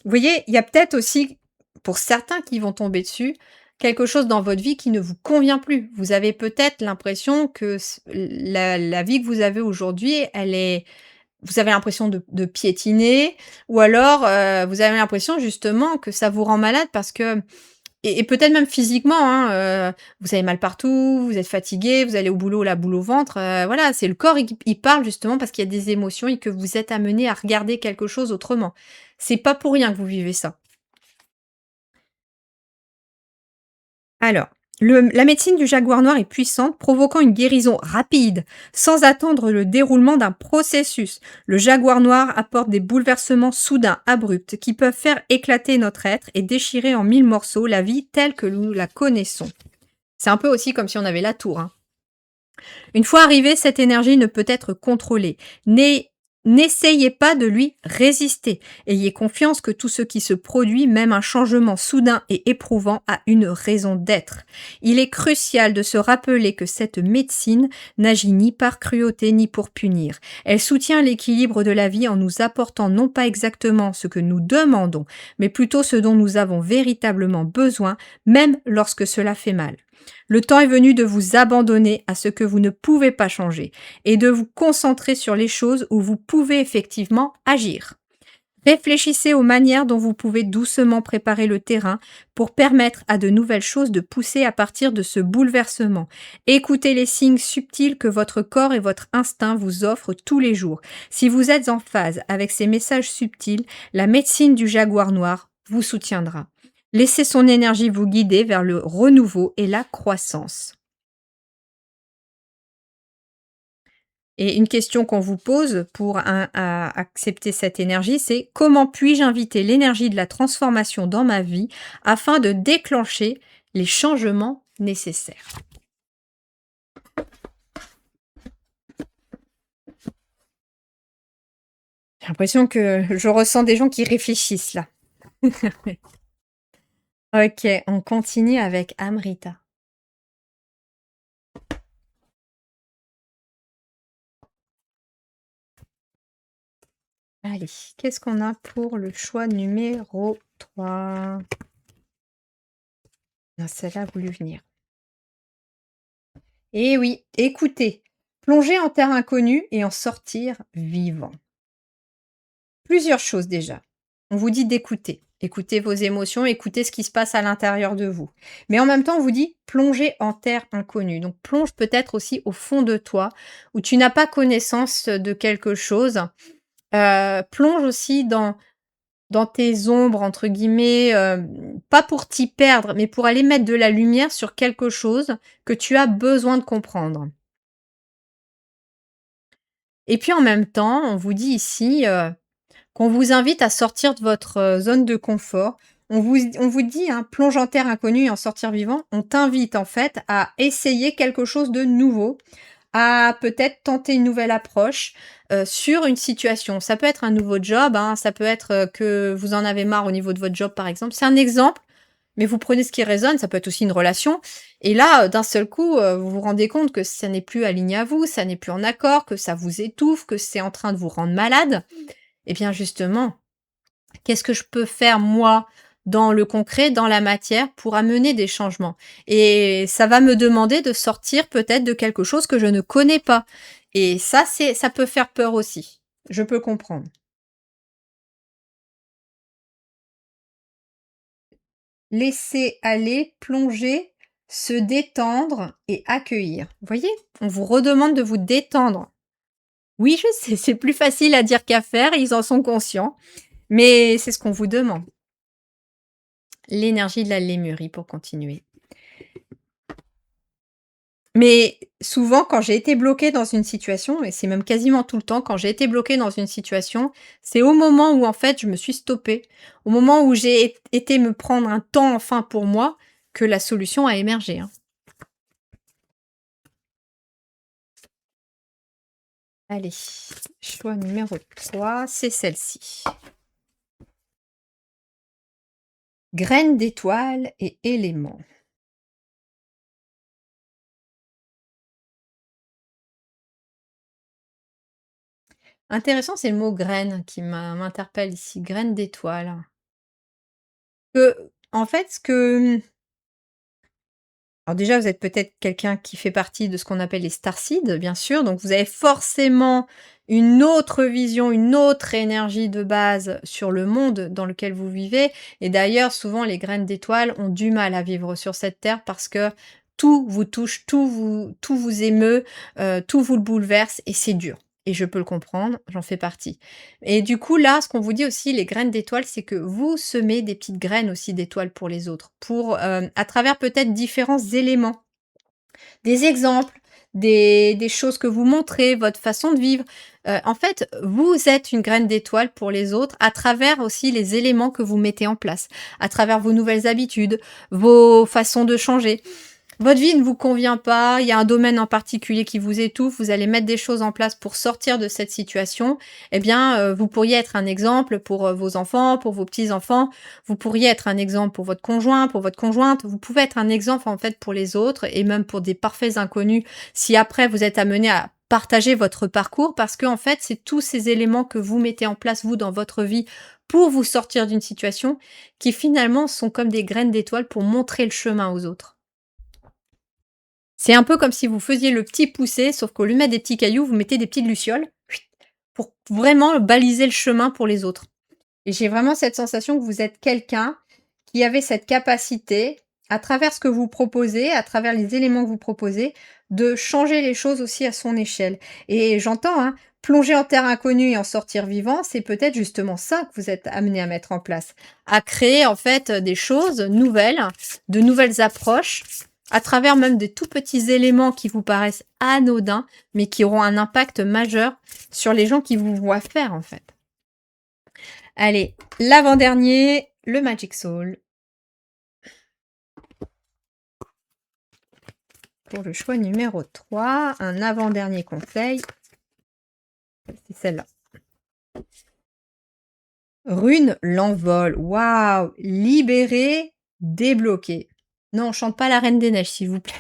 Vous voyez, il y a peut-être aussi, pour certains qui vont tomber dessus, quelque chose dans votre vie qui ne vous convient plus. Vous avez peut-être l'impression que la vie que vous avez aujourd'hui, vous avez l'impression de piétiner, ou alors vous avez l'impression justement que ça vous rend malade parce que, et peut-être même physiquement, hein, vous avez mal partout, vous êtes fatigué, vous allez au boulot, la boule au ventre, voilà, c'est le corps, il parle justement parce qu'il y a des émotions et que vous êtes amené à regarder quelque chose autrement. C'est pas pour rien que vous vivez ça. Alors, la médecine du jaguar noir est puissante, provoquant une guérison rapide, sans attendre le déroulement d'un processus. Le jaguar noir apporte des bouleversements soudains, abrupts, qui peuvent faire éclater notre être et déchirer en mille morceaux la vie telle que nous la connaissons. C'est un peu aussi comme si on avait la tour, hein. Une fois arrivée, cette énergie ne peut être contrôlée. N'essayez pas de lui résister. Ayez confiance que tout ce qui se produit, même un changement soudain et éprouvant, a une raison d'être. Il est crucial de se rappeler que cette médecine n'agit ni par cruauté ni pour punir. Elle soutient l'équilibre de la vie en nous apportant non pas exactement ce que nous demandons, mais plutôt ce dont nous avons véritablement besoin, même lorsque cela fait mal. Le temps est venu de vous abandonner à ce que vous ne pouvez pas changer et de vous concentrer sur les choses où vous pouvez effectivement agir. Réfléchissez aux manières dont vous pouvez doucement préparer le terrain pour permettre à de nouvelles choses de pousser à partir de ce bouleversement. Écoutez les signes subtils que votre corps et votre instinct vous offrent tous les jours. Si vous êtes en phase avec ces messages subtils, la médecine du jaguar noir vous soutiendra. Laissez son énergie vous guider vers le renouveau et la croissance. Et une question qu'on vous pose pour accepter cette énergie, c'est: comment puis-je inviter l'énergie de la transformation dans ma vie afin de déclencher les changements nécessaires? J'ai l'impression que je ressens des gens qui réfléchissent là. Ok, on continue avec Amrita. Allez, qu'est-ce qu'on a pour le choix numéro 3? Non, celle-là a voulu venir. Eh oui, écoutez, plonger en terre inconnue et en sortir vivant. Plusieurs choses déjà. On vous dit d'écouter. Écoutez vos émotions, écoutez ce qui se passe à l'intérieur de vous. Mais en même temps, on vous dit plonger en terre inconnue. Donc plonge peut-être aussi au fond de toi, où tu n'as pas connaissance de quelque chose. Plonge aussi dans tes ombres, entre guillemets, pas pour t'y perdre, mais pour aller mettre de la lumière sur quelque chose que tu as besoin de comprendre. Et puis en même temps, on vous dit ici, qu'on vous invite à sortir de votre, zone de confort. On vous dit, hein: «Plonge en terre inconnue et en sortir vivant». On t'invite en fait à essayer quelque chose de nouveau, à peut-être tenter une nouvelle approche, sur une situation. Ça peut être un nouveau job, hein, ça peut être, que vous en avez marre au niveau de votre job par exemple. C'est un exemple, mais vous prenez ce qui résonne, ça peut être aussi une relation et là, d'un seul coup, vous vous rendez compte que ça n'est plus aligné à vous, ça n'est plus en accord, que ça vous étouffe, que c'est en train de vous rendre malade. Et bien justement, qu'est-ce que je peux faire moi, dans le concret, dans la matière, pour amener des changements? Et ça va me demander de sortir peut-être de quelque chose que je ne connais pas. Et ça peut faire peur aussi. Je peux comprendre. Laisser aller, plonger, se détendre et accueillir. Vous voyez? On vous redemande de vous détendre. Oui, je sais, c'est plus facile à dire qu'à faire, ils en sont conscients, mais c'est ce qu'on vous demande. L'énergie de la lémurie pour continuer. Mais souvent, quand j'ai été bloquée dans une situation, et c'est même quasiment tout le temps, quand j'ai été bloquée dans une situation, c'est au moment où en fait je me suis stoppée, au moment où j'ai été me prendre un temps enfin pour moi, que la solution a émergé, hein. Allez, choix numéro 3, c'est celle-ci. Graines d'étoiles et éléments. Intéressant, c'est le mot graine qui m'interpelle ici, graines d'étoiles. En fait, ce que alors déjà, vous êtes peut-être quelqu'un qui fait partie de ce qu'on appelle les starseeds, bien sûr, donc vous avez forcément une autre vision, une autre énergie de base sur le monde dans lequel vous vivez et d'ailleurs, souvent les graines d'étoiles ont du mal à vivre sur cette terre parce que tout vous touche, tout vous émeut, tout vous le bouleverse et c'est dur et je peux le comprendre, j'en fais partie. Et du coup, là, ce qu'on vous dit aussi, les graines d'étoiles, c'est que vous semez des petites graines aussi d'étoiles pour les autres, pour, à travers peut-être différents éléments, des exemples, des choses que vous montrez, votre façon de vivre. En fait, vous êtes une graine d'étoile pour les autres à travers aussi les éléments que vous mettez en place, à travers vos nouvelles habitudes, vos façons de changer. Votre vie ne vous convient pas, il y a un domaine en particulier qui vous étouffe, vous allez mettre des choses en place pour sortir de cette situation, eh bien, vous pourriez être un exemple pour, vos enfants, pour vos petits-enfants. Vous pourriez être un exemple pour votre conjoint, pour votre conjointe. Vous pouvez être un exemple, en fait, pour les autres et même pour des parfaits inconnus, si après vous êtes amené à partager votre parcours parce qu'en fait, c'est tous ces éléments que vous mettez en place, vous, dans votre vie, pour vous sortir d'une situation, qui finalement sont comme des graines d'étoiles pour montrer le chemin aux autres. C'est un peu comme si vous faisiez le petit poussé, sauf qu'au lieu de mettre des petits cailloux, vous mettez des petites lucioles, pour vraiment baliser le chemin pour les autres. Et j'ai vraiment cette sensation que vous êtes quelqu'un qui avait cette capacité, à travers ce que vous proposez, à travers les éléments que vous proposez, de changer les choses aussi à son échelle. Et j'entends, hein, plonger en terre inconnue et en sortir vivant, c'est peut-être justement ça que vous êtes amené à mettre en place. À créer en fait des choses nouvelles, de nouvelles approches, à travers même des tout petits éléments qui vous paraissent anodins, mais qui auront un impact majeur sur les gens qui vous voient faire en fait. Allez, l'avant-dernier, le Magic Soul. Pour le choix numéro 3, un avant-dernier conseil. C'est celle-là. Rune l'envol. Waouh! Libérer, débloquer. Non, on chante pas la Reine des Neiges, s'il vous plaît.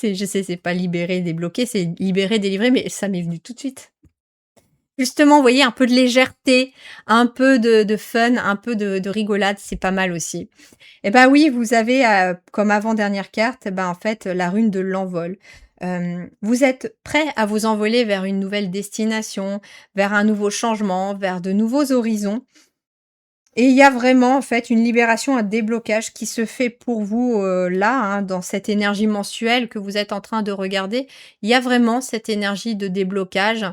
Je sais, c'est pas libérer, débloquer, c'est libérer, délivrer, mais ça m'est venu tout de suite. Justement, vous voyez, un peu de légèreté, un peu de fun, un peu de rigolade, c'est pas mal aussi. Eh ben oui, vous avez, comme avant-dernière carte, en fait, la rune de l'envol. Vous êtes prêt à vous envoler vers une nouvelle destination, vers un nouveau changement, vers de nouveaux horizons et il y a vraiment, en fait, une libération, un déblocage qui se fait pour vous, là, hein, dans cette énergie mensuelle que vous êtes en train de regarder. Il y a vraiment cette énergie de déblocage.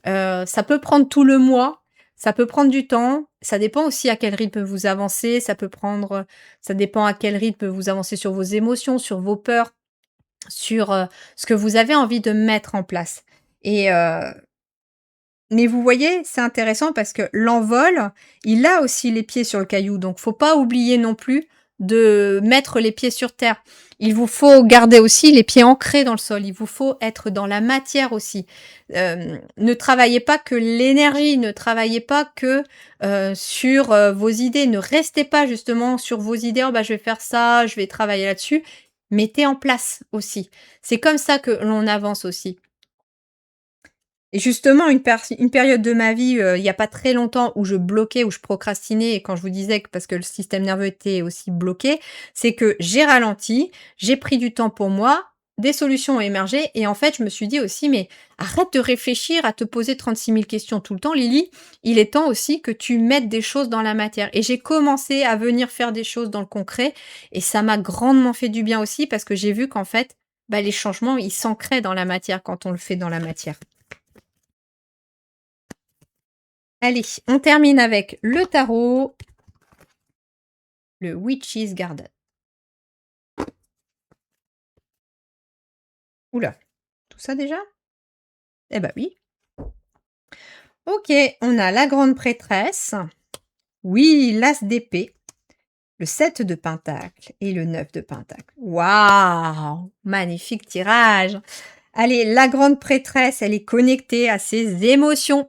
Ça peut prendre tout le mois, ça peut prendre du temps, ça dépend aussi à quel rythme vous avancez, ça dépend à quel rythme vous avancez sur vos émotions, sur vos peurs, sur, ce que vous avez envie de mettre en place et mais vous voyez, c'est intéressant parce que l'envol, il a aussi les pieds sur le caillou, donc faut pas oublier non plus de mettre les pieds sur terre. Il vous faut garder aussi les pieds ancrés dans le sol, il vous faut être dans la matière aussi. Ne travaillez pas que l'énergie, ne travaillez pas que, sur, vos idées, ne restez pas justement sur vos idées: «Oh je vais faire ça, je vais travailler là-dessus». Mettez en place aussi. C'est comme ça que l'on avance aussi. Et justement, une période de ma vie, il y a pas très longtemps où je bloquais, où je procrastinais et quand je vous disais que parce que le système nerveux était aussi bloqué, c'est que j'ai ralenti, j'ai pris du temps pour moi, des solutions ont émergé et en fait, je me suis dit aussi: «Mais arrête de réfléchir à te poser 36 000 questions tout le temps Lily, il est temps aussi que tu mettes des choses dans la matière» et j'ai commencé à venir faire des choses dans le concret et ça m'a grandement fait du bien aussi parce que j'ai vu qu'en fait, les changements, ils s'ancraient dans la matière quand on le fait dans la matière. Allez, on termine avec le tarot, le Witch's Garden. Oula, tout ça déjà? Eh ben oui. OK, on a la grande prêtresse. Oui, l'as d'épée, le 7 de pentacle et le 9 de pentacle. Waouh! Magnifique tirage. Allez, la grande prêtresse, elle est connectée à ses émotions.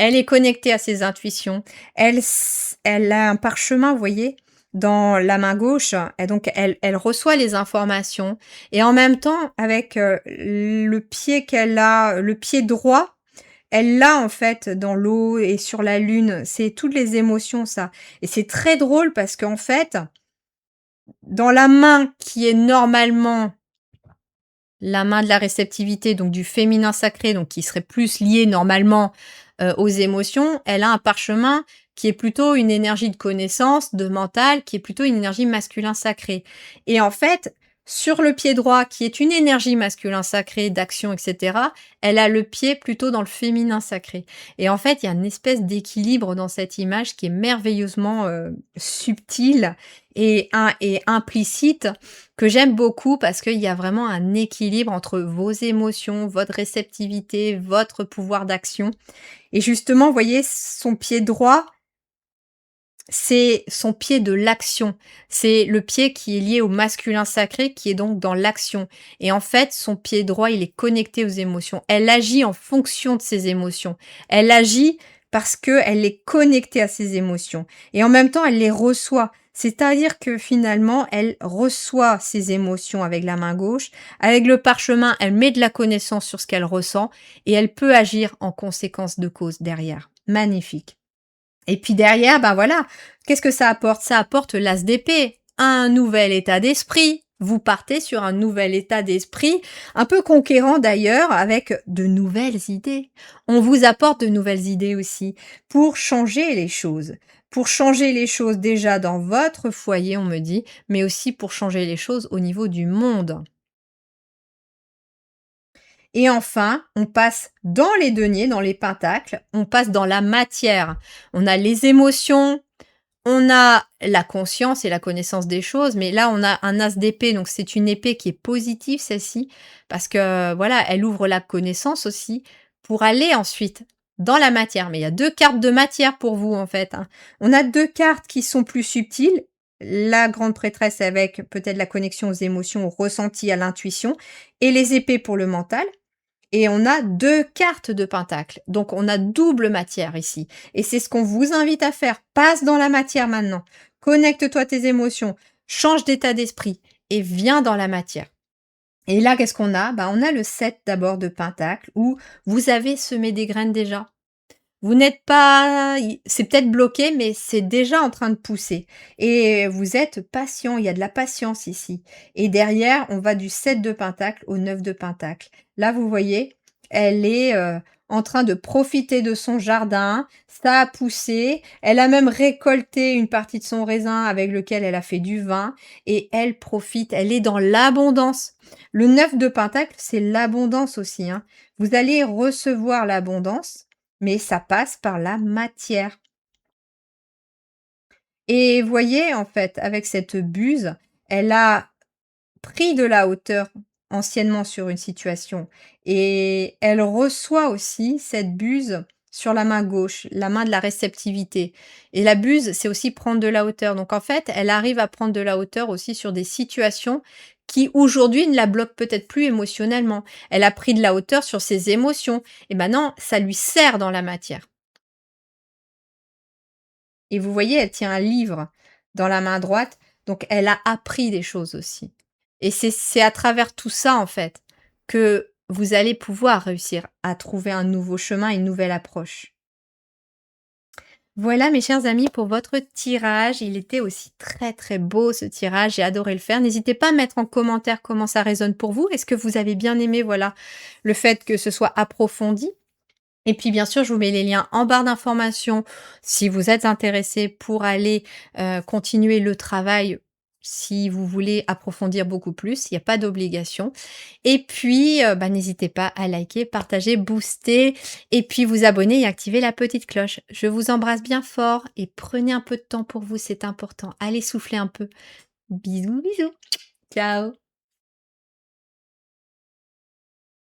Elle est connectée à ses intuitions. Elle a un parchemin, vous voyez, dans la main gauche et donc elle reçoit les informations et en même temps avec, le pied qu'elle a, le pied droit, elle l'a en fait dans l'eau et sur la lune. C'est toutes les émotions ça et c'est très drôle parce qu'en fait, dans la main qui est normalement la main de la réceptivité, donc du féminin sacré, donc qui serait plus liée normalement, aux émotions, elle a un parchemin qui est plutôt une énergie de connaissance, de mental, qui est plutôt une énergie masculin sacré. Et en fait, sur le pied droit, qui est une énergie masculin sacré, d'action, et cetera, elle a le pied plutôt dans le féminin sacré. Et en fait, il y a une espèce d'équilibre dans cette image qui est merveilleusement, subtile et implicite que j'aime beaucoup parce qu'il y a vraiment un équilibre entre vos émotions, votre réceptivité, votre pouvoir d'action et justement, vous voyez, son pied droit, c'est son pied de l'action. C'est le pied qui est lié au masculin sacré, qui est donc dans l'action et en fait, son pied droit, il est connecté aux émotions. Elle agit en fonction de ses émotions. Elle agit parce qu'elle est connectée à ses émotions et en même temps, elle les reçoit. C'est-à-dire que finalement, elle reçoit ses émotions avec la main gauche. Avec le parchemin, elle met de la connaissance sur ce qu'elle ressent et elle peut agir en conséquence de cause derrière. Magnifique. Et puis derrière, voilà, qu'est-ce que ça apporte? Ça apporte l'as d'épée, un nouvel état d'esprit, Vous partez sur un nouvel état d'esprit, un peu conquérant d'ailleurs, avec de nouvelles idées. On vous apporte de nouvelles idées aussi pour changer les choses. Pour changer les choses déjà dans votre foyer, on me dit, mais aussi pour changer les choses au niveau du monde. Et enfin, on passe dans les deniers, dans les pentacles, on passe dans la matière. On a les émotions, on a la conscience et la connaissance des choses, mais là, on a un as d'épée, donc c'est une épée qui est positive, celle-ci, parce que voilà, elle ouvre la connaissance aussi pour aller ensuite dans la matière. Mais il y a 2 cartes de matière pour vous, en fait, hein. On a 2 cartes qui sont plus subtiles. La grande prêtresse avec peut-être la connexion aux émotions, au ressenti, à l'intuition, et les épées pour le mental. Et on a 2 cartes de pentacle, donc on a double matière ici et c'est ce qu'on vous invite à faire. Passe dans la matière maintenant. Connecte-toi à tes émotions, change d'état d'esprit et viens dans la matière. Et là, qu'est-ce qu'on a? Bah, on a le 7 d'abord de pentacle où vous avez semé des graines déjà. Vous n'êtes pas c'est peut-être bloqué, mais c'est déjà en train de pousser et vous êtes patient, il y a de la patience ici et derrière, on va du 7 de pentacle au 9 de pentacle. Là, vous voyez, elle est, en train de profiter de son jardin, ça a poussé, elle a même récolté une partie de son raisin avec lequel elle a fait du vin et elle profite, elle est dans l'abondance. Le 9 de pentacle, c'est l'abondance aussi, hein. Vous allez recevoir l'abondance mais ça passe par la matière et voyez, en fait, avec cette buse, elle a pris de la hauteur anciennement sur une situation et elle reçoit aussi cette buse sur la main gauche, la main de la réceptivité et la buse, c'est aussi prendre de la hauteur donc en fait, elle arrive à prendre de la hauteur aussi sur des situations qui aujourd'hui ne la bloquent peut-être plus émotionnellement. Elle a pris de la hauteur sur ses émotions et maintenant ça lui sert dans la matière. Et vous voyez, elle tient un livre dans la main droite, donc elle a appris des choses aussi. Et c'est à travers tout ça, en fait, que vous allez pouvoir réussir à trouver un nouveau chemin, une nouvelle approche. Voilà mes chers amis pour votre tirage. Il était aussi très très beau ce tirage, j'ai adoré le faire. N'hésitez pas à mettre en commentaire comment ça résonne pour vous. Est-ce que vous avez bien aimé, voilà, le fait que ce soit approfondi? Et puis bien sûr, je vous mets les liens en barre d'informations si vous êtes intéressé pour aller, continuer le travail, si vous voulez approfondir beaucoup plus, il y a pas d'obligation. Et puis, bah, n'hésitez pas à liker, partager, booster et puis vous abonner et activer la petite cloche. Je vous embrasse bien fort et prenez un peu de temps pour vous, c'est important. Allez souffler un peu. Bisous, bisous. Ciao.